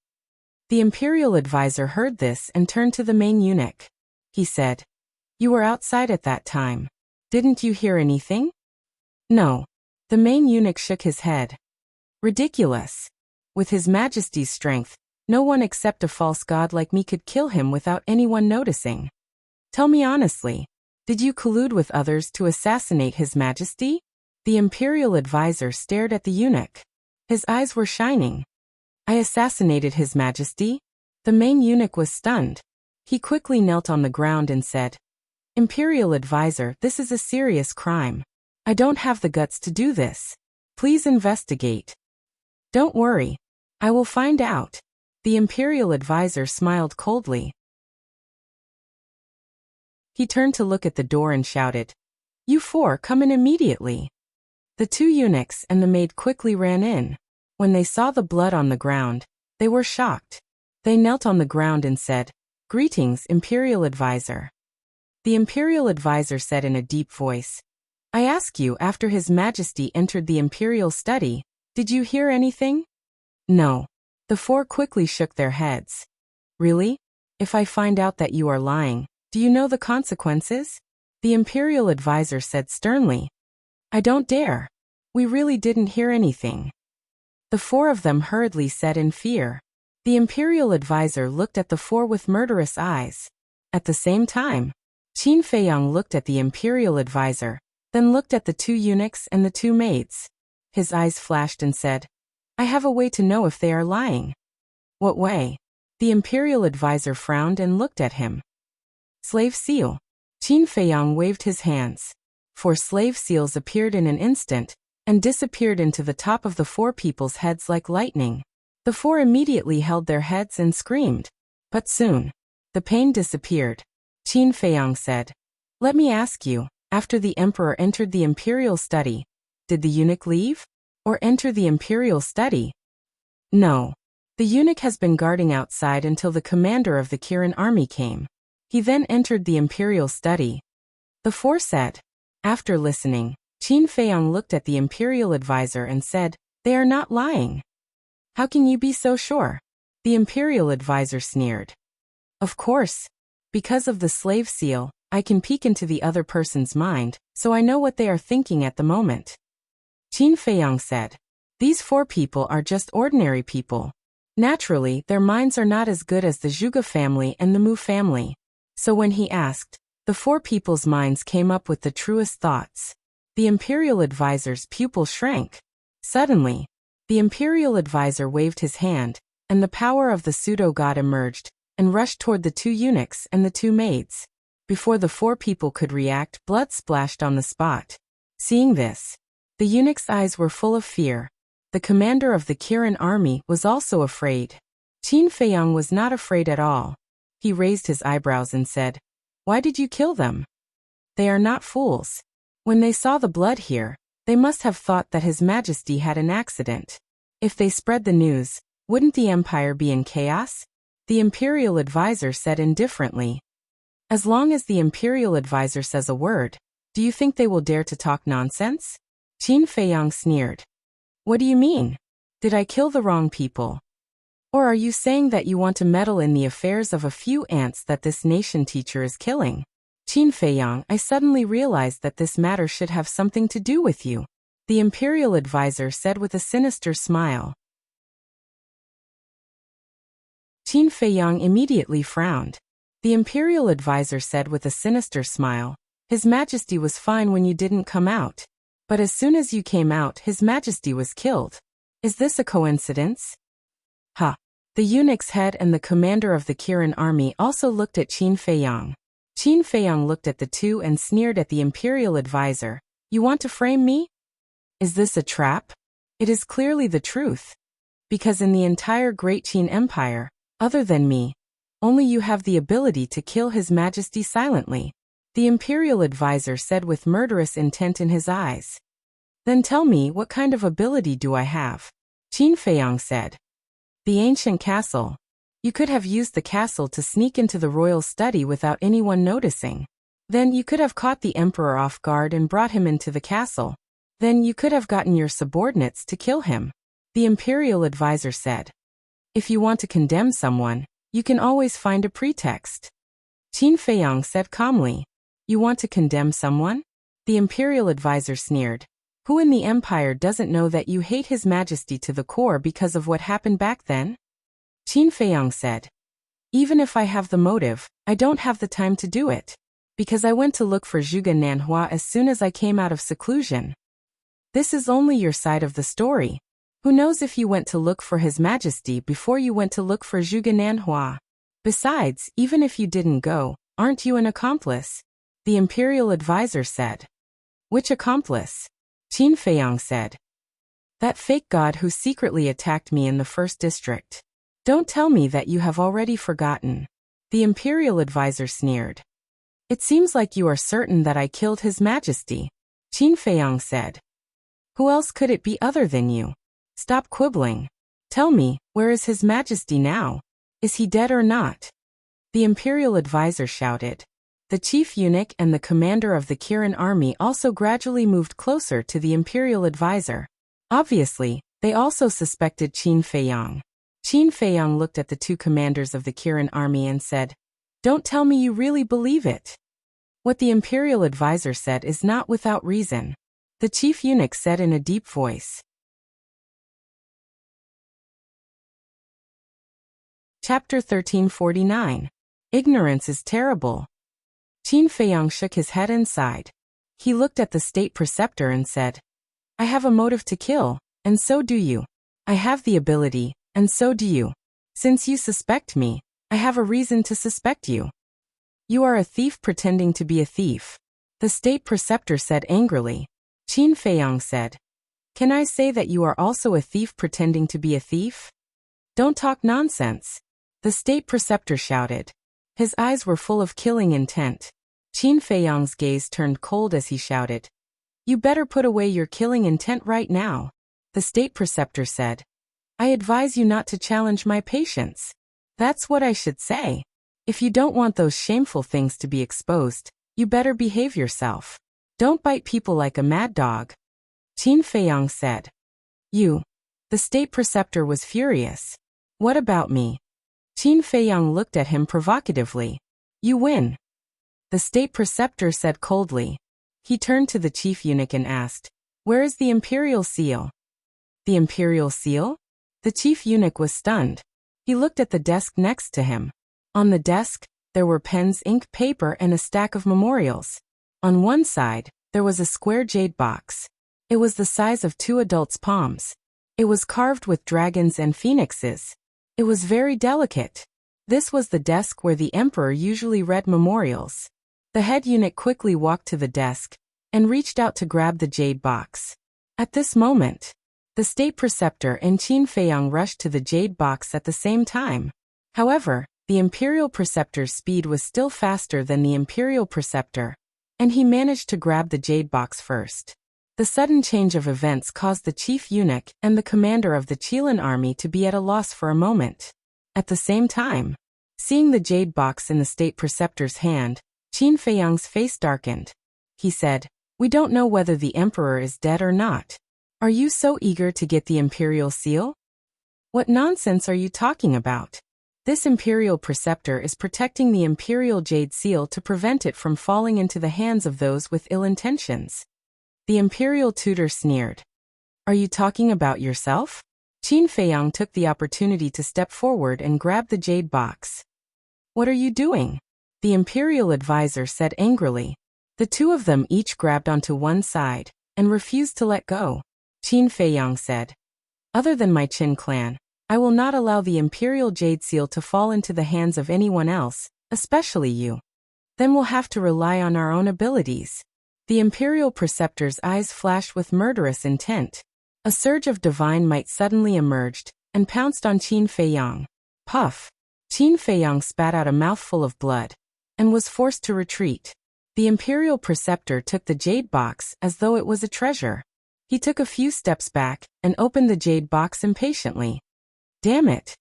The imperial advisor heard this and turned to the main eunuch. He said, "You were outside at that time. Didn't you hear anything?" "No." The main eunuch shook his head. "Ridiculous. With His Majesty's strength, no one except a false god like me could kill him without anyone noticing. Tell me honestly, did you collude with others to assassinate His Majesty?" The imperial advisor stared at the eunuch. His eyes were shining. "I assassinated His Majesty?" The main eunuch was stunned. He quickly knelt on the ground and said, "Imperial advisor, this is a serious crime. I don't have the guts to do this. Please investigate." "Don't worry. I will find out." The imperial advisor smiled coldly. He turned to look at the door and shouted, "You 4, come in immediately." The 2 eunuchs and the maid quickly ran in. When they saw the blood on the ground, they were shocked. They knelt on the ground and said, "Greetings, imperial advisor." The imperial advisor said in a deep voice, "I ask you, after His Majesty entered the imperial study, did you hear anything?" "No." The 4 quickly shook their heads. "Really? If I find out that you are lying, do you know the consequences?" The imperial advisor said sternly, "I don't dare. We really didn't hear anything." The four of them hurriedly said in fear. The imperial advisor looked at the four with murderous eyes. At the same time, Qin Feiyang looked at the imperial advisor, then looked at the two eunuchs and the two maids. His eyes flashed and said, I have a way to know if they are lying. What way? The imperial advisor frowned and looked at him. Slave seal. Qin Feiyang waved his hands. 4 slave seals appeared in an instant, and disappeared into the top of the 4 people's heads like lightning. The 4 immediately held their heads and screamed. But soon, the pain disappeared. Qin Feiyang said, Let me ask you, after the emperor entered the imperial study, did the eunuch leave? Or enter the imperial study? No. The eunuch has been guarding outside until the commander of the Kirin army came. He then entered the imperial study. The 4 said. After listening, Qin Feiyang looked at the imperial advisor and said, They are not lying. How can you be so sure? The imperial advisor sneered. Of course. Because of the slave seal, I can peek into the other person's mind, so I know what they are thinking at the moment. Qin Feiyang said, These 4 people are just ordinary people. Naturally, their minds are not as good as the Zhuge family and the Mu family. So when he asked, the 4 people's minds came up with the truest thoughts. The imperial advisor's pupil shrank. Suddenly, the imperial advisor waved his hand, and the power of the pseudo-god emerged, and rushed toward the 2 eunuchs and the 2 maids. Before the 4 people could react, blood splashed on the spot. Seeing this, the eunuch's eyes were full of fear. The commander of the Kirin army was also afraid. Qin Feiyang was not afraid at all. He raised his eyebrows and said, Why did you kill them? They are not fools. When they saw the blood here, they must have thought that His Majesty had an accident. If they spread the news, wouldn't the empire be in chaos? The imperial advisor said indifferently. As long as the imperial advisor says a word, do you think they will dare to talk nonsense? Qin Feiyang sneered. What do you mean? Did I kill the wrong people? Or are you saying that you want to meddle in the affairs of a few ants that this nation teacher is killing? Qin Feiyang, I suddenly realized that this matter should have something to do with you. The imperial advisor said with a sinister smile. Qin Feiyang immediately frowned. The imperial advisor said with a sinister smile, His Majesty was fine when you didn't come out. But as soon as you came out, His Majesty was killed. Is this a coincidence? Ha! The eunuch's head and the commander of the Kirin army also looked at Qin Feiyang. Qin Feiyang looked at the 2 and sneered at the imperial advisor. You want to frame me? Is this a trap? It is clearly the truth. Because in the entire Great Qin Empire, other than me, only you have the ability to kill His Majesty silently. The imperial advisor said with murderous intent in his eyes. Then tell me, what kind of ability do I have? Qin Feiyang said. The ancient castle. You could have used the castle to sneak into the royal study without anyone noticing. Then you could have caught the emperor off guard and brought him into the castle. Then you could have gotten your subordinates to kill him. The imperial advisor said. If you want to condemn someone, you can always find a pretext. Qin Feiyang said calmly. You want to condemn someone? The imperial advisor sneered. Who in the empire doesn't know that you hate His Majesty to the core because of what happened back then? Qin Feiyang said. Even if I have the motive, I don't have the time to do it. Because I went to look for Zhuge Nanhua as soon as I came out of seclusion. This is only your side of the story. Who knows if you went to look for His Majesty before you went to look for Zhuge Nanhua? Besides, even if you didn't go, aren't you an accomplice? The imperial advisor said. Which accomplice? Qin Feiyang said. That fake god who secretly attacked me in the 1st district. Don't tell me that you have already forgotten. The imperial advisor sneered. It seems like you are certain that I killed His Majesty. Qin Feiyang said. Who else could it be other than you? Stop quibbling. Tell me, where is His Majesty now? Is he dead or not? The imperial advisor shouted. The chief eunuch and the commander of the Kirin army also gradually moved closer to the imperial advisor. Obviously, they also suspected Qin Feiyang. Qin Feiyang looked at the 2 commanders of the Kirin army and said, Don't tell me you really believe it. What the imperial advisor said is not without reason. The chief eunuch said in a deep voice. Chapter 1349. Ignorance is terrible. Qin Feiyang shook his head and sighed. He looked at the state preceptor and said, I have a motive to kill, and so do you. I have the ability, and so do you. Since you suspect me, I have a reason to suspect you. You are a thief pretending to be a thief. The state preceptor said angrily. Qin Feiyang said, Can I say that you are also a thief pretending to be a thief? Don't talk nonsense. The state preceptor shouted. His eyes were full of killing intent. Qin Feiyang's gaze turned cold as he shouted, You better put away your killing intent right now. The state preceptor said, I advise you not to challenge my patience. That's what I should say. If you don't want those shameful things to be exposed, you better behave yourself. Don't bite people like a mad dog. Qin Feiyang said. You. The state preceptor was furious. What about me? Qin Feiyang looked at him provocatively. You win. The state preceptor said coldly. He turned to the chief eunuch and asked, Where is the imperial seal? The imperial seal? The chief eunuch was stunned. He looked at the desk next to him. On the desk, there were pens, ink, paper, and a stack of memorials. On one side, there was a square jade box. It was the size of 2 adults' palms. It was carved with dragons and phoenixes. It was very delicate. This was the desk where the emperor usually read memorials. The head eunuch quickly walked to the desk and reached out to grab the jade box. At this moment, the state preceptor and Qin Feiyang rushed to the jade box at the same time. However, the imperial preceptor's speed was still faster than the imperial preceptor, and he managed to grab the jade box first. The sudden change of events caused the chief eunuch and the commander of the Qilin army to be at a loss for a moment. At the same time, seeing the jade box in the state preceptor's hand, Qin Feiyang's face darkened. He said, We don't know whether the emperor is dead or not. Are you so eager to get the imperial seal? What nonsense are you talking about? This imperial preceptor is protecting the imperial jade seal to prevent it from falling into the hands of those with ill intentions. The imperial tutor sneered. Are you talking about yourself? Qin Feiyang took the opportunity to step forward and grab the jade box. What are you doing? The imperial advisor said angrily. The two of them each grabbed onto one side and refused to let go. Qin Feiyang said, Other than my Qin clan, I will not allow the imperial jade seal to fall into the hands of anyone else, especially you. Then we'll have to rely on our own abilities. The imperial preceptor's eyes flashed with murderous intent. A surge of divine might suddenly emerged and pounced on Qin Feiyang. Puff! Qin Feiyang spat out a mouthful of blood and was forced to retreat. The imperial preceptor took the jade box as though it was a treasure. He took a few steps back and opened the jade box impatiently. Damn it!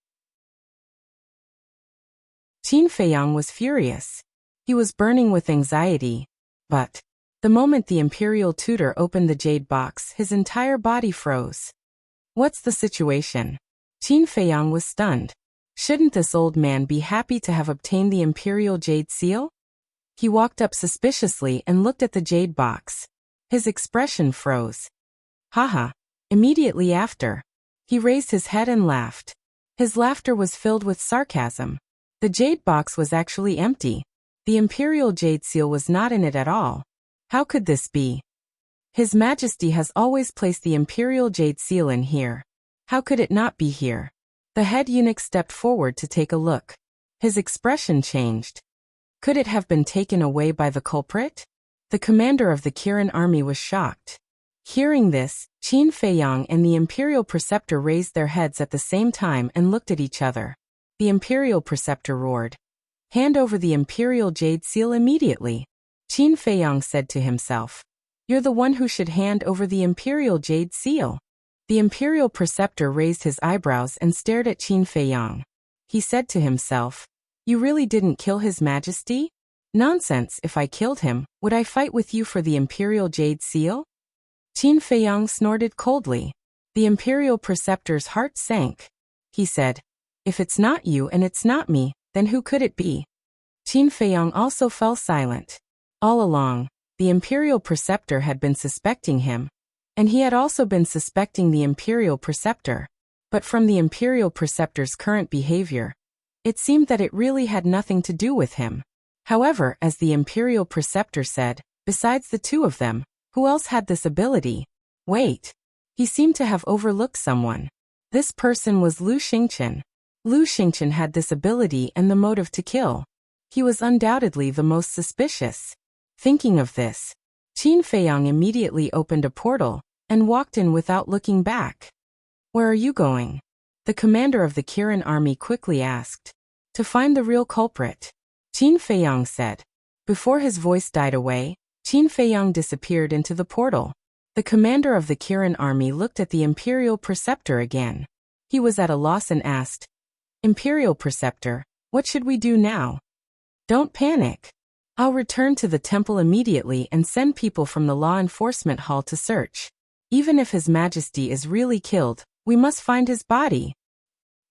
Qin Feiyang was furious. He was burning with anxiety. But the moment the imperial tutor opened the jade box, his entire body froze. What's the situation? Qin Feiyang was stunned. Shouldn't this old man be happy to have obtained the imperial jade seal? He walked up suspiciously and looked at the jade box. His expression froze. Haha. Immediately after, he raised his head and laughed. His laughter was filled with sarcasm. The jade box was actually empty. The imperial jade seal was not in it at all. How could this be? His Majesty has always placed the imperial jade seal in here. How could it not be here? The head eunuch stepped forward to take a look. His expression changed. Could it have been taken away by the culprit? The commander of the Qilin army was shocked. Hearing this, Qin Feiyang and the imperial preceptor raised their heads at the same time and looked at each other. The imperial preceptor roared, Hand over the imperial jade seal immediately. Qin Feiyang said to himself, You're the one who should hand over the imperial jade seal. The imperial preceptor raised his eyebrows and stared at Qin Feiyang. He said to himself, You really didn't kill His Majesty? Nonsense, if I killed him, would I fight with you for the imperial jade seal? Qin Feiyang snorted coldly. The imperial preceptor's heart sank. He said, If it's not you and it's not me, then who could it be? Qin Feiyang also fell silent. All along, the imperial preceptor had been suspecting him, and he had also been suspecting the imperial preceptor. But from the imperial preceptor's current behavior, It seemed that it really had nothing to do with him. However, as the imperial preceptor said, besides the two of them, who else had this ability? Wait. He seemed to have overlooked someone. This person was Lu Xingqian. Lu Xingqian had this ability and the motive to kill. He was undoubtedly the most suspicious. Thinking of this, Qin Feiyang immediately opened a portal and walked in without looking back. Where are you going? The commander of the Kirin army quickly asked. To find the real culprit, Qin Feiyang said. Before his voice died away, Qin Feiyang disappeared into the portal. The commander of the Kirin army looked at the imperial preceptor again. He was at a loss and asked, Imperial preceptor, what should we do now? Don't panic. I'll return to the temple immediately and send people from the law enforcement hall to search. Even if His Majesty is really killed, we must find his body.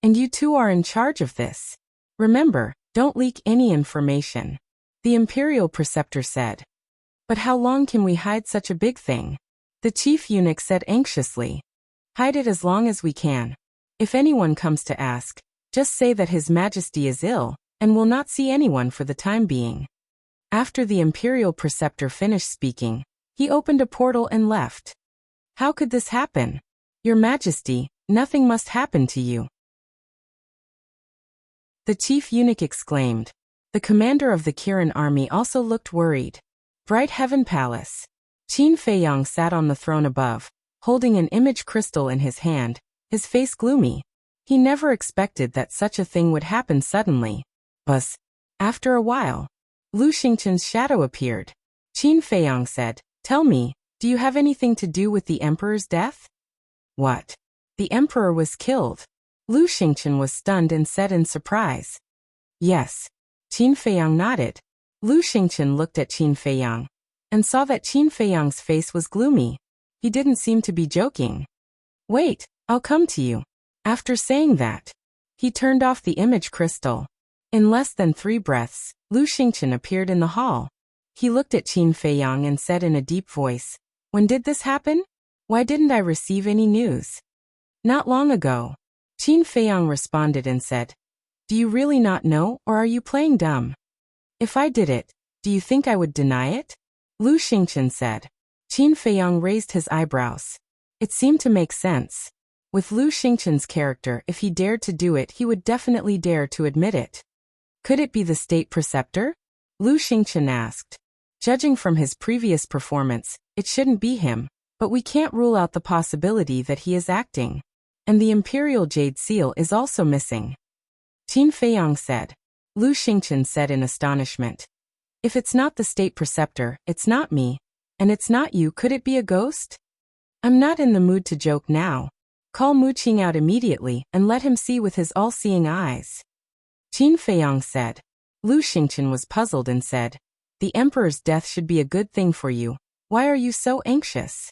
And you two are in charge of this. Remember, don't leak any information. The imperial preceptor said. But how long can we hide such a big thing? The chief eunuch said anxiously. Hide it as long as we can. If anyone comes to ask, just say that His Majesty is ill, and will not see anyone for the time being. After the imperial preceptor finished speaking, he opened a portal and left. How could this happen? Your Majesty, nothing must happen to you. The chief eunuch exclaimed. The commander of the Kirin army also looked worried. Bright Heaven Palace. Qin Feiyang sat on the throne above, holding an image crystal in his hand, his face gloomy. He never expected that such a thing would happen suddenly. Buzz. After a while, Lu Xingqian's shadow appeared. Qin Feiyang said, Tell me, do you have anything to do with the emperor's death? What? The emperor was killed. Lu Xingqian was stunned and said in surprise. Yes. Qin Feiyang nodded. Lu Xingqian looked at Qin Feiyang and saw that Qin Feiyang's face was gloomy. He didn't seem to be joking. Wait, I'll come to you. After saying that, he turned off the image crystal. In less than 3 breaths, Lu Xingqian appeared in the hall. He looked at Qin Feiyang and said in a deep voice, When did this happen? Why didn't I receive any news? Not long ago. Qin Feiyang responded and said, Do you really not know, or are you playing dumb? If I did it, do you think I would deny it? Lu Xingqian said. Qin Feiyang raised his eyebrows. It seemed to make sense. With Lu Xingqian's character, if he dared to do it, he would definitely dare to admit it. Could it be the state preceptor? Lu Xingqian asked. Judging from his previous performance, it shouldn't be him, but we can't rule out the possibility that he is acting. And the imperial jade seal is also missing. Qin Feiyang said. Lu Xingqian said in astonishment. If it's not the state preceptor, it's not me. And it's not you, could it be a ghost? I'm not in the mood to joke now. Call Mu Qing out immediately and let him see with his all-seeing eyes. Qin Feiyang said. Lu Xingqian was puzzled and said, The emperor's death should be a good thing for you. Why are you so anxious?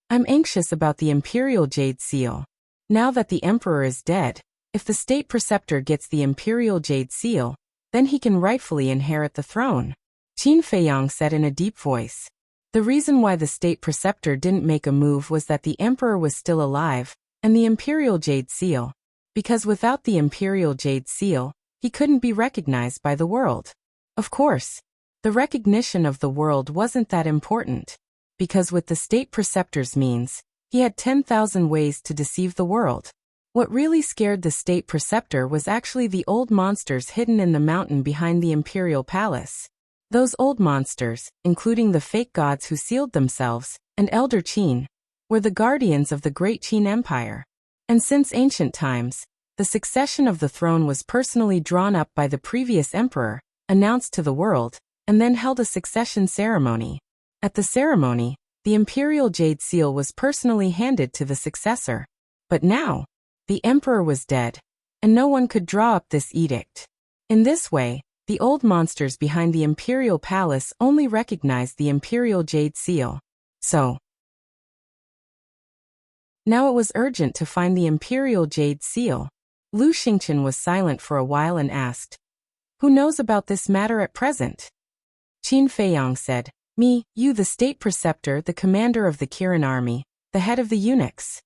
I'm anxious about the imperial jade seal. Now that the emperor is dead, if the state preceptor gets the imperial jade seal, then he can rightfully inherit the throne. Qin Feiyang said in a deep voice. The reason why the state preceptor didn't make a move was that the emperor was still alive, and the imperial jade seal. Because without the imperial jade seal, he couldn't be recognized by the world. Of course, the recognition of the world wasn't that important. Because with the state preceptor's means, he had 10,000 ways to deceive the world. What really scared the state preceptor was actually the old monsters hidden in the mountain behind the imperial palace. Those old monsters, including the fake gods who sealed themselves, and Elder Qin, were the guardians of the great Qin Empire. And since ancient times, the succession of the throne was personally drawn up by the previous emperor, announced to the world, and then held a succession ceremony. At the ceremony, the imperial jade seal was personally handed to the successor. But now, the emperor was dead, and no one could draw up this edict. In this way, the old monsters behind the imperial palace only recognized the imperial jade seal. So, now it was urgent to find the imperial jade seal. Lu Xingqian was silent for a while and asked, Who knows about this matter at present? Qin Feiyang said, Me, you the state preceptor, the commander of the Kirin army, the head of the eunuchs.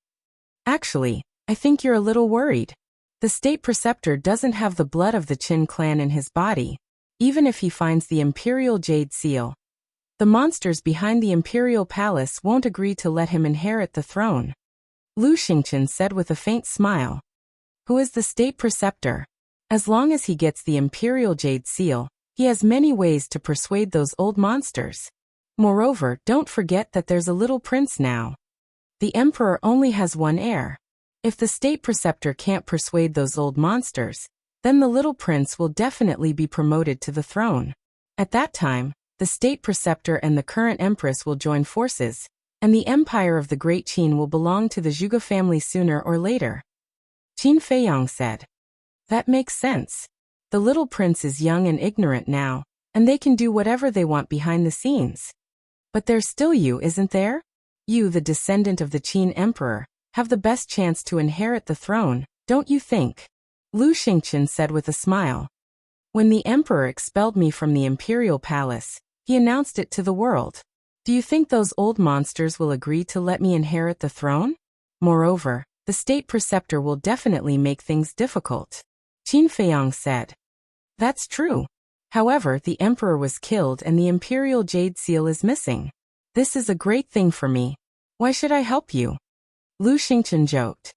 Actually, I think you're a little worried. The state preceptor doesn't have the blood of the Qin clan in his body, even if he finds the imperial jade seal. The monsters behind the imperial palace won't agree to let him inherit the throne. Lu Xingqian said with a faint smile. Who is the state preceptor? As long as he gets the imperial jade seal, he has many ways to persuade those old monsters. Moreover, don't forget that there's a little prince now. The emperor only has one heir. If the state preceptor can't persuade those old monsters, then the little prince will definitely be promoted to the throne. At that time, the state preceptor and the current empress will join forces, and the empire of the Great Qin will belong to the Zhuge family sooner or later. Qin Feiyang said. That makes sense. The little prince is young and ignorant now, and they can do whatever they want behind the scenes. But there's still you, isn't there? You, the descendant of the Qin emperor, have the best chance to inherit the throne, don't you think? Lu Xingqian said with a smile. When the emperor expelled me from the imperial palace, he announced it to the world. Do you think those old monsters will agree to let me inherit the throne? Moreover, the state preceptor will definitely make things difficult. Qin Feiyang said. That's true. However, the emperor was killed and the imperial jade seal is missing. This is a great thing for me. Why should I help you? Lu Xingqian joked.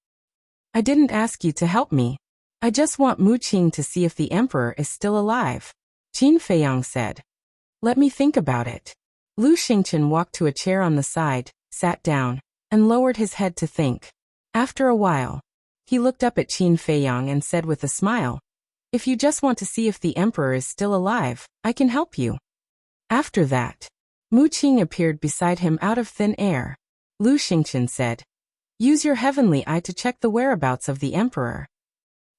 I didn't ask you to help me. I just want Mu Qing to see if the emperor is still alive. Qin Feiyang said. Let me think about it. Lu Xingqian walked to a chair on the side, sat down, and lowered his head to think. After a while, he looked up at Qin Feiyang and said with a smile, if you just want to see if the emperor is still alive, I can help you. After that, Mu Qing appeared beside him out of thin air. Lu Xingqian said, use your heavenly eye to check the whereabouts of the emperor.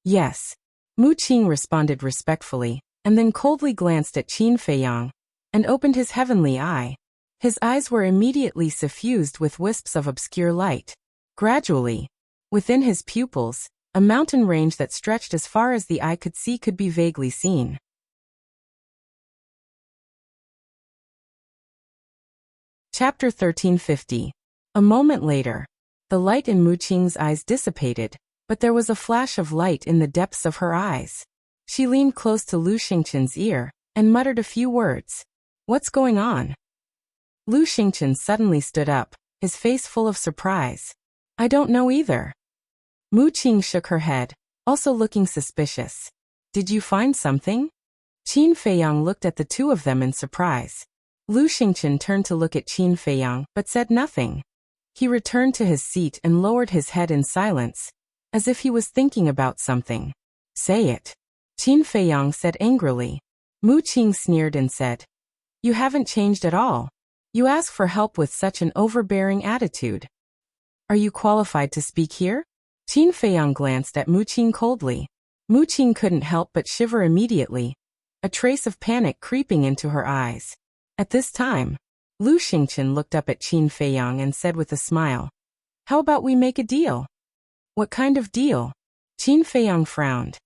Yes. Mu Qing responded respectfully, and then coldly glanced at Qin Feiyang, and opened his heavenly eye. His eyes were immediately suffused with wisps of obscure light. Gradually, within his pupils, a mountain range that stretched as far as the eye could see could be vaguely seen. Chapter 1350. A moment later, the light in Mu Qing's eyes dissipated, but there was a flash of light in the depths of her eyes. She leaned close to Lu Xingqian's ear, and muttered a few words. What's going on? Lu Xingqian suddenly stood up, his face full of surprise. I don't know either. Mu Qing shook her head, also looking suspicious. Did you find something? Qin Feiyang looked at the two of them in surprise. Lu Xingqian turned to look at Qin Feiyang, but said nothing. He returned to his seat and lowered his head in silence, as if he was thinking about something. Say it. Qin Feiyang said angrily. Mu Qing sneered and said, you haven't changed at all. You ask for help with such an overbearing attitude. Are you qualified to speak here? Qin Feiyang glanced at Mu Qing coldly. Mu Qing couldn't help but shiver immediately, a trace of panic creeping into her eyes. At this time, Lu Xingqian looked up at Qin Feiyang and said with a smile, how about we make a deal? What kind of deal? Qin Feiyang frowned.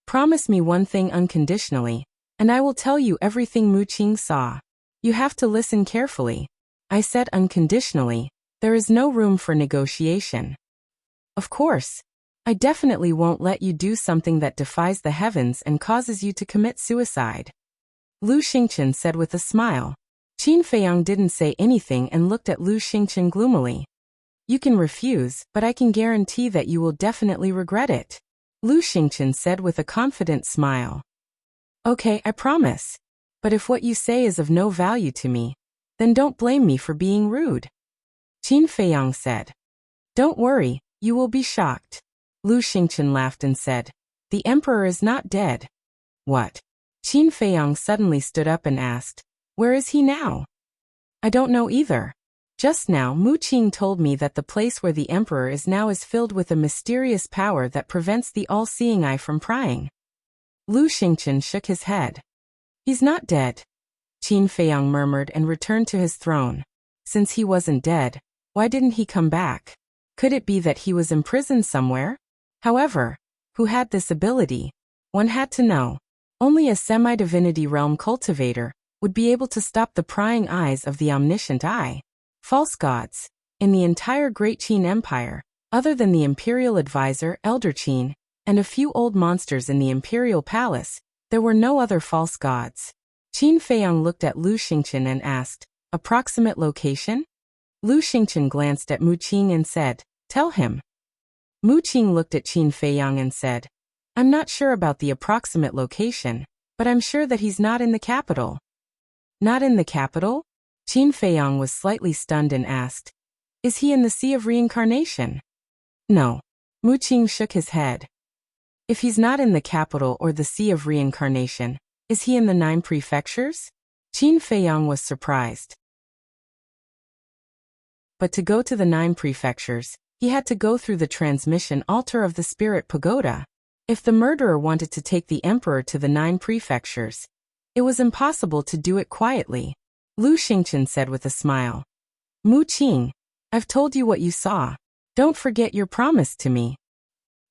Promise me one thing unconditionally, and I will tell you everything Mu Qing saw. You have to listen carefully. I said unconditionally. There is no room for negotiation. Of course. I definitely won't let you do something that defies the heavens and causes you to commit suicide. Lu Xingqian said with a smile. Qin Feiyang didn't say anything and looked at Lu Xingqian gloomily. You can refuse, but I can guarantee that you will definitely regret it. Lu Xingqian said with a confident smile. Okay, I promise. But if what you say is of no value to me, then don't blame me for being rude. Qin Feiyang said. Don't worry, you will be shocked. Lu Xingqian laughed and said, the emperor is not dead. What? Qin Feiyang suddenly stood up and asked, where is he now? I don't know either. Just now Mu Qing told me that the place where the emperor is now is filled with a mysterious power that prevents the all-seeing eye from prying. Lu Xingqian shook his head. He's not dead. Qin Feiyang murmured and returned to his throne. Since he wasn't dead, why didn't he come back? Could it be that he was imprisoned somewhere? However, who had this ability? One had to know. Only a semi-divinity realm cultivator would be able to stop the prying eyes of the omniscient eye. False gods. In the entire Great Qin Empire, other than the imperial advisor Elder Qin, and a few old monsters in the imperial palace. There were no other false gods. Qin Feiyang looked at Lu Xingqian and asked, "Approximate location?" Lu Xingqian glanced at Mu Qing and said, "Tell him." Mu Qing looked at Qin Feiyang and said, "I'm not sure about the approximate location, but I'm sure that he's not in the capital." "Not in the capital?" Qin Feiyang was slightly stunned and asked, "Is he in the Sea of Reincarnation?" "No." Mu Qing shook his head. "If he's not in the capital or the Sea of Reincarnation, is he in the 9 prefectures?" Qin Feiyang was surprised. But to go to the 9 prefectures, he had to go through the transmission altar of the Spirit Pagoda. If the murderer wanted to take the emperor to the 9 prefectures, it was impossible to do it quietly. Lu Xingqian said with a smile, "Mu Qing, I've told you what you saw. Don't forget your promise to me."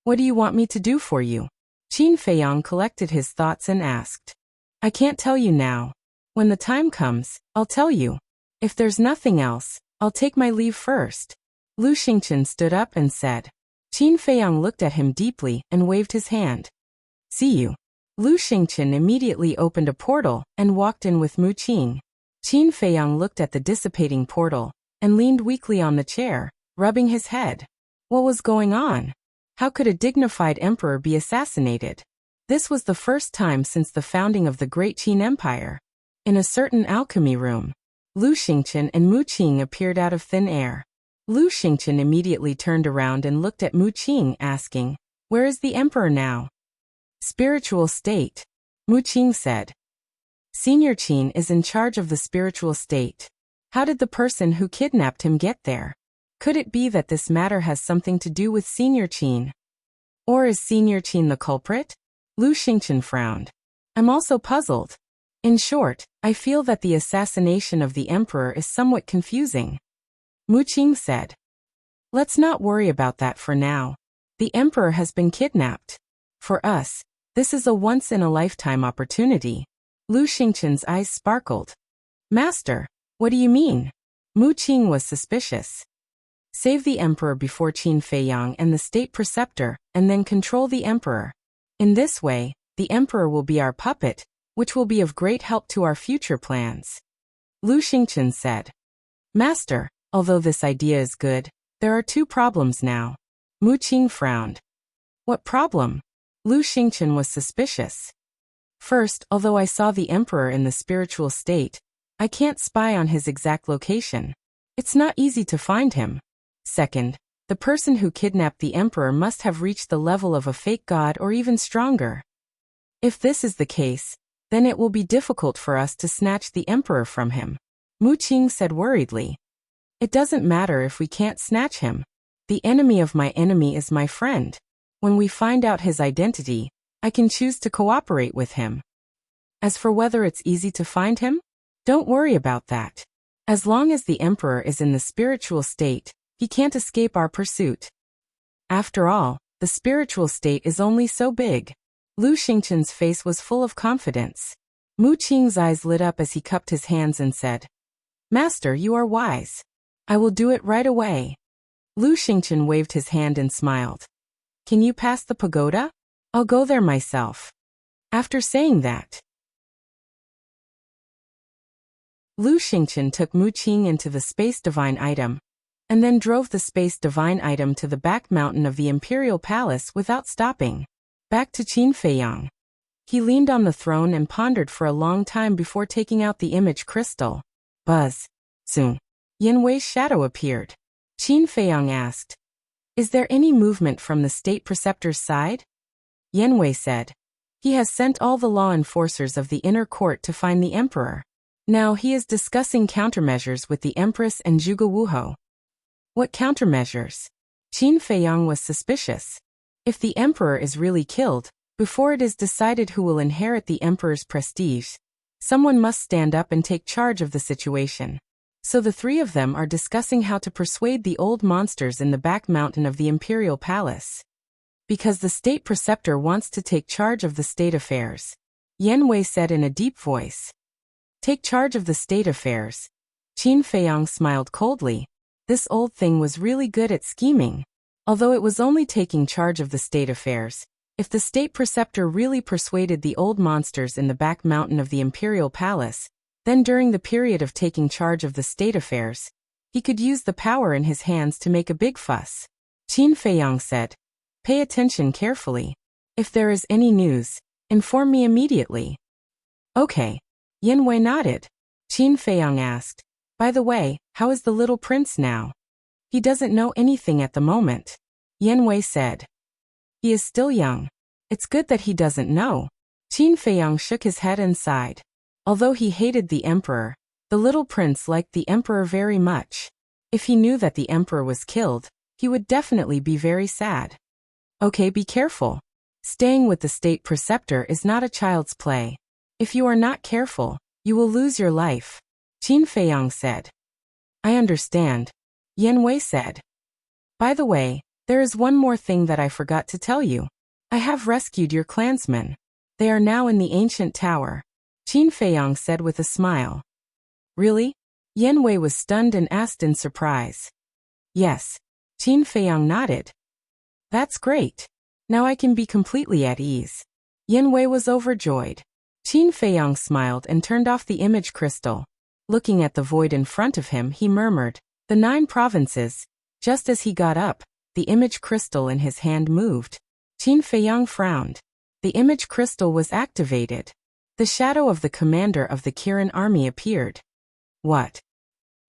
"What do you want me to do for you?" Qin Feiyang collected his thoughts and asked. "I can't tell you now. When the time comes, I'll tell you. If there's nothing else, I'll take my leave first." Lu Xingqian stood up and said. Qin Feiyang looked at him deeply and waved his hand. "See you." Lu Xingqian immediately opened a portal and walked in with Mu Qing. Qin Feiyang looked at the dissipating portal and leaned weakly on the chair, rubbing his head. What was going on? How could a dignified emperor be assassinated? This was the first time since the founding of the Great Qin Empire. In a certain alchemy room, Lu Xingqian and Mu Qing appeared out of thin air. Lu Xingqian immediately turned around and looked at Mu Qing, asking, "Where is the emperor now?" "Spiritual state," Mu Qing said. "Senior Qin is in charge of the spiritual state. How did the person who kidnapped him get there? Could it be that this matter has something to do with Senior Qin? Or is Senior Qin the culprit?" Lu Xingqian frowned. "I'm also puzzled. In short, I feel that the assassination of the emperor is somewhat confusing." Mu Qing said. "Let's not worry about that for now. The emperor has been kidnapped. For us, this is a once-in-a-lifetime opportunity." Lu Xingqian's eyes sparkled. "Master, what do you mean?" Mu Qing was suspicious. "Save the emperor before Qin Feiyang and the state preceptor, and then control the emperor. In this way, the emperor will be our puppet, which will be of great help to our future plans." Lu Xingqian said. "Master, although this idea is good, there are 2 problems now." Mu Qing frowned. "What problem?" Lu Xingqian was suspicious. "First, although I saw the emperor in the spiritual state, I can't spy on his exact location. It's not easy to find him. Second, the person who kidnapped the emperor must have reached the level of a fake god or even stronger. If this is the case, then it will be difficult for us to snatch the emperor from him." Mu Qing said worriedly. "It doesn't matter if we can't snatch him. The enemy of my enemy is my friend. When we find out his identity, I can choose to cooperate with him. As for whether it's easy to find him, don't worry about that. As long as the emperor is in the spiritual state, he can't escape our pursuit. After all, the spiritual state is only so big." Lu Xingqian's face was full of confidence. Mu Qing's eyes lit up as he cupped his hands and said, "Master, you are wise. I will do it right away." Lu Xingqian waved his hand and smiled. "Can you pass the pagoda? I'll go there myself." After saying that, Lu Xingqian took Mu Qing into the Space Divine item, and then drove the Space Divine item to the back mountain of the Imperial Palace without stopping. Back to Qin Feiyang. He leaned on the throne and pondered for a long time before taking out the image crystal. Buzz. Soon, Yan Wei's shadow appeared. Qin Feiyang asked, "Is there any movement from the state preceptor's side?" Yan Wei said, "He has sent all the law enforcers of the inner court to find the emperor. Now he is discussing countermeasures with the empress and Zhuge Wuhou." "What countermeasures?" Qin Feiyang was suspicious. If the emperor is really killed, before it is decided who will inherit the emperor's prestige, someone must stand up and take charge of the situation. So the 3 of them are discussing how to persuade the old monsters in the back mountain of the imperial palace. Because the state preceptor wants to take charge of the state affairs. Yan Wei said in a deep voice. "Take charge of the state affairs." Qin Feiyang smiled coldly. This old thing was really good at scheming. Although it was only taking charge of the state affairs, If the state preceptor really persuaded the old monsters in the back mountain of the imperial palace, then during the period of taking charge of the state affairs, he could use the power in his hands to make a big fuss. Qin Feiyang said, "Pay attention carefully. If there is any news, inform me immediately." Okay. Yan Wei nodded. Qin Feiyang asked, "By the way, how is the little prince now?" "He doesn't know anything at the moment," Yan Wei said. "He is still young. It's good that he doesn't know." Qin Feiyang shook his head and sighed. Although he hated the emperor, the little prince liked the emperor very much. If he knew that the emperor was killed, he would definitely be very sad. "Okay, be careful. Staying with the state preceptor is not a child's play. If you are not careful, you will lose your life," Qin Feiyang said. "I understand," Yan Wei said. "By the way, there is one more thing that I forgot to tell you. I have rescued your clansmen. They are now in the ancient tower," Qin Feiyang said with a smile. "Really?" Yan Wei was stunned and asked in surprise. "Yes," Qin Feiyang nodded. "That's great. Now I can be completely at ease." Yan Wei was overjoyed. Qin Feiyang smiled and turned off the image crystal. Looking at the void in front of him, he murmured, "The 9 provinces." Just as he got up, the image crystal in his hand moved. Qin Feiyang frowned. The image crystal was activated. The shadow of the commander of the Kirin army appeared. "What?"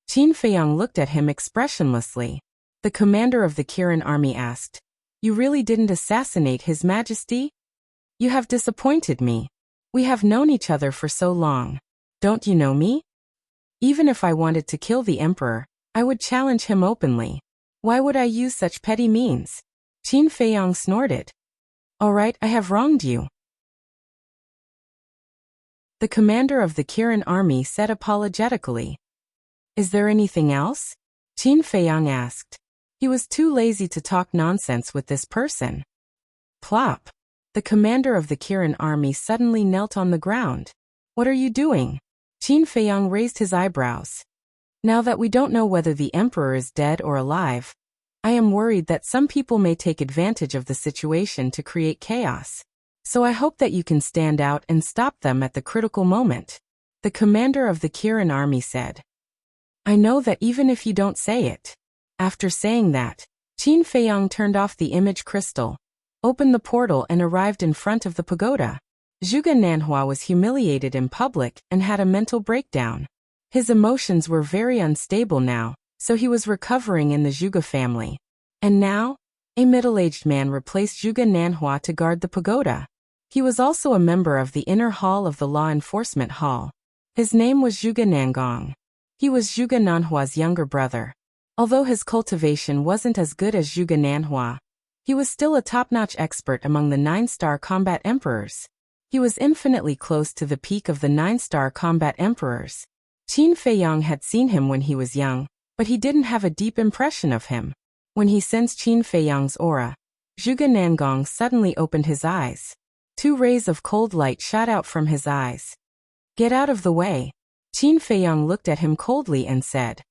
Qin Feiyang looked at him expressionlessly. The commander of the Kirin army asked, "You really didn't assassinate His Majesty? You have disappointed me. We have known each other for so long. Don't you know me? Even if I wanted to kill the emperor, I would challenge him openly. Why would I use such petty means?" Qin Feiyang snorted. "All right, I have wronged you." The commander of the Kirin army said apologetically. "Is there anything else?" Qin Feiyang asked. He was too lazy to talk nonsense with this person. Plop. The commander of the Kirin army suddenly knelt on the ground. "What are you doing?" Qin Feiyang raised his eyebrows. "Now that we don't know whether the emperor is dead or alive, I am worried that some people may take advantage of the situation to create chaos. So I hope that you can stand out and stop them at the critical moment," the commander of the Kirin army said. "I know that even if you don't say it." After saying that, Qin Feiyang turned off the image crystal, opened the portal and arrived in front of the pagoda. Zhuge Nanhua was humiliated in public and had a mental breakdown. His emotions were very unstable now, so he was recovering in the Zhuge family. And now, a middle-aged man replaced Zhuge Nanhua to guard the pagoda. He was also a member of the inner hall of the law enforcement hall. His name was Zhuge Nangong. He was Zhuge Nanhua's younger brother. Although his cultivation wasn't as good as Zhuge Nanhua, he was still a top-notch expert among the 9-star combat emperors. He was infinitely close to the peak of the 9-star combat emperors. Qin Feiyang had seen him when he was young, but he didn't have a deep impression of him. When he sensed Qin Feiyang's aura, Zhuge Nangong suddenly opened his eyes. 2 rays of cold light shot out from his eyes. "Get out of the way." Qin Feiyang looked at him coldly and said,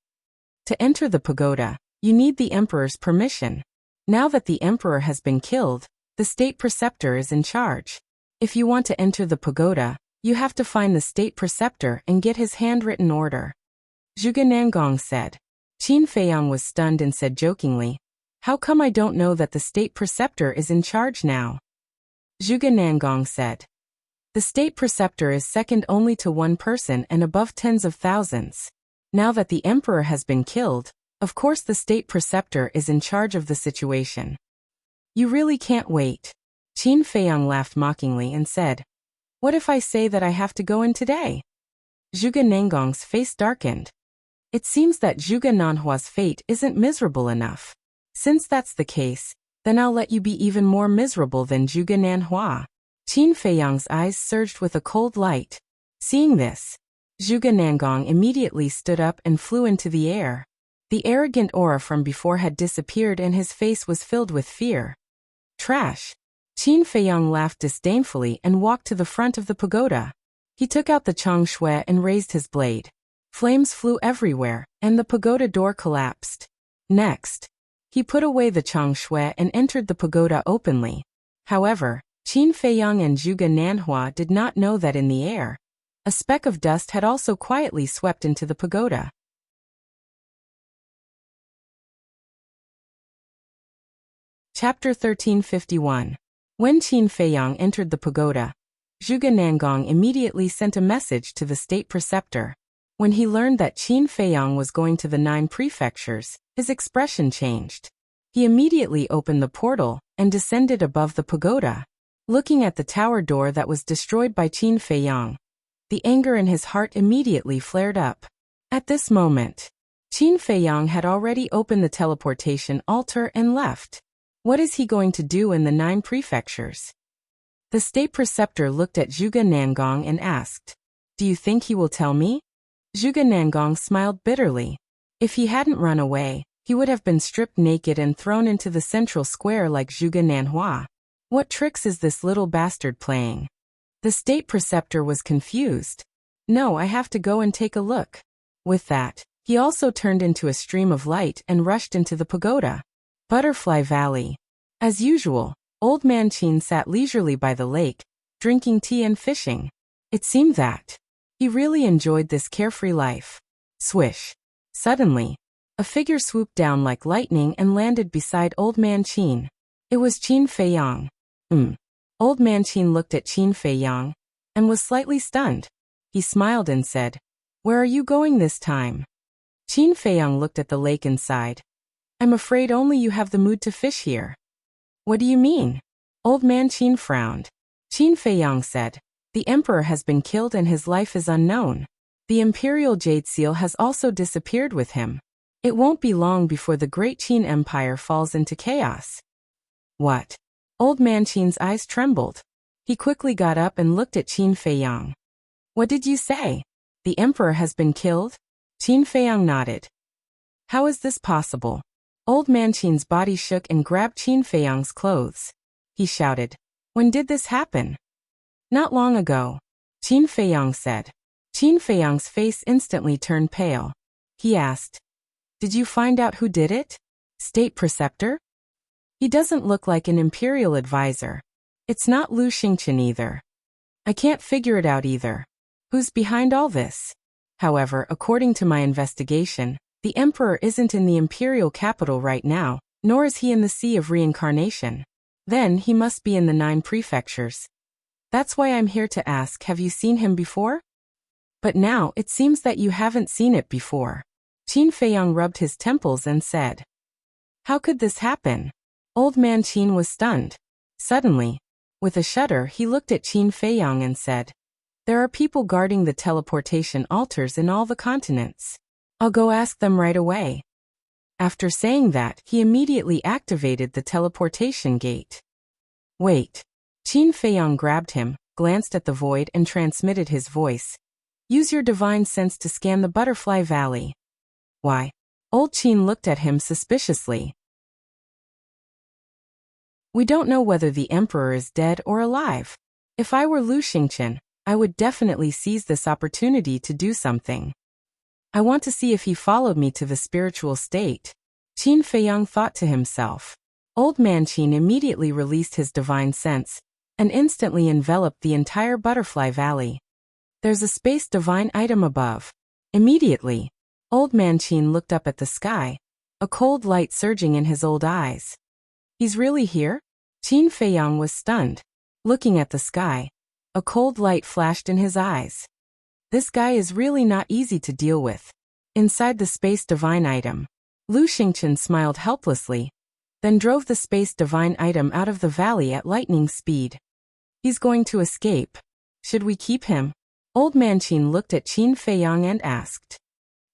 "To enter the pagoda, you need the emperor's permission. Now that the emperor has been killed, the state preceptor is in charge. If you want to enter the pagoda, you have to find the state preceptor and get his handwritten order," Zhuge Nangong said. Qin Feiyang was stunned and said jokingly, "How come I don't know that the state preceptor is in charge now?" Zhuge Nangong said, "The state preceptor is second only to one person and above tens of thousands. Now that the emperor has been killed, of course the state preceptor is in charge of the situation." "You really can't wait." Qin Feiyang laughed mockingly and said, "What if I say that I have to go in today?" Zhuge Nangong's face darkened. It seems that Zhuge Nanhua's fate isn't miserable enough. Since that's the case, then I'll let you be even more miserable than Zhuge Nanhua. Qin Feiyang's eyes surged with a cold light. Seeing this, Zhuge Nangong immediately stood up and flew into the air. The arrogant aura from before had disappeared and his face was filled with fear. "Trash." Qin Feiyang laughed disdainfully and walked to the front of the pagoda. He took out the chang shui and raised his blade. Flames flew everywhere, and the pagoda door collapsed. Next, he put away the chang shui and entered the pagoda openly. However, Qin Feiyang and Zhuge Nanhua did not know that in the air, a speck of dust had also quietly swept into the pagoda. Chapter 1351. When Qin Feiyang entered the pagoda, Zhuge Nangong immediately sent a message to the state preceptor. When he learned that Qin Feiyang was going to the 9 prefectures, his expression changed. He immediately opened the portal and descended above the pagoda. Looking at the tower door that was destroyed by Qin Feiyang, the anger in his heart immediately flared up. At this moment, Qin Feiyang had already opened the teleportation altar and left. What is he going to do in the 9 prefectures? The state preceptor looked at Zhuge Nangong and asked, "Do you think he will tell me?" Zhuge Nangong smiled bitterly. If he hadn't run away, he would have been stripped naked and thrown into the central square like Zhuge Nanhua. What tricks is this little bastard playing? The state preceptor was confused. No, I have to go and take a look. With that, he also turned into a stream of light and rushed into the pagoda. Butterfly Valley. As usual, Old Man Qin sat leisurely by the lake, drinking tea and fishing. It seemed that he really enjoyed this carefree life. Swish. Suddenly, a figure swooped down like lightning and landed beside Old Man Qin. It was Qin Feiyang. Old Man Qin looked at Qin Feiyang and was slightly stunned. He smiled and said, "Where are you going this time?" Qin Feiyang looked at the lake and sighed. "I'm afraid only you have the mood to fish here." "What do you mean?" Old Man Qin frowned. Qin Feiyang said, "The emperor has been killed and his life is unknown. The imperial jade seal has also disappeared with him. It won't be long before the great Qin Empire falls into chaos." "What?" Old Man Qin's eyes trembled. He quickly got up and looked at Qin Feiyang. "What did you say? The emperor has been killed?" Qin Feiyang nodded. "How is this possible?" Old Man Qin's body shook and grabbed Qin Feiyang's clothes. He shouted, "When did this happen?" "Not long ago," Qin Feiyang said. Qin Feiyang's face instantly turned pale. He asked, "Did you find out who did it? State preceptor? He doesn't look like an imperial advisor. It's not Lu Xingqian either. I can't figure it out either. Who's behind all this?" However, according to my investigation, the emperor isn't in the imperial capital right now, nor is he in the Sea of Reincarnation. Then he must be in the 9 prefectures. That's why I'm here to ask, have you seen him before? But now it seems that you haven't seen it before. Qin Feiyang rubbed his temples and said, "How could this happen?" Old Man Qin was stunned. Suddenly, with a shudder, he looked at Qin Feiyang and said, "There are people guarding the teleportation altars in all the continents. I'll go ask them right away." After saying that, he immediately activated the teleportation gate. "Wait." Qin Feiyang grabbed him, glanced at the void and transmitted his voice. "Use your divine sense to scan the Butterfly Valley." "Why?" Old Qin looked at him suspiciously. "We don't know whether the emperor is dead or alive. If I were Lu Xingqian, I would definitely seize this opportunity to do something. I want to see if he followed me to the spiritual state." Qin Feiyang thought to himself. Old Man Qin immediately released his divine sense and instantly enveloped the entire Butterfly Valley. "There's a space divine item above." Immediately, Old Man Qin looked up at the sky, a cold light surging in his old eyes. "He's really here?" Qin Feiyang was stunned. Looking at the sky, a cold light flashed in his eyes. This guy is really not easy to deal with. Inside the space divine item, Lu Xingqian smiled helplessly, then drove the space divine item out of the valley at lightning speed. "He's going to escape. Should we keep him?" Old Man Qin looked at Qin Feiyang and asked.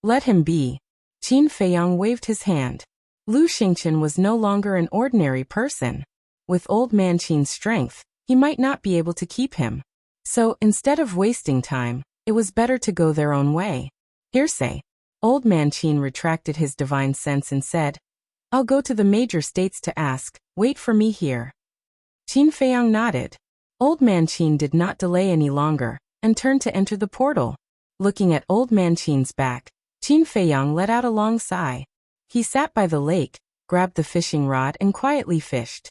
"Let him be." Qin Feiyang waved his hand. Lu Xingqian was no longer an ordinary person. With Old Man Qin's strength, he might not be able to keep him. So, instead of wasting time, it was better to go their own way. Hearsay. Old Man Qin retracted his divine sense and said, "I'll go to the major states to ask, wait for me here." Qin Feiyang nodded. Old Man Qin did not delay any longer, and turned to enter the portal. Looking at Old Man Qin's back, Qin Feiyang let out a long sigh. He sat by the lake, grabbed the fishing rod and quietly fished.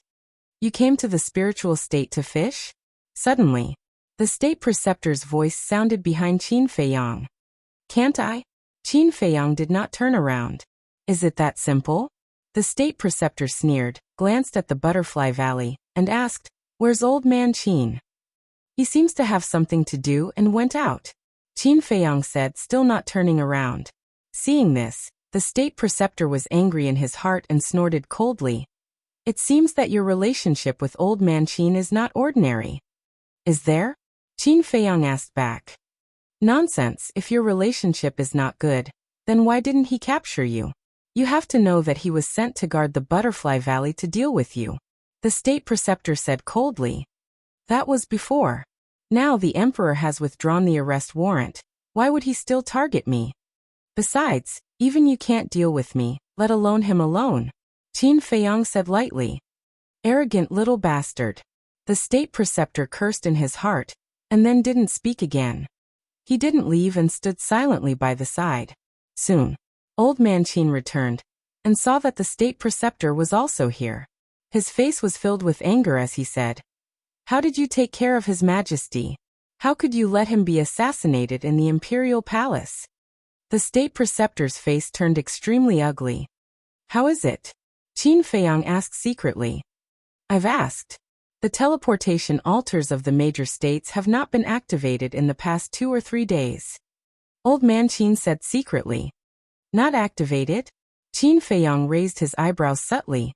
You came to the spiritual state to fish? Suddenly, the state preceptor's voice sounded behind Qin Feiyang. Can't I? Qin Feiyang did not turn around. Is it that simple? The state preceptor sneered, glanced at the butterfly valley, and asked, Where's old man Qin? He seems to have something to do, and went out. Qin Feiyang said, still not turning around. Seeing this, the state preceptor was angry in his heart and snorted coldly. It seems that your relationship with old man Qin is not ordinary. Is there? Qin Feiyang asked back. Nonsense, if your relationship is not good, then why didn't he capture you? You have to know that he was sent to guard the butterfly valley to deal with you. The state preceptor said coldly. That was before. Now the emperor has withdrawn the arrest warrant. Why would he still target me? Besides, even you can't deal with me, let alone him alone. Qin Feiyang said lightly. Arrogant little bastard. The state preceptor cursed in his heart, and then didn't speak again. He didn't leave and stood silently by the side. Soon, old man Qin returned, and saw that the state preceptor was also here. His face was filled with anger as he said, How did you take care of His Majesty? How could you let him be assassinated in the imperial palace? The state preceptor's face turned extremely ugly. How is it? Qin Feiyang asked secretly. I've asked. The teleportation altars of the major states have not been activated in the past 2 or 3 days. Old man Qin said secretly. Not activated? Qin Feiyang raised his eyebrows subtly.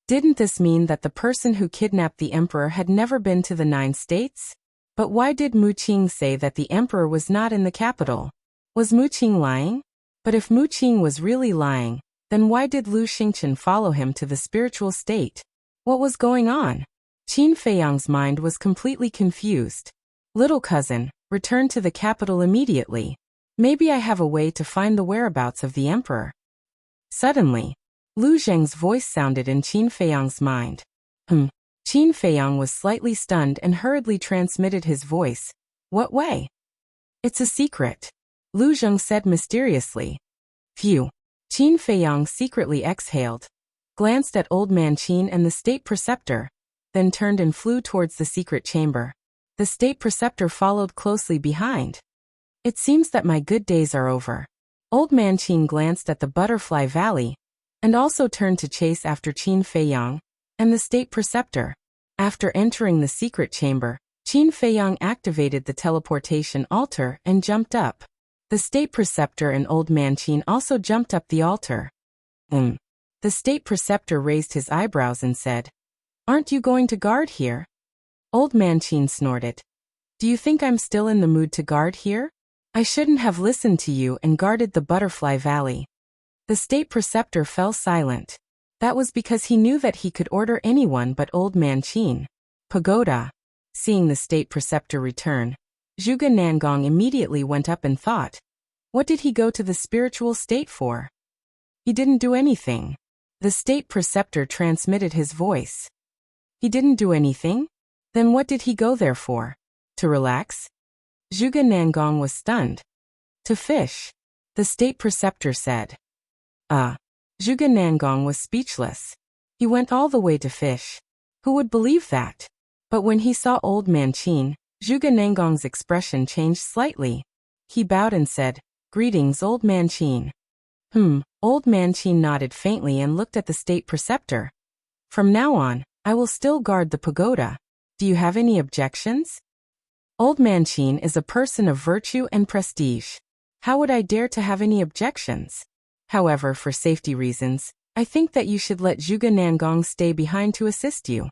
Didn't this mean that the person who kidnapped the emperor had never been to the 9 states? But why did Mu Qing say that the emperor was not in the capital? Was Mu Qing lying? But if Mu Qing was really lying, then why did Lu Xingchen follow him to the spiritual state? What was going on? Qin Feiyang's mind was completely confused. Little cousin, return to the capital immediately. Maybe I have a way to find the whereabouts of the emperor. Suddenly, Lu Zheng's voice sounded in Qin Feiyang's mind. Qin Feiyang was slightly stunned and hurriedly transmitted his voice. What way? It's a secret. Lu Zheng said mysteriously. Phew. Qin Feiyang secretly exhaled, glanced at old man Qin and the state preceptor, then turned and flew towards the secret chamber. The state preceptor followed closely behind. It seems that my good days are over. Old man Qin glanced at the butterfly valley, and also turned to chase after Qin Feiyang and the state preceptor. After entering the secret chamber, Qin Feiyang activated the teleportation altar and jumped up. The state preceptor and old man Qin also jumped up the altar. The state preceptor raised his eyebrows and said, Aren't you going to guard here? Old man Qin snorted. Do you think I'm still in the mood to guard here? I shouldn't have listened to you and guarded the butterfly valley. The state preceptor fell silent. That was because he knew that he could order anyone but old man Qin. Pagoda. Seeing the state preceptor return, Zhuge Nangong immediately went up and thought, what did he go to the spiritual state for? He didn't do anything. The state preceptor transmitted his voice. He didn't do anything? Then what did he go there for? To relax? Zhuge Nangong was stunned. To fish, the state preceptor said. Zhuge Nangong was speechless. He went all the way to fish. Who would believe that? But when he saw old man Qin, Zhuge Nangong's expression changed slightly. He bowed and said, Greetings, old man Qin. Old man Qin nodded faintly and looked at the state preceptor. From now on, I will still guard the pagoda. Do you have any objections? Old man Qin is a person of virtue and prestige. How would I dare to have any objections? However, for safety reasons, I think that you should let Zhuge Nangong stay behind to assist you.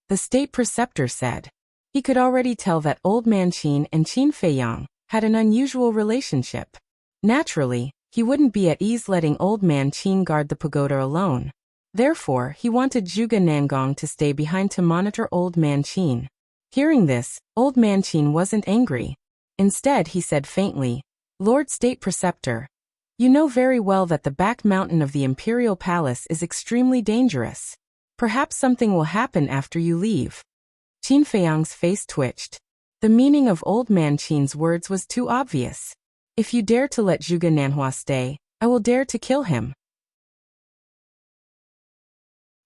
The state preceptor said. He could already tell that old man Qin and Qin Feiyang had an unusual relationship. Naturally, he wouldn't be at ease letting old man Qin guard the pagoda alone. Therefore, he wanted Zhuge Nangong to stay behind to monitor old man Qin. Hearing this, old man Qin wasn't angry. Instead, he said faintly, Lord State Preceptor, you know very well that the back mountain of the Imperial Palace is extremely dangerous. Perhaps something will happen after you leave. Qin Feiyang's face twitched. The meaning of old man Qin's words was too obvious. If you dare to let Zhuge Nanhua stay, I will dare to kill him.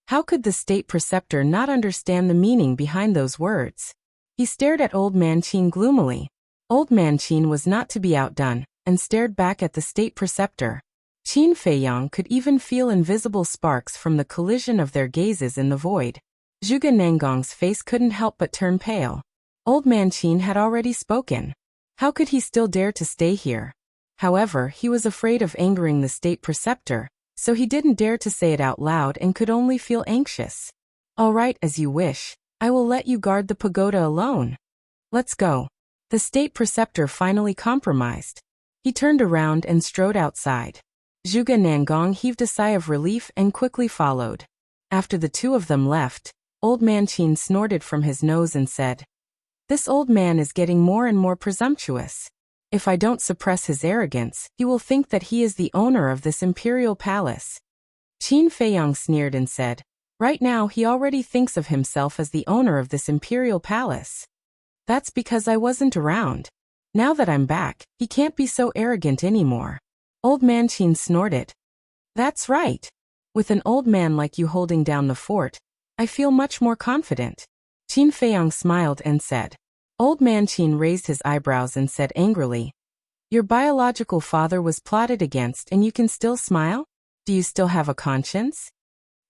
How could the state preceptor not understand the meaning behind those words? He stared at Old Man Qin gloomily. Old Man Qin was not to be outdone, and stared back at the state preceptor. Qin Feiyang could even feel invisible sparks from the collision of their gazes in the void. Zhuge Nangong's face couldn't help but turn pale. Old Man Qin had already spoken. How could he still dare to stay here? However, he was afraid of angering the state preceptor, so he didn't dare to say it out loud and could only feel anxious. All right, as you wish. I will let you guard the pagoda alone. Let's go. The state preceptor finally compromised. He turned around and strode outside. Zhuge Nangong heaved a sigh of relief and quickly followed. After the two of them left, Old Man Qin snorted from his nose and said, "This old man is getting more and more presumptuous. If I don't suppress his arrogance, he will think that he is the owner of this imperial palace." Qin Feiyang sneered and said, "Right now he already thinks of himself as the owner of this imperial palace. That's because I wasn't around. Now that I'm back, he can't be so arrogant anymore." Old Man Qin snorted. "That's right. With an old man like you holding down the fort, I feel much more confident." Qin Feiyang smiled and said. Old Man Qin raised his eyebrows and said angrily, "Your biological father was plotted against and you can still smile? Do you still have a conscience?"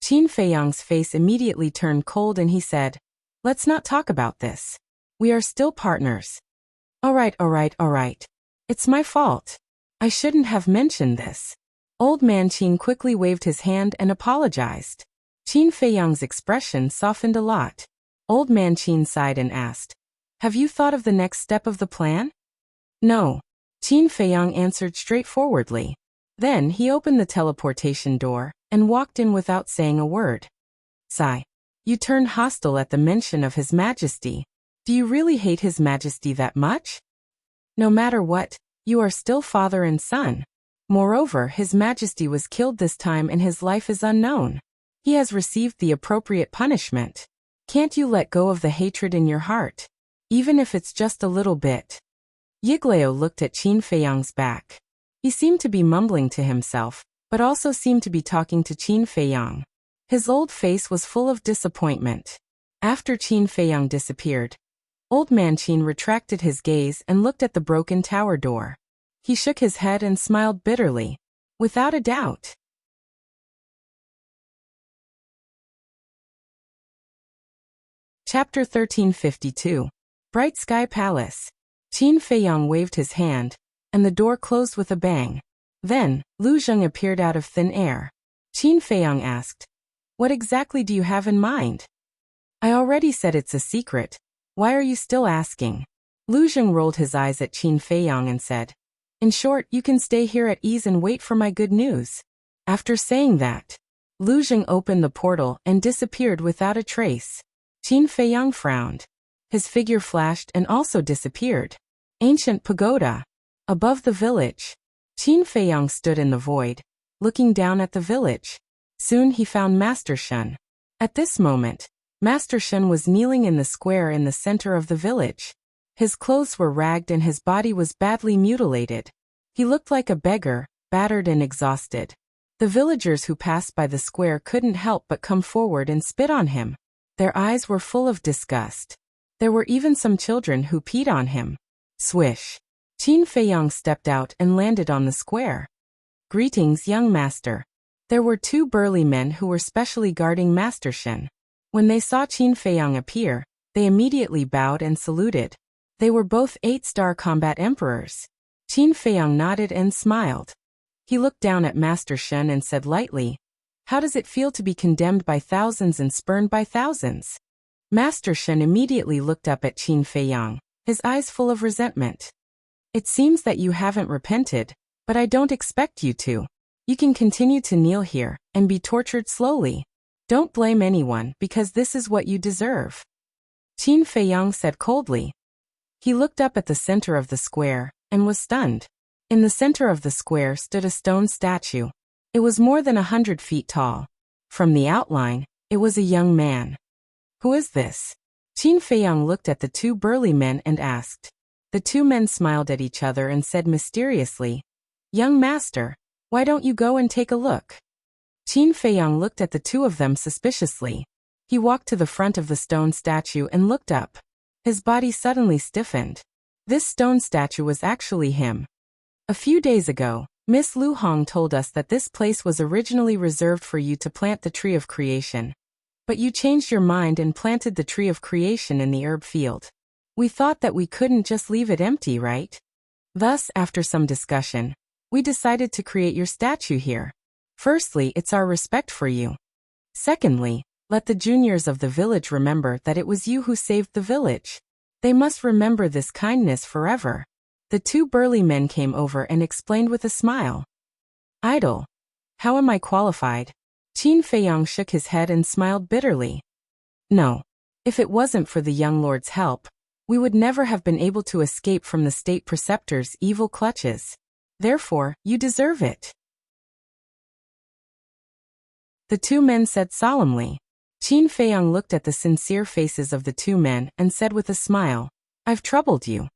Qin Feiyang's face immediately turned cold and he said, "Let's not talk about this. We are still partners." All right. It's my fault. I shouldn't have mentioned this." Old Man Qin quickly waved his hand and apologized. Qin Feiyang's expression softened a lot. Old Man Qin sighed and asked, "Have you thought of the next step of the plan?" "No." Qin Feiyang answered straightforwardly. Then he opened the teleportation door and walked in without saying a word. Sigh. You turned hostile at the mention of His Majesty. Do you really hate His Majesty that much? No matter what, you are still father and son. Moreover, His Majesty was killed this time and his life is unknown. He has received the appropriate punishment. Can't you let go of the hatred in your heart? Even if it's just a little bit. Yiglao looked at Qin Feiyang's back. He seemed to be mumbling to himself, but also seemed to be talking to Qin Feiyang. His old face was full of disappointment. After Qin Feiyang disappeared, Old Man Qin retracted his gaze and looked at the broken tower door. He shook his head and smiled bitterly. Without a doubt. Chapter 1352. Bright Sky Palace. Qin Feiyang waved his hand, and the door closed with a bang. Then, Lu Zheng appeared out of thin air. Qin Feiyang asked, "What exactly do you have in mind?" "I already said it's a secret. Why are you still asking?" Lu Zheng rolled his eyes at Qin Feiyang and said, "In short, you can stay here at ease and wait for my good news." After saying that, Lu Zheng opened the portal and disappeared without a trace. Qin Feiyang frowned. His figure flashed and also disappeared. Ancient pagoda. Above the village. Qin Feiyang stood in the void, looking down at the village. Soon he found Master Shen. At this moment, Master Shen was kneeling in the square in the center of the village. His clothes were ragged and his body was badly mutilated. He looked like a beggar, battered and exhausted. The villagers who passed by the square couldn't help but come forward and spit on him. Their eyes were full of disgust. There were even some children who peed on him. Swish. Qin Feiyang stepped out and landed on the square. "Greetings, young master." There were two burly men who were specially guarding Master Shen. When they saw Qin Feiyang appear, they immediately bowed and saluted. They were both 8-star combat emperors. Qin Feiyang nodded and smiled. He looked down at Master Shen and said lightly, "How does it feel to be condemned by thousands and spurned by thousands?" Master Shen immediately looked up at Qin Feiyang, his eyes full of resentment. "It seems that you haven't repented, but I don't expect you to. You can continue to kneel here and be tortured slowly. Don't blame anyone because this is what you deserve." Qin Feiyang said coldly. He looked up at the center of the square and was stunned. In the center of the square stood a stone statue. It was more than 100 feet tall. From the outline, it was a young man. "Who is this?" Qin Feiyang looked at the two burly men and asked. The two men smiled at each other and said mysteriously, "Young master, why don't you go and take a look?" Qin Feiyang looked at the two of them suspiciously. He walked to the front of the stone statue and looked up. His body suddenly stiffened. This stone statue was actually him. A few days ago, Miss Lu Hong told us that this place was originally reserved for you to plant the tree of creation. But you changed your mind and planted the tree of creation in the herb field. We thought that we couldn't just leave it empty, right? Thus, after some discussion, we decided to create your statue here. Firstly, it's our respect for you. Secondly, let the juniors of the village remember that it was you who saved the village. They must remember this kindness forever. The two burly men came over and explained with a smile. Idle. How am I qualified? Qin Feiyang shook his head and smiled bitterly. No. If it wasn't for the young lord's help, we would never have been able to escape from the state preceptor's evil clutches. Therefore, you deserve it. The two men said solemnly. Qin Feiyang looked at the sincere faces of the two men and said with a smile, I've troubled you.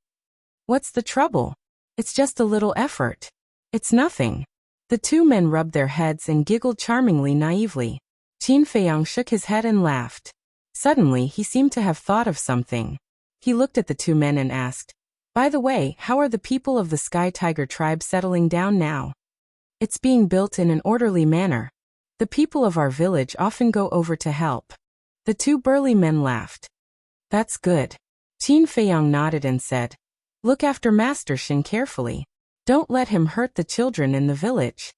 What's the trouble? It's just a little effort. It's nothing. The two men rubbed their heads and giggled charmingly naively. Qin Feiyang shook his head and laughed. Suddenly, he seemed to have thought of something. He looked at the two men and asked, By the way, how are the people of the Sky Tiger tribe settling down now? It's being built in an orderly manner. The people of our village often go over to help. The two burly men laughed. That's good. Qin Feiyang nodded and said, Look after Master Shin carefully. Don't let him hurt the children in the village.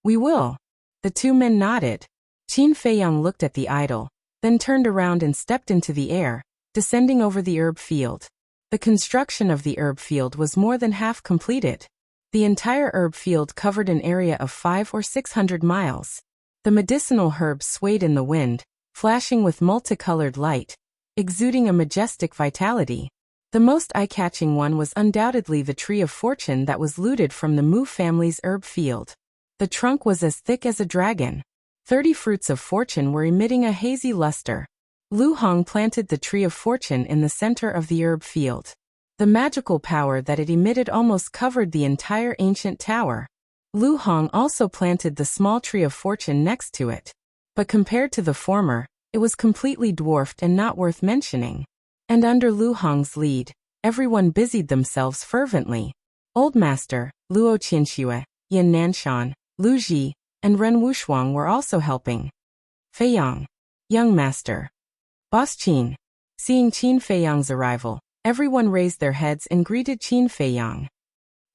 We will. The two men nodded. Qin Feiyang looked at the idol, then turned around and stepped into the air, descending over the herb field. The construction of the herb field was more than half completed. The entire herb field covered an area of 500 or 600 miles. The medicinal herbs swayed in the wind, flashing with multicolored light, exuding a majestic vitality. The most eye-catching one was undoubtedly the tree of fortune that was looted from the Mu family's herb field. The trunk was as thick as a dragon. 30 fruits of fortune were emitting a hazy luster. Lu Hong planted the tree of fortune in the center of the herb field. The magical power that it emitted almost covered the entire ancient tower. Lu Hong also planted the small tree of fortune next to it. But compared to the former, it was completely dwarfed and not worth mentioning. And under Lu Hong's lead, everyone busied themselves fervently. Old Master, Luo Qianxue, Yin Nanshan, Lu Ji, and Ren Wushuang were also helping. Feiyang. Young Master. Boss Qin. Seeing Qin Feiyang's arrival, everyone raised their heads and greeted Qin Feiyang.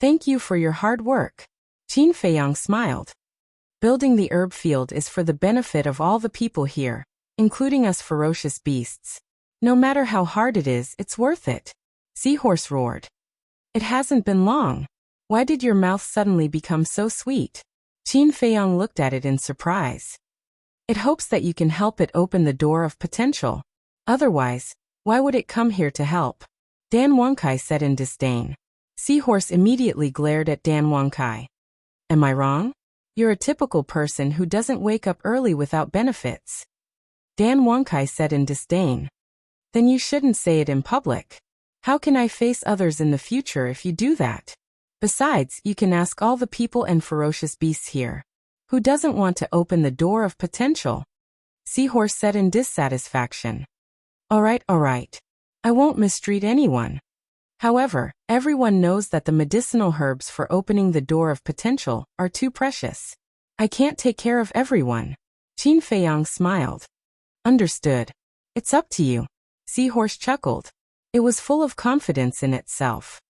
Thank you for your hard work. Qin Feiyang smiled. Building the herb field is for the benefit of all the people here, including us ferocious beasts. No matter how hard it is, it's worth it. Seahorse roared. It hasn't been long. Why did your mouth suddenly become so sweet? Qin Feiyang looked at it in surprise. It hopes that you can help it open the door of potential. Otherwise, why would it come here to help? Dan Wangkai said in disdain. Seahorse immediately glared at Dan Wangkai. Am I wrong? You're a typical person who doesn't wake up early without benefits. Dan Wangkai said in disdain. Then you shouldn't say it in public. How can I face others in the future if you do that? Besides, you can ask all the people and ferocious beasts here. Who doesn't want to open the door of potential? Seahorse said in dissatisfaction. All right. I won't mistreat anyone. However, everyone knows that the medicinal herbs for opening the door of potential are too precious. I can't take care of everyone. Qin Feiyang smiled. Understood. It's up to you. Seahorse chuckled. It was full of confidence in itself.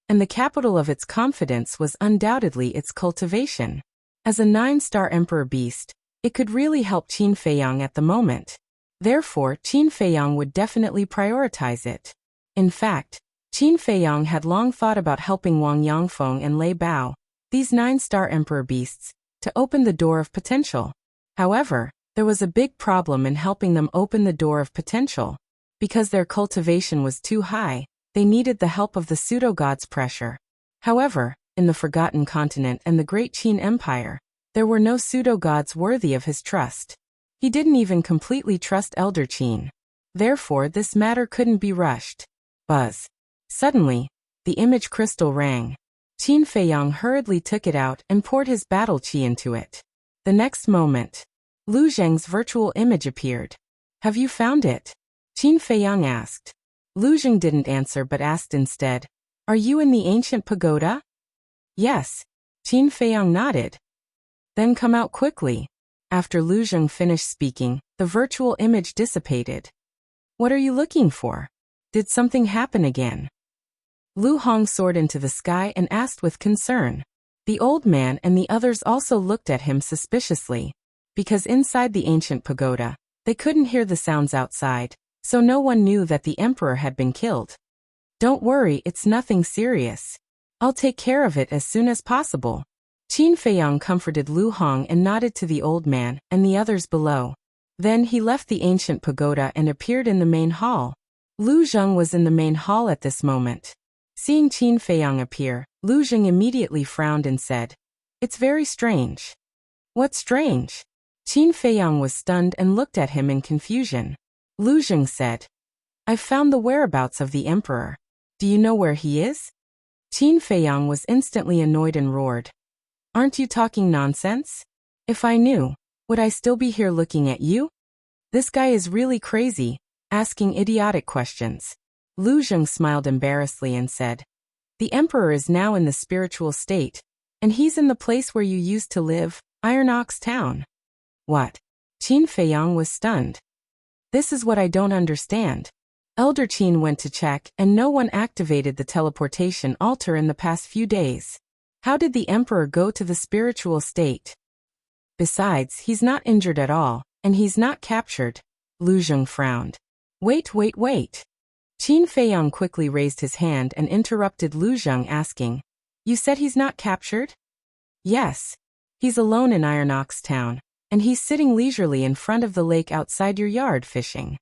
And the capital of its confidence was undoubtedly its cultivation. As a 9-star emperor beast, it could really help Qin Feiyang at the moment. Therefore, Qin Feiyang would definitely prioritize it. In fact, Qin Feiyang had long thought about helping Wang Yangfeng and Lei Bao, these 9-star emperor beasts, to open the door of potential. However, there was a big problem in helping them open the door of potential. Because their cultivation was too high, they needed the help of the pseudo-god's pressure. However, in the Forgotten Continent and the Great Qin Empire, there were no pseudo-gods worthy of his trust. He didn't even completely trust Elder Qin. Therefore, this matter couldn't be rushed. Buzz. Suddenly, the image crystal rang. Qin Feiyang hurriedly took it out and poured his battle qi into it. The next moment, Lu Zheng's virtual image appeared. Have you found it? Qin Feiyang asked. Lu Zheng didn't answer but asked instead, Are you in the ancient pagoda? Yes. Qin Feiyang nodded. Then come out quickly. After Lu Zheng finished speaking, the virtual image dissipated. What are you looking for? Did something happen again? Lu Hong soared into the sky and asked with concern. The old man and the others also looked at him suspiciously. Because inside the ancient pagoda, they couldn't hear the sounds outside, so no one knew that the emperor had been killed. Don't worry, it's nothing serious. I'll take care of it as soon as possible. Qin Feiyang comforted Lu Hong and nodded to the old man and the others below. Then he left the ancient pagoda and appeared in the main hall. Lu Zheng was in the main hall at this moment. Seeing Qin Feiyang appear, Lu Zheng immediately frowned and said, It's very strange. What's strange? Qin Feiyang was stunned and looked at him in confusion. Lu Zheng said, I've found the whereabouts of the emperor. Do you know where he is? Qin Feiyang was instantly annoyed and roared. Aren't you talking nonsense? If I knew, would I still be here looking at you? This guy is really crazy, asking idiotic questions. Lu Zheng smiled embarrassedly and said, The emperor is now in the spiritual state, and he's in the place where you used to live, Iron Ox Town. What? Qin Feiyang was stunned. This is what I don't understand. Elder Qin went to check and no one activated the teleportation altar in the past few days. How did the emperor go to the spiritual state? Besides, he's not injured at all, and he's not captured. Lu Zheng frowned. Wait. Qin Feiyang quickly raised his hand and interrupted Lu Zheng asking, You said he's not captured? Yes. He's alone in Iron Ox Town, and he's sitting leisurely in front of the lake outside your yard fishing.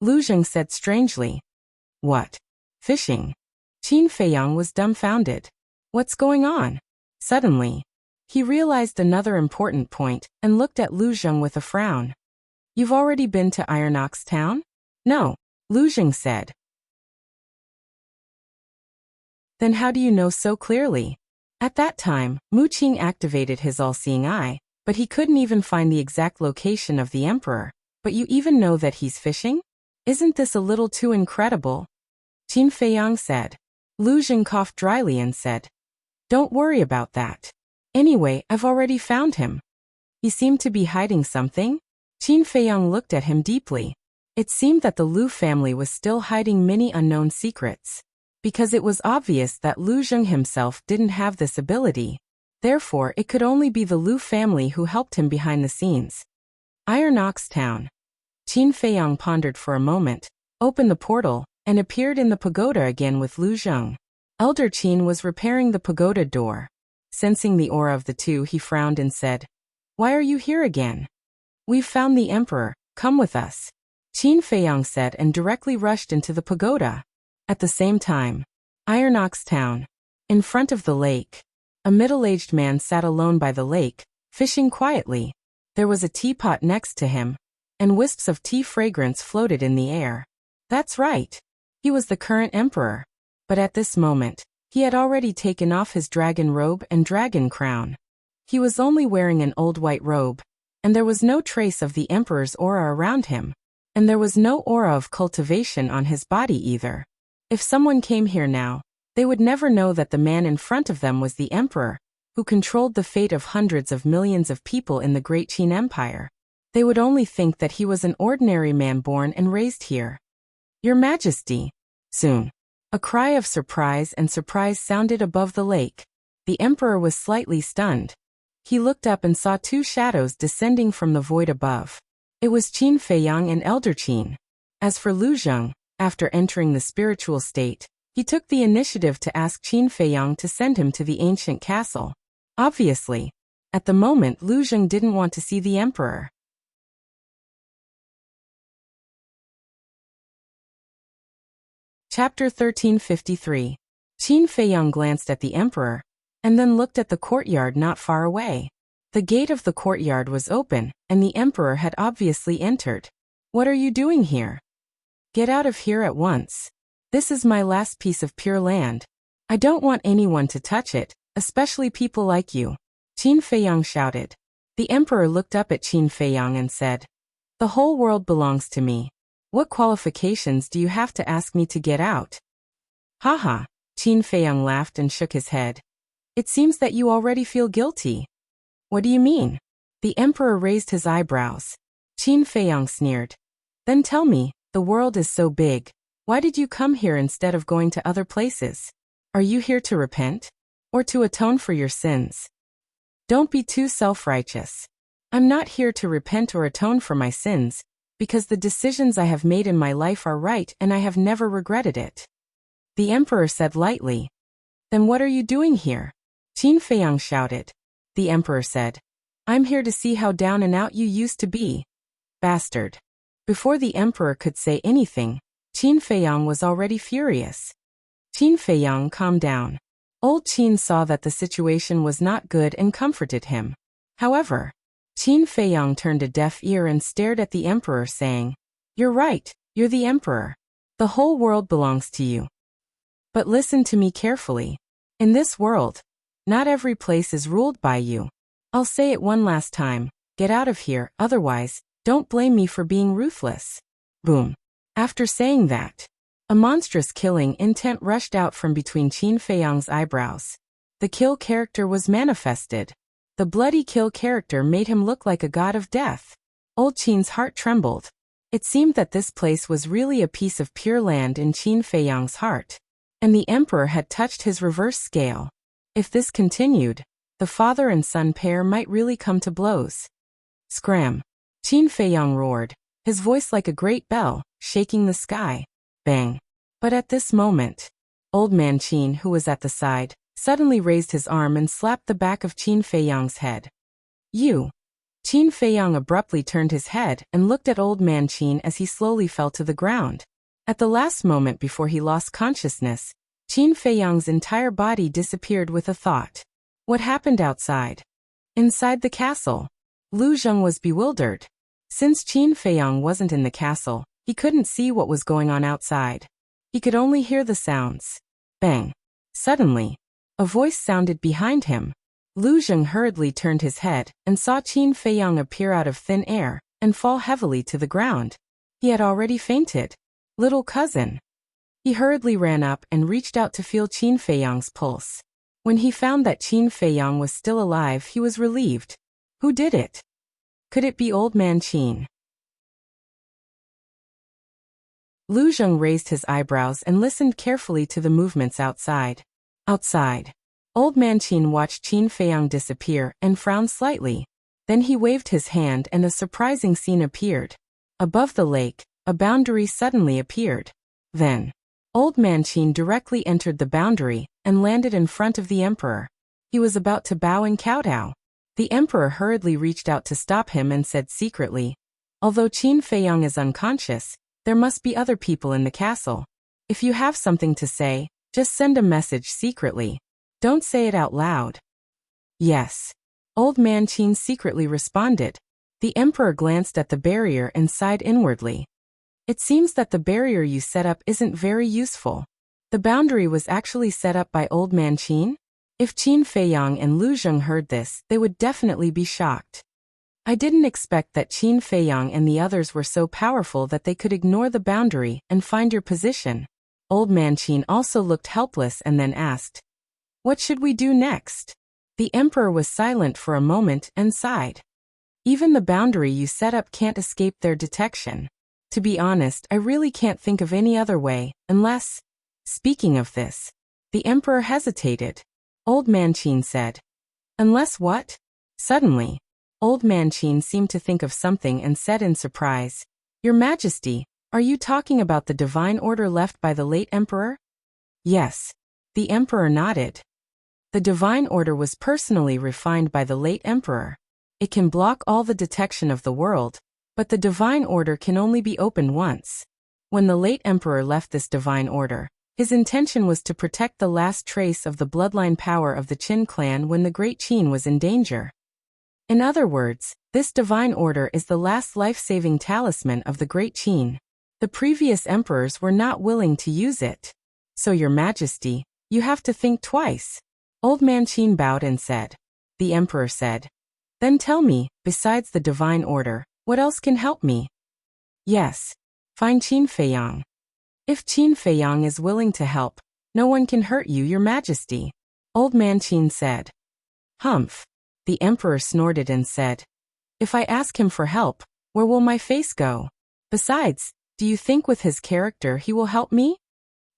Lu Zheng said strangely. What? Fishing? Qin Feiyang was dumbfounded. What's going on? Suddenly, he realized another important point and looked at Lu Zheng with a frown. You've already been to Iron Ox Town? No, Lu Zheng said. Then how do you know so clearly? At that time, Mu Qing activated his all-seeing eye, but he couldn't even find the exact location of the emperor. But you even know that he's fishing? Isn't this a little too incredible? Qin Feiyang said. Lu Zheng coughed dryly and said, Don't worry about that. Anyway, I've already found him. He seemed to be hiding something. Qin Feiyang looked at him deeply. It seemed that the Lu family was still hiding many unknown secrets. Because it was obvious that Lu Zheng himself didn't have this ability. Therefore, it could only be the Lu family who helped him behind the scenes. Iron Ox Town. Qin Feiyang pondered for a moment, opened the portal, and appeared in the pagoda again with Lu Zheng. Elder Qin was repairing the pagoda door. Sensing the aura of the two, he frowned and said, Why are you here again? We've found the emperor, come with us. Qin Feiyang said and directly rushed into the pagoda. At the same time, Iron Ox Town. In front of the lake, a middle-aged man sat alone by the lake, fishing quietly. There was a teapot next to him, and wisps of tea fragrance floated in the air. That's right. He was the current emperor. But at this moment, he had already taken off his dragon robe and dragon crown. He was only wearing an old white robe, and there was no trace of the emperor's aura around him. And there was no aura of cultivation on his body either. If someone came here now, they would never know that the man in front of them was the emperor, who controlled the fate of hundreds of millions of people in the Great Qin Empire. They would only think that he was an ordinary man born and raised here. Your Majesty. Soon, a cry of surprise sounded above the lake. The emperor was slightly stunned. He looked up and saw two shadows descending from the void above. It was Qin Feiyang and Elder Qin. As for Lu Zheng, after entering the spiritual state, he took the initiative to ask Qin Feiyang to send him to the ancient castle. Obviously, at the moment Lu Zheng didn't want to see the emperor. Chapter 1353. Qin Feiyang glanced at the emperor, and then looked at the courtyard not far away. The gate of the courtyard was open, and the emperor had obviously entered. What are you doing here? Get out of here at once. This is my last piece of pure land. I don't want anyone to touch it, especially people like you. Qin Feiyang shouted. The emperor looked up at Qin Feiyang and said, The whole world belongs to me. What qualifications do you have to ask me to get out? Haha, Qin Feiyang laughed and shook his head. It seems that you already feel guilty. What do you mean? The emperor raised his eyebrows. Qin Feiyang sneered. Then tell me, the world is so big. Why did you come here instead of going to other places? Are you here to repent? Or to atone for your sins? Don't be too self-righteous. I'm not here to repent or atone for my sins, because the decisions I have made in my life are right and I have never regretted it. The emperor said lightly. Then what are you doing here? Qin Feiyang shouted. The emperor said, I'm here to see how down and out you used to be. Bastard. Before the emperor could say anything, Qin Feiyang was already furious. Qin Feiyang, calm down. Old Qin saw that the situation was not good and comforted him. However, Qin Feiyang turned a deaf ear and stared at the emperor saying, You're right, you're the emperor. The whole world belongs to you. But listen to me carefully. In this world, not every place is ruled by you. I'll say it one last time, get out of here, otherwise, don't blame me for being ruthless. Boom. After saying that, a monstrous killing intent rushed out from between Qin Feiyang's eyebrows. The kill character was manifested. The bloody kill character made him look like a god of death. Old Qin's heart trembled. It seemed that this place was really a piece of pure land in Qin Feiyang's heart. And the emperor had touched his reverse scale. If this continued, the father and son pair might really come to blows. Scram! Qin Feiyang roared, his voice like a great bell, shaking the sky. Bang! But at this moment, Old Man Qin, who was at the side, suddenly raised his arm and slapped the back of Qin Feiyang's head. You! Qin Feiyang abruptly turned his head and looked at Old Man Qin as he slowly fell to the ground. At the last moment before he lost consciousness, Qin Feiyang's entire body disappeared with a thought. What happened outside? Inside the castle. Lu Zheng was bewildered. Since Qin Feiyang wasn't in the castle, he couldn't see what was going on outside. He could only hear the sounds. Bang! Suddenly, a voice sounded behind him. Lu Zheng hurriedly turned his head and saw Qin Feiyang appear out of thin air and fall heavily to the ground. He had already fainted. Little cousin. He hurriedly ran up and reached out to feel Qin Feiyang's pulse. When he found that Qin Feiyang was still alive, he was relieved. Who did it? Could it be Old Man Qin? Lu Zheng raised his eyebrows and listened carefully to the movements outside. Outside. Old Man Qin watched Qin Feiyang disappear and frowned slightly. Then he waved his hand and a surprising scene appeared. Above the lake, a boundary suddenly appeared. Then, Old Man Qin directly entered the boundary and landed in front of the emperor. He was about to bow and kowtow. The emperor hurriedly reached out to stop him and said secretly, Although Qin Feiyang is unconscious, there must be other people in the castle. If you have something to say, just send a message secretly. Don't say it out loud. Yes. Old Man Qin secretly responded. The emperor glanced at the barrier and sighed inwardly. It seems that the barrier you set up isn't very useful. The boundary was actually set up by Old Man Qin? If Qin Feiyang and Lu Zheng heard this, they would definitely be shocked. I didn't expect that Qin Feiyang and the others were so powerful that they could ignore the boundary and find your position. Old Man Qin also looked helpless and then asked, What should we do next? The emperor was silent for a moment and sighed. Even the boundary you set up can't escape their detection. To be honest, I really can't think of any other way, unless... Speaking of this, the emperor hesitated. Old Man Qin said, Unless what? Suddenly, Old Man Qin seemed to think of something and said in surprise, Your Majesty, are you talking about the divine order left by the late emperor? Yes. The emperor nodded. The divine order was personally refined by the late emperor. It can block all the detection of the world, but the divine order can only be opened once. When the late emperor left this divine order, his intention was to protect the last trace of the bloodline power of the Qin clan when the great Qin was in danger. In other words, this divine order is the last life-saving talisman of the great Qin. The previous emperors were not willing to use it. So, Your Majesty, You have to think twice. Old man Qin bowed and said. The emperor said. Then tell me, besides the divine order, what else can help me? Yes. Find Qin Feiyang. If Qin Feiyang is willing to help, no one can hurt you, your majesty. Old man Qin said. Humph. The emperor snorted and said. If I ask him for help, where will my face go? Besides, do you think with his character he will help me?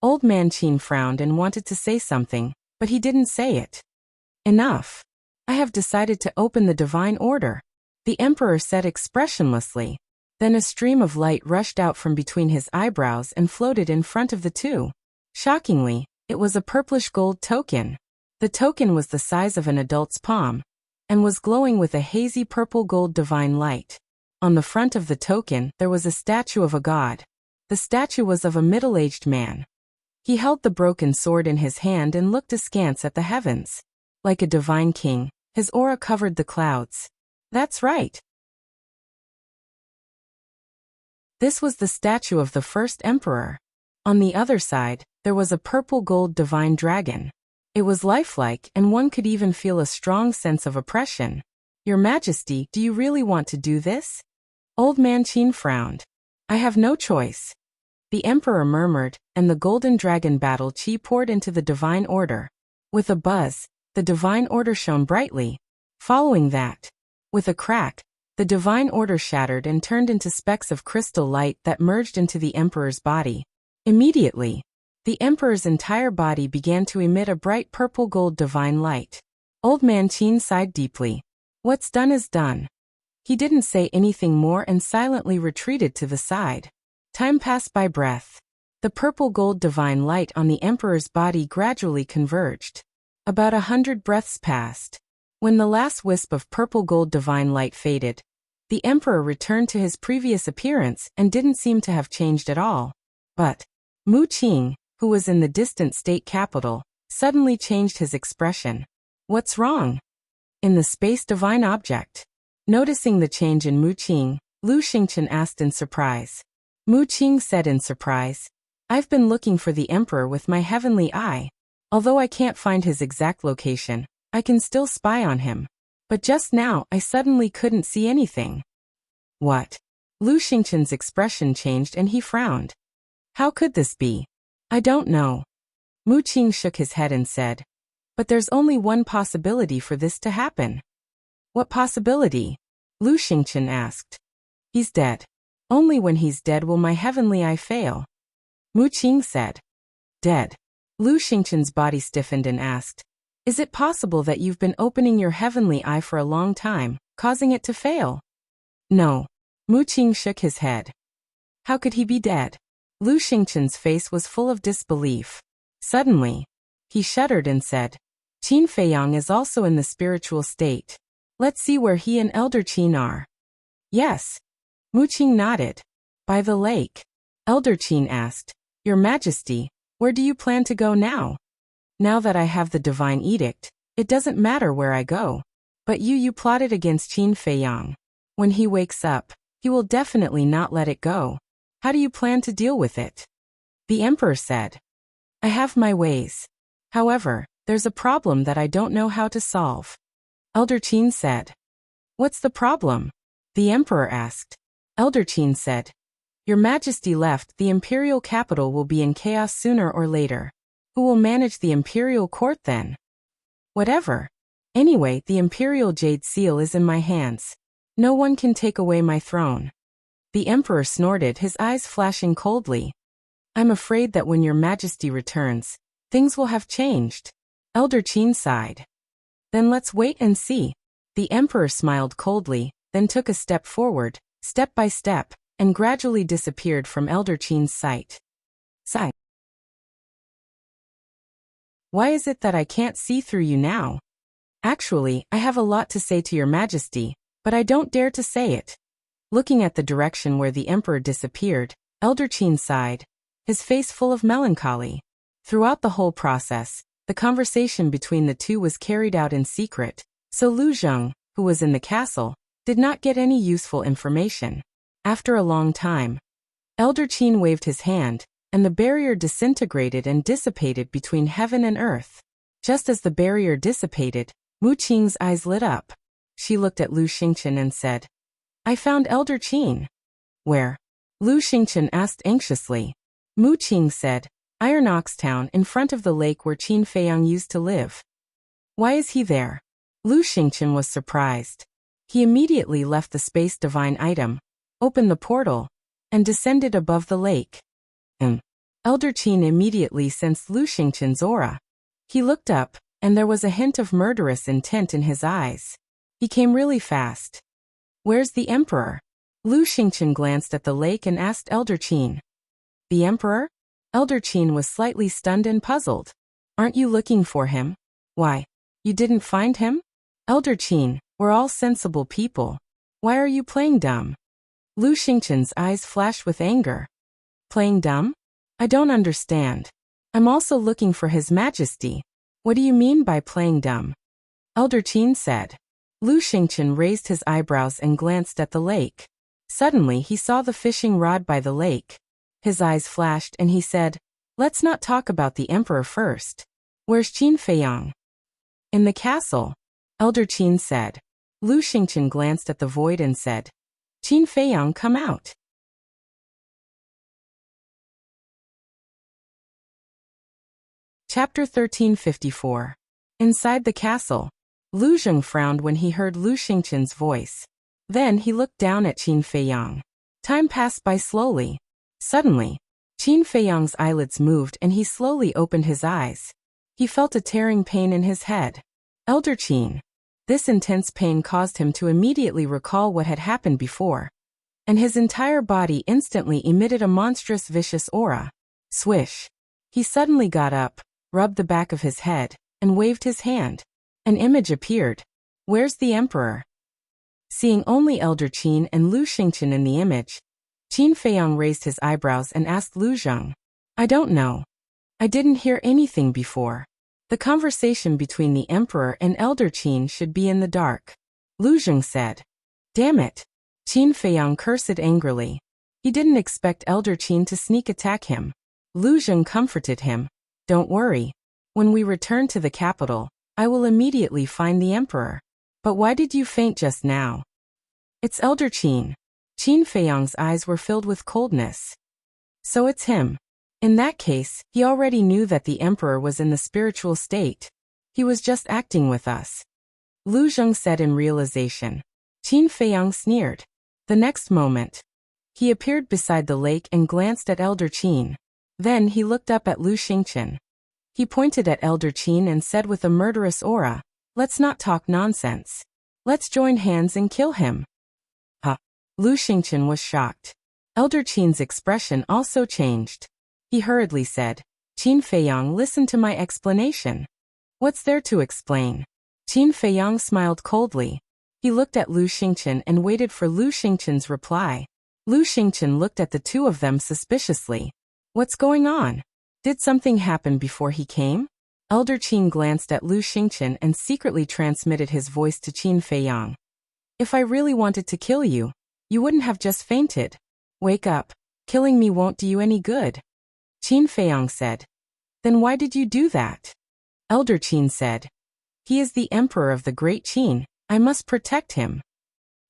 Old man Qin frowned and wanted to say something, but he didn't say it. Enough. I have decided to open the divine order, the emperor said expressionlessly. Then a stream of light rushed out from between his eyebrows and floated in front of the two. Shockingly, it was a purplish gold token. The token was the size of an adult's palm, and was glowing with a hazy purple gold divine light. On the front of the token there was a statue of a god. The statue was of a middle-aged man. He held the broken sword in his hand and looked askance at the heavens. Like a divine king, his aura covered the clouds. That's right. This was the statue of the first emperor. On the other side, there was a purple gold divine dragon. It was lifelike and one could even feel a strong sense of oppression. Your Majesty, do you really want to do this? Old man Qin frowned. I have no choice. The emperor murmured, and the golden dragon battle chi poured into the divine order. With a buzz, the divine order shone brightly. Following that, with a crack, the divine order shattered and turned into specks of crystal light that merged into the emperor's body. Immediately, the emperor's entire body began to emit a bright purple gold divine light. Old man Qin sighed deeply. What's done is done. He didn't say anything more and silently retreated to the side. Time passed by breath. The purple gold divine light on the emperor's body gradually converged. About 100 breaths passed. When the last wisp of purple gold divine light faded, the emperor returned to his previous appearance and didn't seem to have changed at all. But Mu Qing, who was in the distant state capital, suddenly changed his expression. What's wrong? In the space divine object. Noticing the change in Mu Qing, Lu Xingchen asked in surprise. Mu Qing said in surprise, I've been looking for the emperor with my heavenly eye. Although I can't find his exact location, I can still spy on him. But just now I suddenly couldn't see anything. What? Lu Xingchen's expression changed and he frowned. How could this be? I don't know. Mu Qing shook his head and said, but there's only one possibility for this to happen. What possibility? Lu Xingchen asked. He's dead. Only when he's dead will my heavenly eye fail. Mu Qing said. Dead. Lu Xingchen's body stiffened and asked, is it possible that you've been opening your heavenly eye for a long time, causing it to fail? No. Mu Qing shook his head. How could he be dead? Lu Xingchen's face was full of disbelief. Suddenly, he shuddered and said, Qin Feiyang is also in the spiritual state. Let's see where he and Elder Qin are. Yes. Mu Qing nodded. By the lake. Elder Qin asked, Your Majesty, where do you plan to go now? Now that I have the divine edict, it doesn't matter where I go. But you plotted against Qin Feiyang. When he wakes up, he will definitely not let it go. How do you plan to deal with it? The emperor said. I have my ways. However, there's a problem that I don't know how to solve. Elder Qin said. What's the problem? The emperor asked. Elder Qin said. Your Majesty left, the imperial capital will be in chaos sooner or later. Who will manage the imperial court then? Whatever. Anyway, the imperial jade seal is in my hands. No one can take away my throne. The emperor snorted, his eyes flashing coldly. I'm afraid that when your Majesty returns, things will have changed. Elder Qin sighed. Then let's wait and see. The emperor smiled coldly, then took a step forward, step by step, and gradually disappeared from Elder Qin's sight. Sigh. Why is it that I can't see through you now? Actually, I have a lot to say to your Majesty, but I don't dare to say it. Looking at the direction where the emperor disappeared, Elder Qin sighed, his face full of melancholy. Throughout the whole process, the conversation between the two was carried out in secret, so Lu Zheng, who was in the castle, did not get any useful information. After a long time, Elder Qin waved his hand, and the barrier disintegrated and dissipated between heaven and earth. Just as the barrier dissipated, Mu Qing's eyes lit up. She looked at Lu Xingqian and said, "I found Elder Qin." "Where?" Lu Xingqian asked anxiously. Mu Qing said, "Iron Ox Town, in front of the lake where Qin Feiyang used to live." "Why is he there?" Lu Xingqian was surprised. He immediately left the space divine item, opened the portal, and descended above the lake. Elder Qin immediately sensed Lu Xingqian's aura. He looked up, and there was a hint of murderous intent in his eyes. He came really fast. "Where's the Emperor?" Lu Xingqian glanced at the lake and asked Elder Qin. "The Emperor?" Elder Qin was slightly stunned and puzzled. "Aren't you looking for him?" "Why? You didn't find him?" "Elder Qin, we're all sensible people. Why are you playing dumb?" Lu Xingqian's eyes flashed with anger. "Playing dumb? I don't understand. I'm also looking for His Majesty. What do you mean by playing dumb?" Elder Qin said. Lu Xingqian raised his eyebrows and glanced at the lake. Suddenly he saw the fishing rod by the lake. His eyes flashed and he said, "Let's not talk about the Emperor first. Where's Qin Feiyang?" "In the castle," Elder Qin said. Lu Xingqian glanced at the void and said, "Qin Feiyang, come out." Chapter 1354. Inside the castle. Lu Zheng frowned when he heard Lu Xingqian's voice. Then he looked down at Qin Feiyang. Time passed by slowly. Suddenly, Qin Feiyang's eyelids moved and he slowly opened his eyes. He felt a tearing pain in his head. Elder Qin. This intense pain caused him to immediately recall what had happened before. And his entire body instantly emitted a monstrous vicious aura. Swish. He suddenly got up, rubbed the back of his head, and waved his hand. An image appeared. "Where's the Emperor?" Seeing only Elder Qin and Lu Xingqian in the image, Qin Feiyang raised his eyebrows and asked Lu Zheng, "I don't know. I didn't hear anything before. The conversation between the Emperor and Elder Qin should be in the dark." Lu Zheng said. "Damn it." Qin Feiyang cursed angrily. He didn't expect Elder Qin to sneak attack him. Lu Zheng comforted him. "Don't worry. When we return to the capital, I will immediately find the Emperor." "But why did you faint just now?" "It's Elder Qin." Qin Feiyang's eyes were filled with coldness. "So it's him. In that case, he already knew that the Emperor was in the spiritual state. He was just acting with us," Lu Zheng said in realization. Qin Feiyang sneered. The next moment, he appeared beside the lake and glanced at Elder Qin. Then he looked up at Lu Xingqian. He pointed at Elder Qin and said with a murderous aura, "Let's not talk nonsense. Let's join hands and kill him." Lu Xingqian was shocked. Elder Qin's expression also changed. He hurriedly said, "Qin Feiyang, listen to my explanation." "What's there to explain?" Qin Feiyang smiled coldly. He looked at Lu Xingqian and waited for Lu Xingqian's reply. Lu Xingqian looked at the two of them suspiciously. "What's going on? Did something happen before he came?" Elder Qin glanced at Lu Xingqian and secretly transmitted his voice to Qin Feiyang. "If I really wanted to kill you, you wouldn't have just fainted. Wake up. Killing me won't do you any good." Qin Feiyang said. "Then why did you do that?" Elder Qin said. "He is the Emperor of the Great Qin. I must protect him."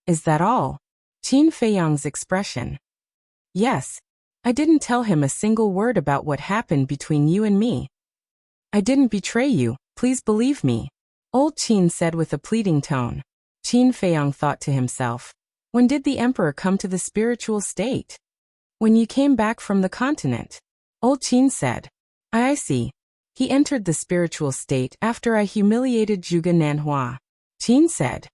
"Is that all?" Qin Feiyang's expression. "Yes. I didn't tell him a single word about what happened between you and me. I didn't betray you, please believe me," Old Qin said with a pleading tone. Qin Feiyang thought to himself, "When did the Emperor come to the spiritual state?" "When you came back from the continent." Old Qin said. I see. He entered the spiritual state after I humiliated Zhuge Nanhua." Qin said.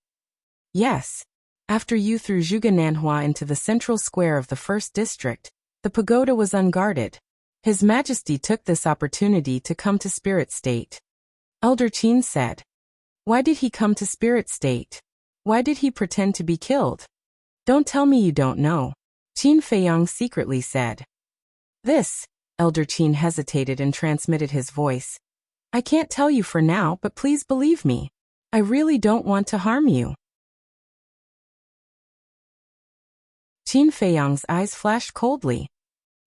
"Yes. After you threw Zhuge Nanhua into the central square of the first district, the pagoda was unguarded. His Majesty took this opportunity to come to spirit state." Elder Qin said. "Why did he come to spirit state? Why did he pretend to be killed?" "Don't tell me you don't know," Qin Feiyang secretly said. "This," Elder Qin hesitated and transmitted his voice. "I can't tell you for now, but please believe me. I really don't want to harm you." Qin Feiyang's eyes flashed coldly.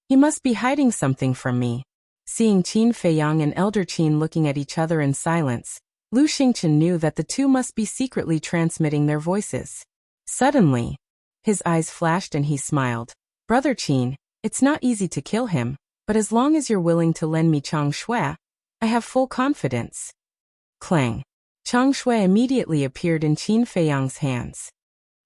He must be hiding something from me. Seeing Qin Feiyang and Elder Qin looking at each other in silence, Lu Xingqian knew that the two must be secretly transmitting their voices. Suddenly, his eyes flashed and he smiled. Brother Qin, it's not easy to kill him, but as long as you're willing to lend me Chang Shui, I have full confidence. Clang. Chang Shui immediately appeared in Qin Feiyang's hands.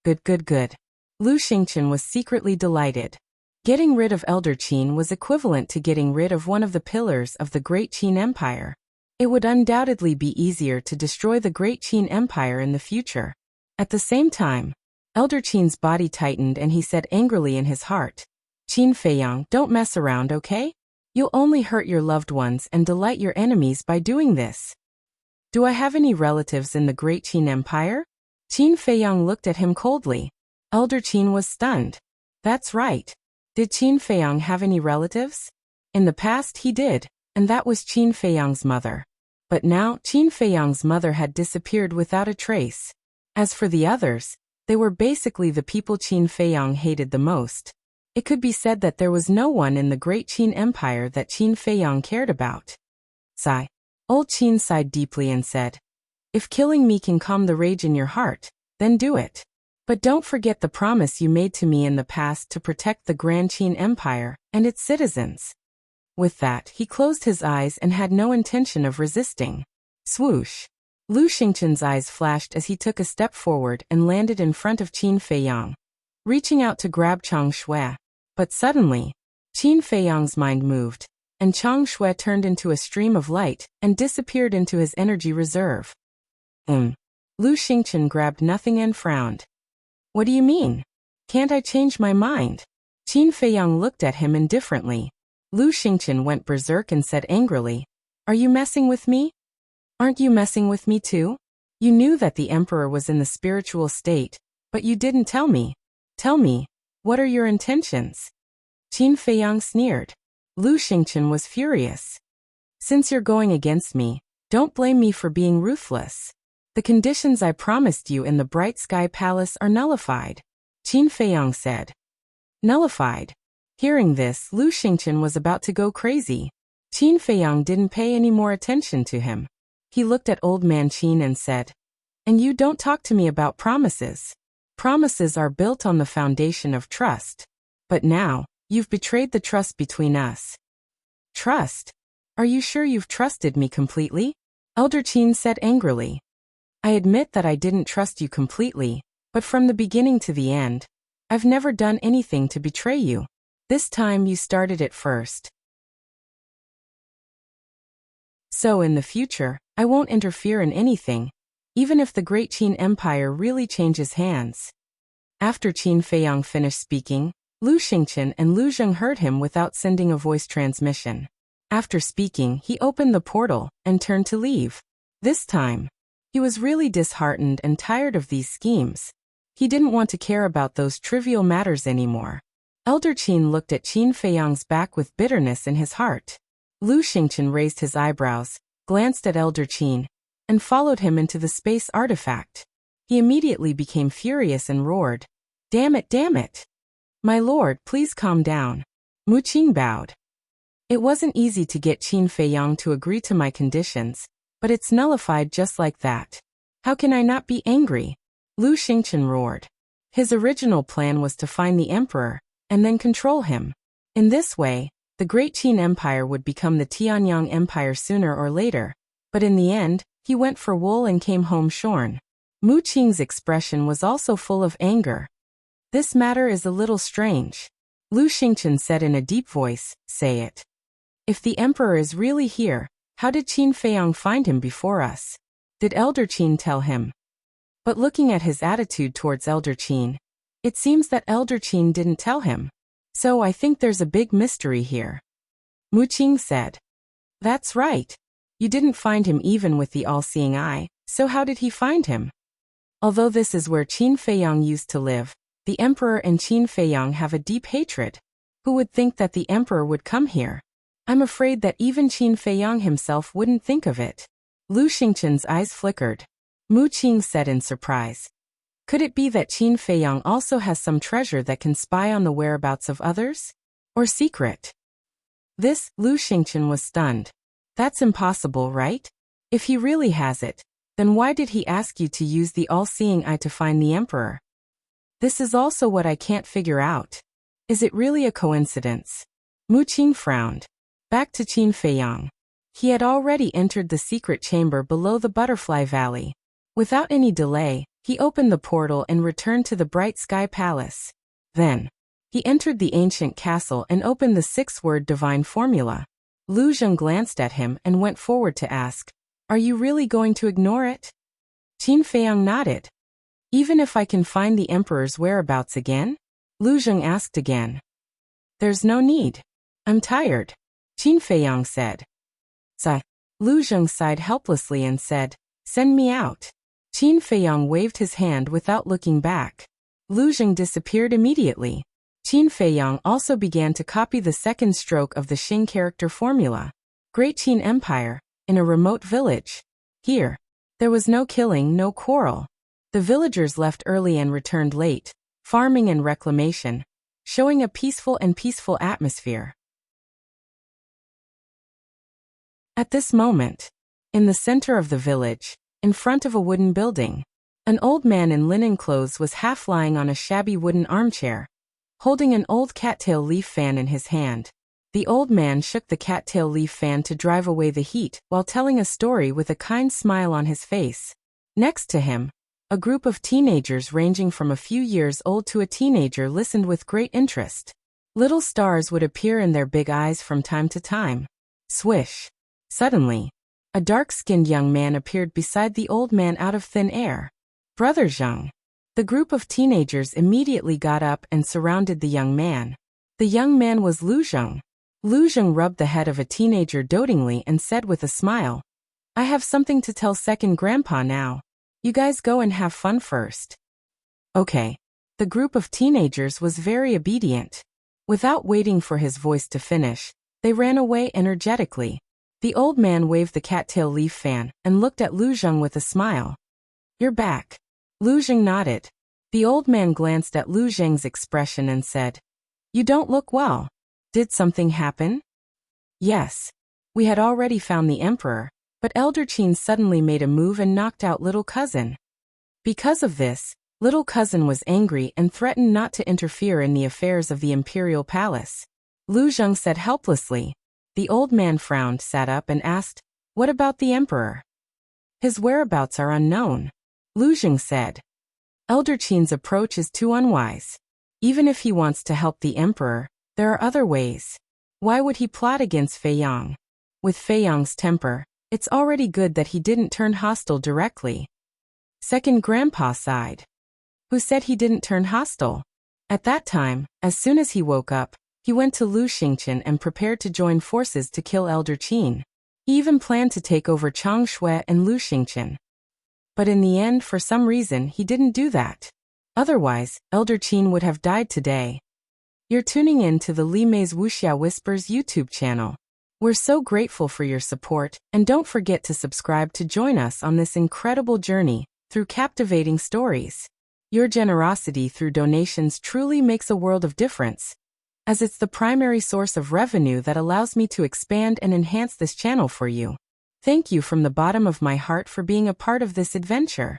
Good. Lu Xingqian was secretly delighted. Getting rid of Elder Qin was equivalent to getting rid of one of the pillars of the Great Qin Empire. It would undoubtedly be easier to destroy the Great Qin Empire in the future. At the same time, Elder Qin's body tightened and he said angrily in his heart, Qin Feiyang, don't mess around, okay? You'll only hurt your loved ones and delight your enemies by doing this. Do I have any relatives in the Great Qin Empire? Qin Feiyang looked at him coldly. Elder Qin was stunned. That's right. Did Qin Feiyang have any relatives? In the past he did, and that was Qin Feiyang's mother. But now Qin Feiyang's mother had disappeared without a trace. As for the others, they were basically the people Qin Feiyang hated the most. It could be said that there was no one in the Great Qin Empire that Qin Feiyang cared about. Sigh. Old Qin sighed deeply and said, if killing me can calm the rage in your heart, then do it. But don't forget the promise you made to me in the past to protect the Grand Qin Empire and its citizens. With that, he closed his eyes and had no intention of resisting. Swoosh. Lu Xingqian's eyes flashed as he took a step forward and landed in front of Qin Feiyang, reaching out to grab Chang Shui. But suddenly, Qin Feiyang's mind moved, and Chang Shui turned into a stream of light and disappeared into his energy reserve. Lu Xingqian grabbed nothing and frowned. What do you mean? Can't I change my mind? Qin Feiyang looked at him indifferently. Lu Xingqian went berserk and said angrily, are you messing with me? Aren't you messing with me too? You knew that the emperor was in the spiritual state, but you didn't tell me. Tell me, what are your intentions? Qin Feiyang sneered. Lu Xingqian was furious. Since you're going against me, don't blame me for being ruthless. The conditions I promised you in the Bright Sky Palace are nullified, Qin Feiyang said. Nullified? Hearing this, Lu Xingqian was about to go crazy. Qin Feiyang didn't pay any more attention to him. He looked at Old Man Qin and said, and you don't talk to me about promises. Promises are built on the foundation of trust. But now, you've betrayed the trust between us. Trust? Are you sure you've trusted me completely? Elder Qin said angrily. I admit that I didn't trust you completely, but from the beginning to the end, I've never done anything to betray you. This time you started it first. So in the future, I won't interfere in anything, even if the Great Qin Empire really changes hands. After Qin Feiyang finished speaking, Lu Xingqian and Lu Zheng heard him without sending a voice transmission. After speaking, he opened the portal and turned to leave. This time, he was really disheartened and tired of these schemes. He didn't want to care about those trivial matters anymore. Elder Qin looked at Qin Feiyang's back with bitterness in his heart. Lu Xingqian raised his eyebrows, glanced at Elder Qin, and followed him into the space artifact. He immediately became furious and roared, damn it! My lord, please calm down. Mu Qing bowed. It wasn't easy to get Qin Feiyang to agree to my conditions, but it's nullified just like that. How can I not be angry? Lu Xingqian roared. His original plan was to find the emperor, and then control him. In this way, the Great Qin Empire would become the Tianyang Empire sooner or later, but in the end, he went for wool and came home shorn. Mu Qing's expression was also full of anger. This matter is a little strange. Lu Xingqian said in a deep voice, say it. If the emperor is really here, how did Qin Feiyang find him before us? Did Elder Qin tell him? But looking at his attitude towards Elder Qin, it seems that Elder Qin didn't tell him. So I think there's a big mystery here. Mu Qing said. That's right. You didn't find him even with the all-seeing eye, so how did he find him? Although this is where Qin Feiyang used to live, the emperor and Qin Feiyang have a deep hatred. Who would think that the emperor would come here? I'm afraid that even Qin Feiyang himself wouldn't think of it. Lu Xingqian's eyes flickered. Mu Qing said in surprise. Could it be that Qin Feiyang also has some treasure that can spy on the whereabouts of others? Or secret? This, Lu Xingqian was stunned. That's impossible, right? If he really has it, then why did he ask you to use the all-seeing eye to find the emperor? This is also what I can't figure out. Is it really a coincidence? Mu Qing frowned. Back to Qin Feiyang. He had already entered the secret chamber below the Butterfly Valley. Without any delay, he opened the portal and returned to the Bright Sky Palace. Then, he entered the ancient castle and opened the 6-word divine formula. Lu Zheng glanced at him and went forward to ask, "Are you really going to ignore it?" Qin Feiyang nodded. "Even if I can find the emperor's whereabouts again?" Lu Zheng asked again. "There's no need. I'm tired," Qin Feiyang said. "Sigh." Lu Zheng sighed helplessly and said, "Send me out." Qin Feiyang waved his hand without looking back. Lu Zheng disappeared immediately. Qin Feiyang also began to copy the second stroke of the Xing character formula. Great Qin Empire, in a remote village. Here, there was no killing, no quarrel. The villagers left early and returned late, farming and reclamation, showing a peaceful atmosphere. At this moment, in the center of the village, in front of a wooden building, an old man in linen clothes was half lying on a shabby wooden armchair, holding an old cattail leaf fan in his hand. The old man shook the cattail leaf fan to drive away the heat while telling a story with a kind smile on his face. Next to him, a group of teenagers ranging from a few years old to a teenager listened with great interest. Little stars would appear in their big eyes from time to time. Swish. Suddenly, a dark-skinned young man appeared beside the old man out of thin air. "Brother Zheng." The group of teenagers immediately got up and surrounded the young man. The young man was Lu Zheng. Lu Zheng rubbed the head of a teenager dotingly and said with a smile, "I have something to tell second grandpa now. You guys go and have fun first." Okay. The group of teenagers was very obedient. Without waiting for his voice to finish, they ran away energetically. The old man waved the cattail leaf fan and looked at Lu Zheng with a smile. "You're back." Lu Zheng nodded. The old man glanced at Lu Zheng's expression and said, "You don't look well. Did something happen?" "Yes. We had already found the emperor, but Elder Qin suddenly made a move and knocked out little cousin. Because of this, little cousin was angry and threatened not to interfere in the affairs of the imperial palace." Lu Zheng said helplessly. The old man frowned, sat up and asked, "What about the emperor?" "His whereabouts are unknown," Lu Zheng said. "Elder Qin's approach is too unwise. Even if he wants to help the emperor, there are other ways. Why would he plot against Feiyang? With Feiyang's temper, it's already good that he didn't turn hostile directly." Second grandpa sighed. "Who said he didn't turn hostile?" At that time, as soon as he woke up, he went to Lu Xingqian and prepared to join forces to kill Elder Qin. He even planned to take over Chang Shui and Lu Xingqian. But in the end, for some reason, he didn't do that. Otherwise, Elder Qin would have died today. You're tuning in to the Li Mei's Wuxia Whispers YouTube channel. We're so grateful for your support, and don't forget to subscribe to join us on this incredible journey through captivating stories. Your generosity through donations truly makes a world of difference, as it's the primary source of revenue that allows me to expand and enhance this channel for you. Thank you from the bottom of my heart for being a part of this adventure.